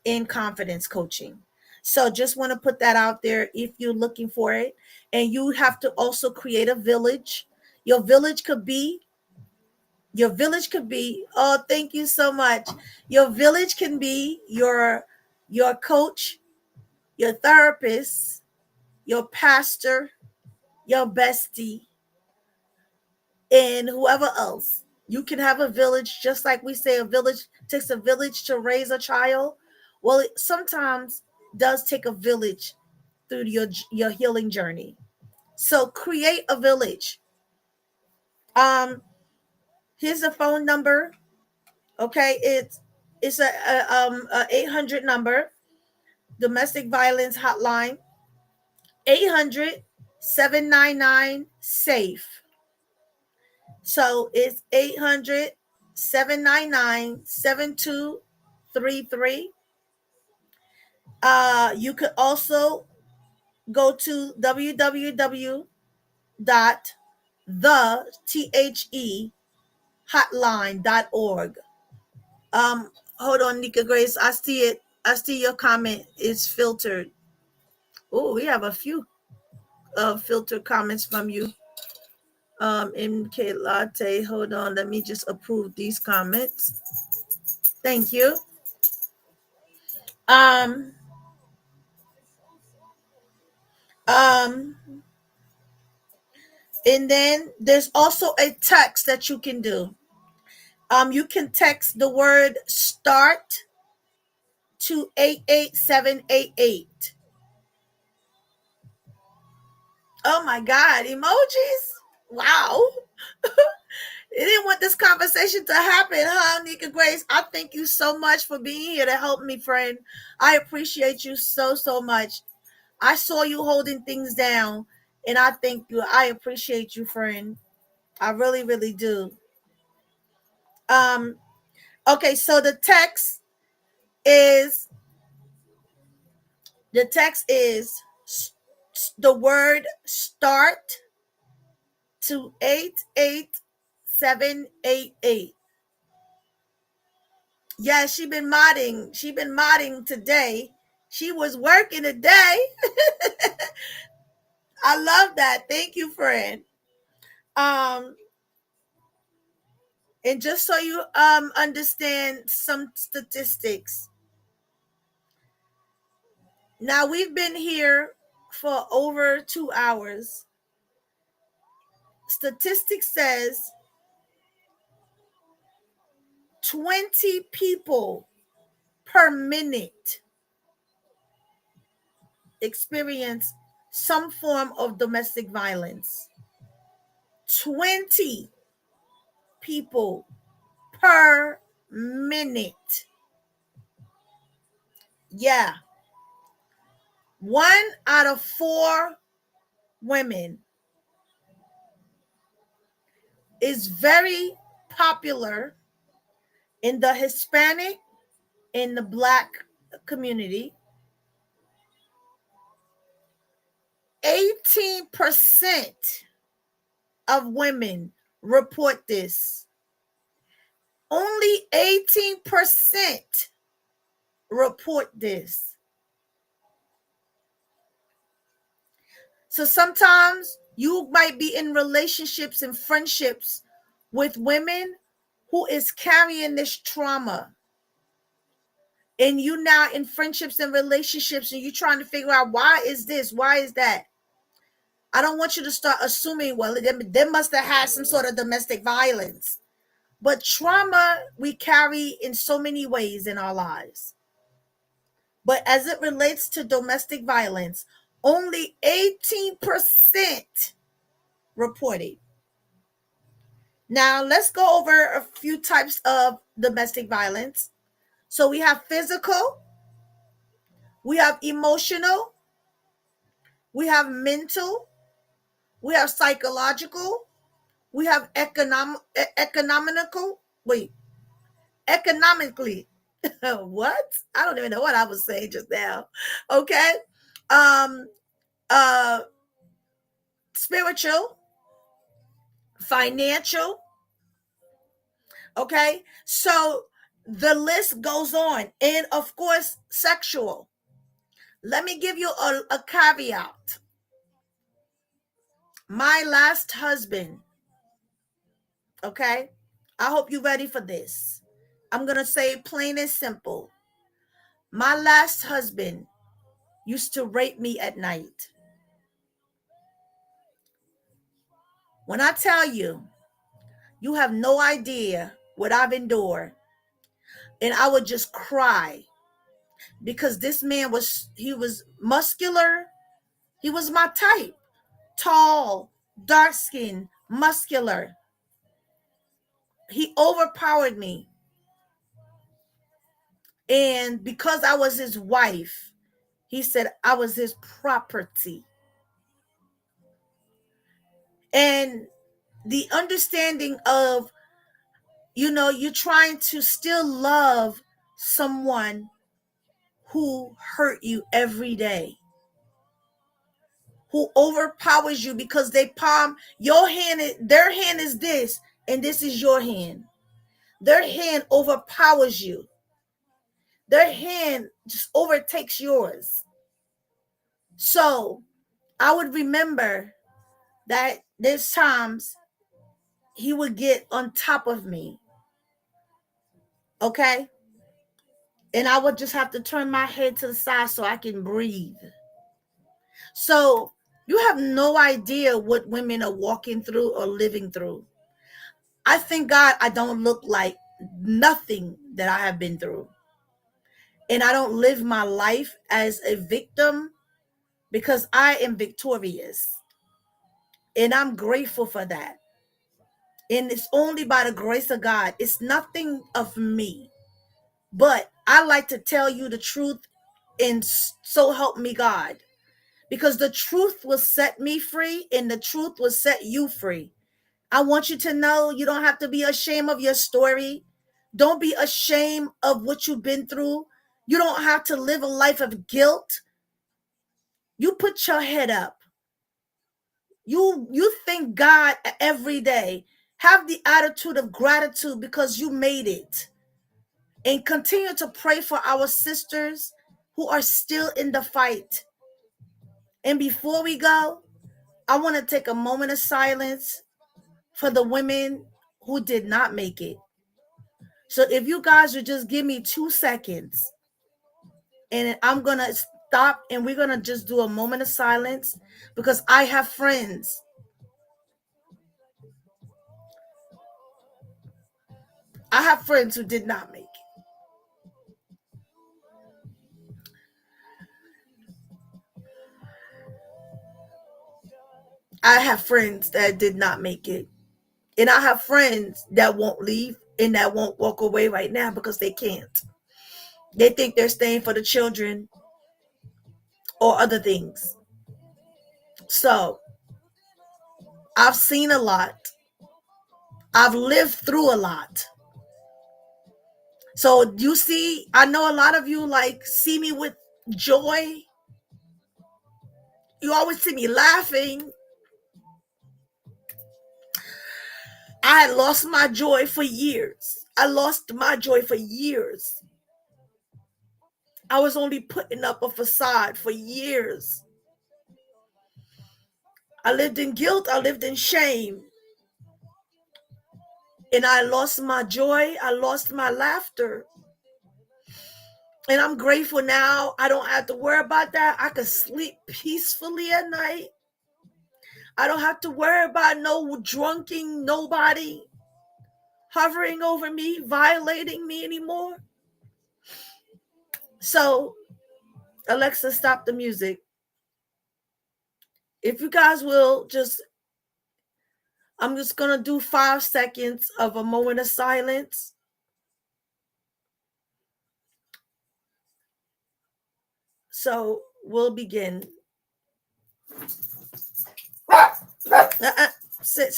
Speaker 2: and confidence coaching. So just want to put that out there if you're looking for it. And you have to also create a village. Your village could be, oh, thank you so much. Your village can be your coach, your therapist, your pastor, your bestie, and whoever else. You can have a village, just like we say a village takes a village to raise a child. Well, it sometimes does take a village through your healing journey. So create a village. Here's a phone number. Okay, it's a 800 number, domestic violence hotline. 800-799-SAFE. So it's 800-799-7233. You could also go to www.thehotline.org. Hold on, Nika Grace. I see it. I see your comment. It's filtered. Oh, we have a few filtered comments from you. MK Latte. Hold on. Let me just approve these comments. Thank you. And then there's also a text that you can do. You can text the word START to 88788. Oh my God, emojis? Wow. They didn't want this conversation to happen, huh, Nika Grace? I thank you so much for being here to help me, friend. I appreciate you so, so much. I saw you holding things down, and I thank you. I appreciate you, friend. I really, really do. Okay, so the text is the word START to 88788. Yeah, she been modding today. She was working today. I love that. Thank you, friend. And just so you understand some statistics. Now we've been here for over 2 hours. Statistics says 20 people per minute experience some form of domestic violence. 20 people per minute. Yeah. 1 out of 4 women is very popular in the Hispanic and the Black community. 18% of women report this. Only 18% report this. So sometimes you might be in relationships and friendships with women who is carrying this trauma, and you now in friendships and relationships, and you're trying to figure out why is this, why is that. I don't want you to start assuming, well, they must have had some sort of domestic violence. But trauma we carry in so many ways in our lives. But as it relates to domestic violence, only 18% reported. Now, let's go over a few types of domestic violence. So we have physical, we have emotional, we have mental, we have psychological, we have economical. Wait, economically. What? I don't even know what I was saying just now. Okay. Um, Spiritual, financial. Okay. So the list goes on. And of course, sexual. Let me give you a caveat. My last husband, okay? I hope you're ready for this. I'm going to say it plain and simple. My last husband used to rape me at night. When I tell you, you have no idea what I've endured. And I would just cry because this man was muscular. He was my type. Tall, dark skinned, muscular. He overpowered me. And because I was his wife, he said I was his property. And the understanding of, you're trying to still love someone who hurt you every day, who overpowers you because they palm your hand, their hand is this, and this is your hand. Their hand overpowers you. Their hand just overtakes yours. So I would remember that there's times he would get on top of me. Okay? And I would just have to turn my head to the side so I can breathe. So you have no idea what women are walking through or living through. I thank God I don't look like nothing that I have been through. And I don't live my life as a victim because I am victorious. And I'm grateful for that. And it's only by the grace of God. It's nothing of me. But I like to tell you the truth, and so help me God. Because the truth will set me free and the truth will set you free. I want you to know you don't have to be ashamed of your story. Don't be ashamed of what you've been through. You don't have to live a life of guilt. You put your head up. You thank God every day. Have the attitude of gratitude because you made it. And continue to pray for our sisters who are still in the fight. And before we go, I want to take a moment of silence for the women who did not make it. So if you guys would just give me 2 seconds, and I'm going to stop and we're going to just do a moment of silence because I have friends. I have friends who did not make it. I have friends that did not make it. And I have friends that won't leave and that won't walk away right now because they can't. They think they're staying for the children or other things. So I've seen a lot. I've lived through a lot. So you see, I know a lot of you see me with joy. You always see me laughing. I had lost my joy for years. I lost my joy for years. I was only putting up a facade for years. I lived in guilt. I lived in shame. and I lost my joy. I lost my laughter. And I'm grateful now. I don't have to worry about that. I can sleep peacefully at night. I don't have to worry about no drunken nobody hovering over me, violating me anymore. So, Alexa, stop the music. If you guys will I'm just going to do 5 seconds of a moment of silence. So, we'll begin. Sit.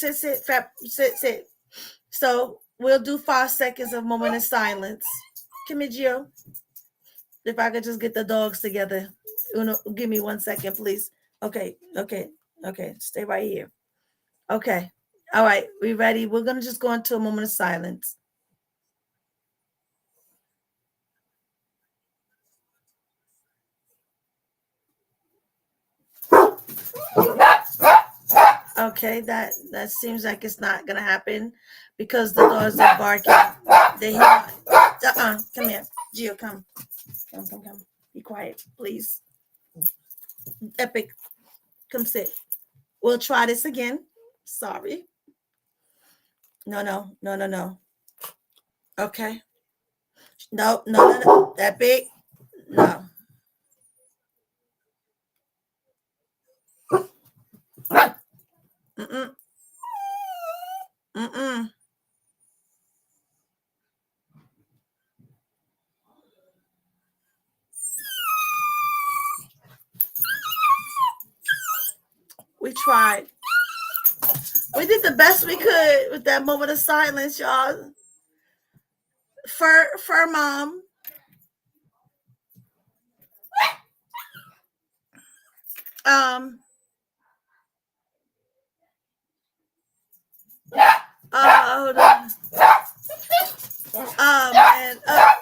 Speaker 2: So, we'll do 5 seconds of moment of silence. Come here, Gio. If I could just get the dogs together. Uno, give me 1 second, please. Okay. Stay right here. Okay. All right. We ready? We're going to just go into a moment of silence. Okay, that seems like it's not going to happen because the dogs are barking. They hear. Come here. Gio, come. Come. Be quiet, please. Epic, come sit. We'll try this again. Sorry. No. Okay. No. Epic. No. Mm-mm. We tried. We did the best we could with that moment of silence, y'all. Fur mom. Hold on. Man.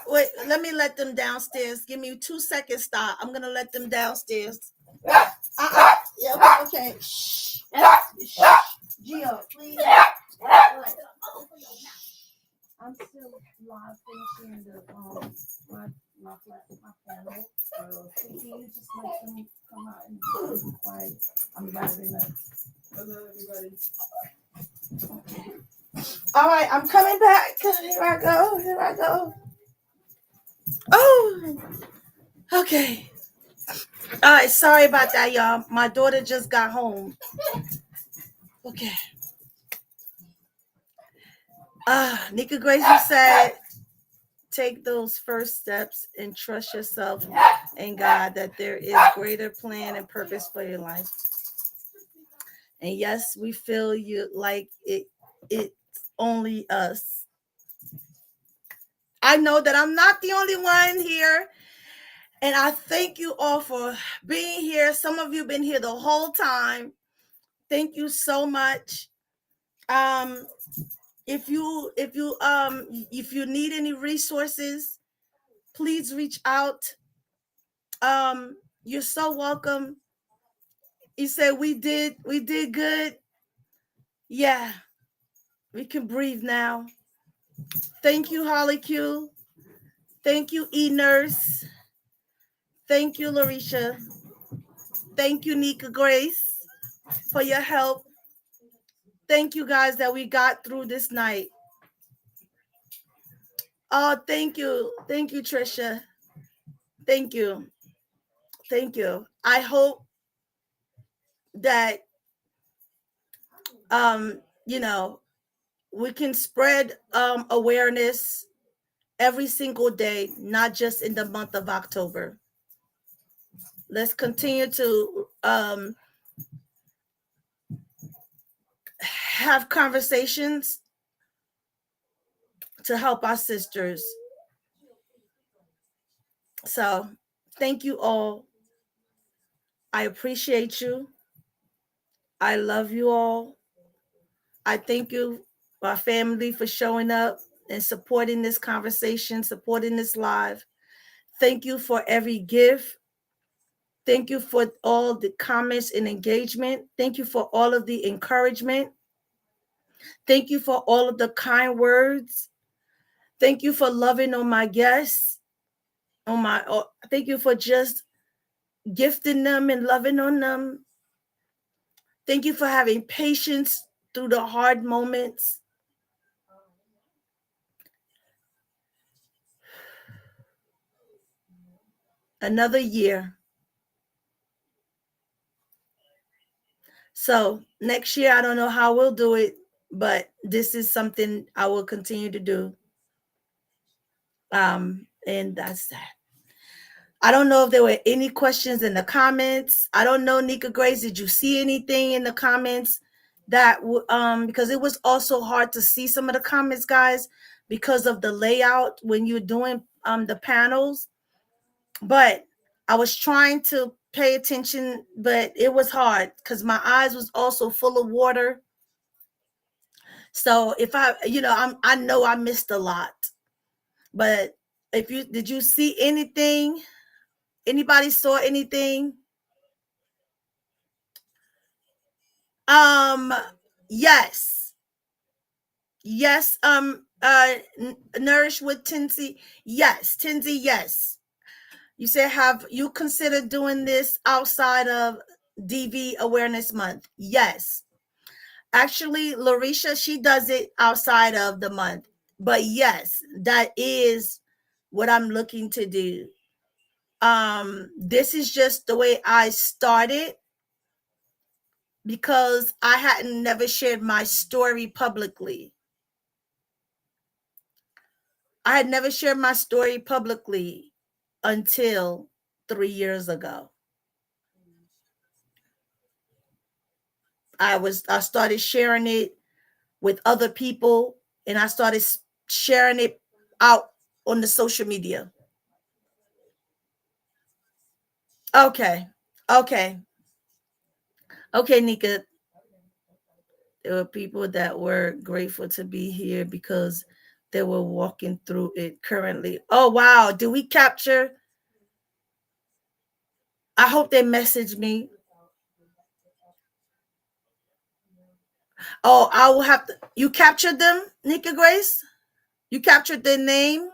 Speaker 2: Wait, let me let them downstairs. Give me 2 seconds. Stop. I'm gonna let them downstairs. Yeah, okay. Shh. Gio, please. I'm still live finishing my panel. So can you just let them come out and be quiet? I'm wrapping up. Hello, everybody. All right, I'm coming back. Here I go. Oh, okay. All right, sorry about that, y'all. My daughter just got home. Okay. Nika Gracie said, take those first steps and trust yourself and God that there is greater plan and purpose for your life. And yes, we feel you like it's only us. I know that I'm not the only one here. And I thank you all for being here. Some of you have been here the whole time. Thank you so much. If you need any resources, please reach out. You're so welcome. You said we did good. Yeah, we can breathe now. Thank you, Holly Q. Thank you, E-Nurse. Thank you, Larisha. Thank you, Nika Grace, for your help. Thank you, guys, that we got through this night. Oh, thank you. Thank you, Trisha. Thank you. I hope that, we can spread awareness every single day, not just in the month of October. Let's continue to have conversations to help our sisters. So thank you all. I appreciate you. I love you all. I thank you, my family, for showing up and supporting this conversation, supporting this live. Thank you for every gift. Thank you for all the comments and engagement. Thank you for all of the encouragement. Thank you for all of the kind words. Thank you for loving on my guests. Thank you for just gifting them and loving on them. Thank you for having patience through the hard moments. Another year. So next year, I don't know how we'll do it, but this is something I will continue to do. And that's that. I don't know if there were any questions in the comments. I don't know, Nika Grace, did you see anything in the comments that because it was also hard to see some of the comments, guys, because of the layout when you're doing the panels. But I was trying to pay attention, but it was hard because my eyes was also full of water. So if I know I missed a lot. But did you see anything? Anybody saw anything? Yes. Yes. Nourish with Tinsy. Yes. Tinsy, yes. You said, have you considered doing this outside of DV Awareness Month? Yes. Actually, Larisha, she does it outside of the month. But yes, that is what I'm looking to do. This is just the way I started because I hadn't never shared my story publicly. I had never shared my story publicly until 3 years ago. I started sharing it with other people, and I started sharing it out on the social media. Okay, Nika. There were people that were grateful to be here because they were walking through it currently. Oh, wow. Do we capture? I hope they message me. Oh, I will have to. You captured them, Nika Grace? You captured their name?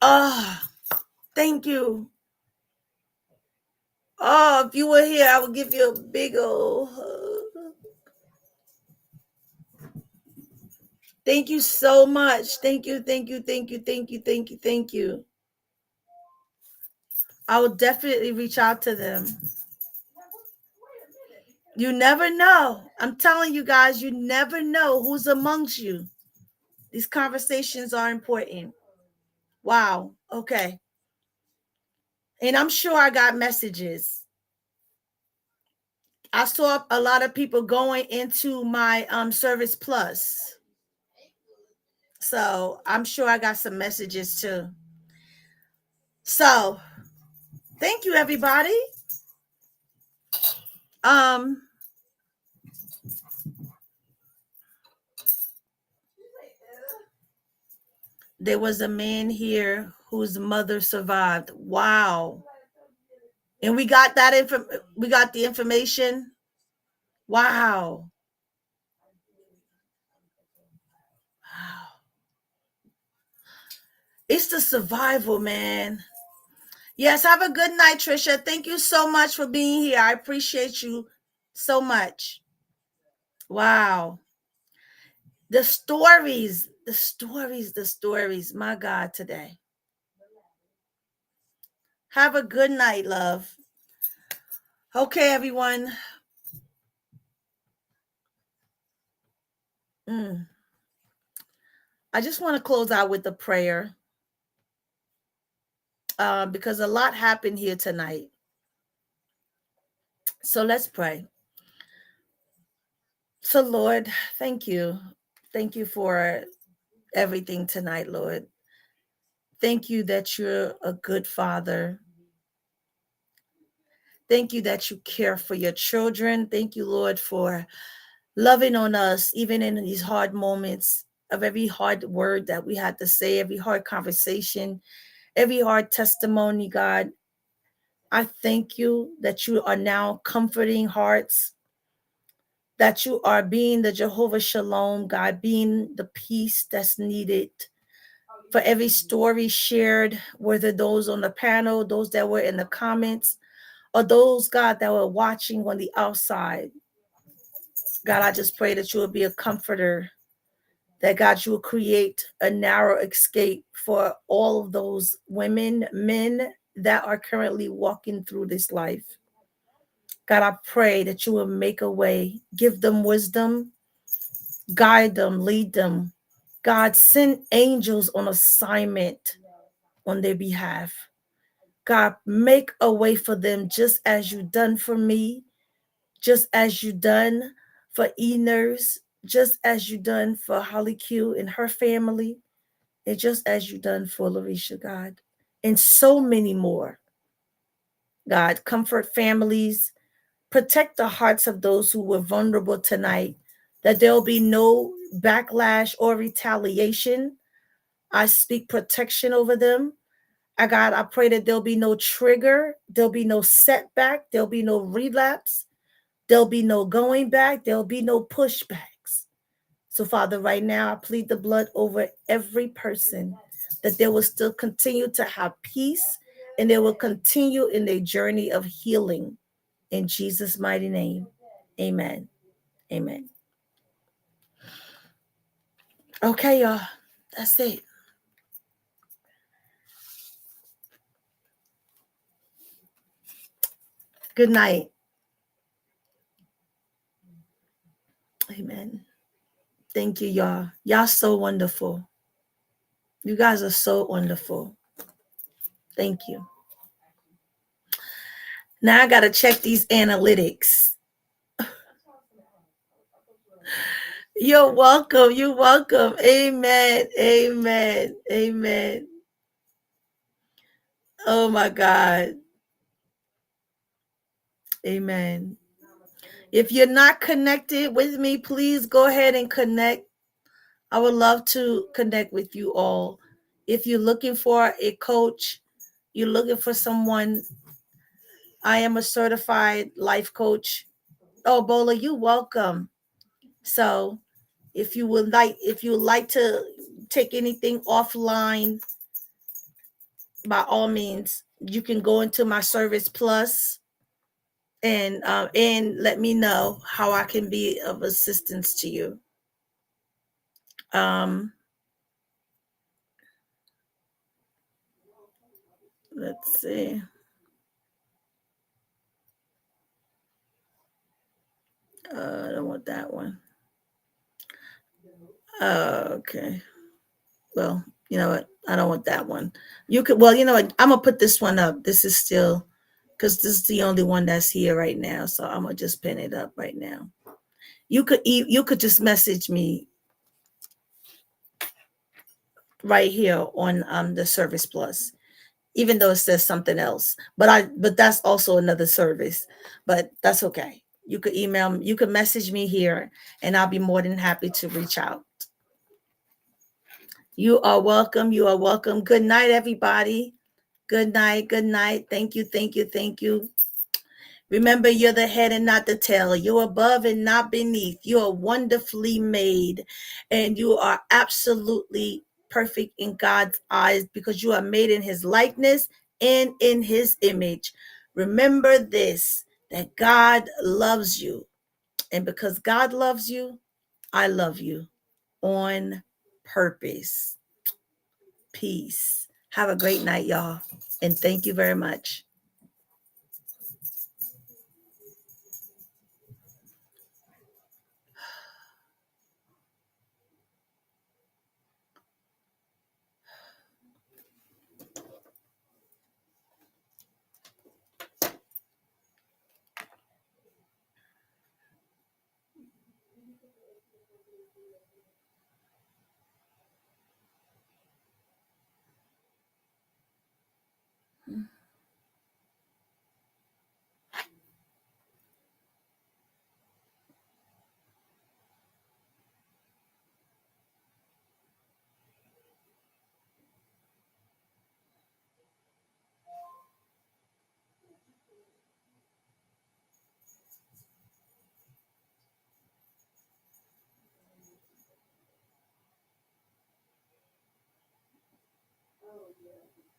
Speaker 2: Oh, thank you. Oh, if you were here, I would give you a big old hug. Thank you so much. Thank you. I will definitely reach out to them. You never know. I'm telling you guys, you never know who's amongst you. These conversations are important. Wow. Okay. And I'm sure I got messages. I saw a lot of people going into my Service Plus. So I'm sure I got some messages too. So thank you, everybody. There was a man here whose mother survived. Wow. And we got we got the information. Wow. Wow. It's the survival, man. Yes, have a good night, Trisha. Thank you so much for being here. I appreciate you so much. Wow. The stories. My God, today. Have a good night, love. Okay, everyone. I just want to close out with a prayer because a lot happened here tonight. So let's pray. So, Lord, thank you. Thank you for everything tonight, Lord. Thank you that you're a good father. Thank you that you care for your children. Thank you, Lord, for loving on us, even in these hard moments. of every hard word that we had to say, every hard conversation, every hard testimony, God. I thank you that you are now comforting hearts, that you are being the Jehovah Shalom, God, being the peace that's needed for every story shared, whether those on the panel, those that were in the comments, or those, God, that were watching on the outside. God, I just pray that you will be a comforter, that God, you will create a narrow escape for all of those women, men that are currently walking through this life. God, I pray that you will make a way, give them wisdom, guide them, lead them. God, send angels on assignment on their behalf. God, make a way for them just as you done for me, just as you done for E-Nurse, just as you done for Holly Q and her family, and just as you done for Larisha, God, and so many more. God, comfort families, protect the hearts of those who were vulnerable tonight, that there'll be no backlash or retaliation. I speak protection over them. God, I pray that there'll be no trigger, there'll be no setback, there'll be no relapse, there'll be no going back, there'll be no pushbacks. So, Father, right now, I plead the blood over every person, that they will still continue to have peace and they will continue in their journey of healing. In Jesus' mighty name, amen. Amen. Okay, y'all, that's it. Good night. Amen. Thank you, y'all. Y'all so wonderful. You guys are so wonderful. Thank you. Now I got to check these analytics. You're welcome. You're welcome. Amen. Amen. Amen. Oh my God. Amen. If you're not connected with me, please go ahead and connect. I would love to connect with you all. If you're looking for a coach, you're looking for someone, I am a certified life coach. Oh, Bola, you're welcome. So if you would like to take anything offline, by all means, you can go into my Service Plus and let me know how I can be of assistance to you. Let's see. I don't want that one. Okay. Well, you know what? I don't want that one. You could. Well, you know what? I'm gonna put this one up. This is still, because this is the only one that's here right now. So I'm gonna just pin it up right now. You could just message me right here on the Service Plus, even though it says something else. But that's also another service. But that's okay. You could email me, you could message me here, and I'll be more than happy to reach out. You are welcome. You are welcome. Good night, everybody. Good night. Good night. Thank you. Thank you. Thank you. Remember, you're the head and not the tail. You're above and not beneath. You are wonderfully made, and you are absolutely perfect in God's eyes, because you are made in his likeness and in his image. Remember this, that God loves you. And because God loves you, I love you on purpose. Peace. Have a great night, y'all. And thank you very much.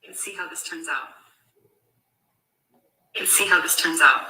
Speaker 5: Let's see how this turns out. Let's see how this turns out.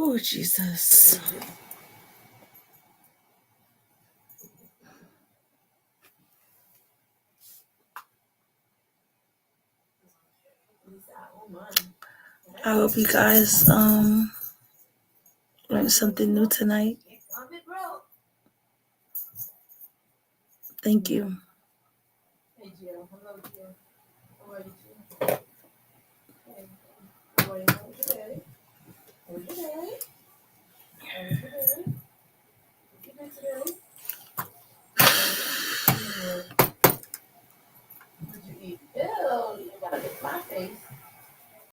Speaker 2: Oh, Jesus. I hope you guys learned something new tonight. Thank you.
Speaker 3: Hey, Jill. Hello, Jill. How are you, Jill? Hey, how are you? How's your day? How's your day? How's your day? What you did today? What'd you eat? Ew, you gotta lick my face.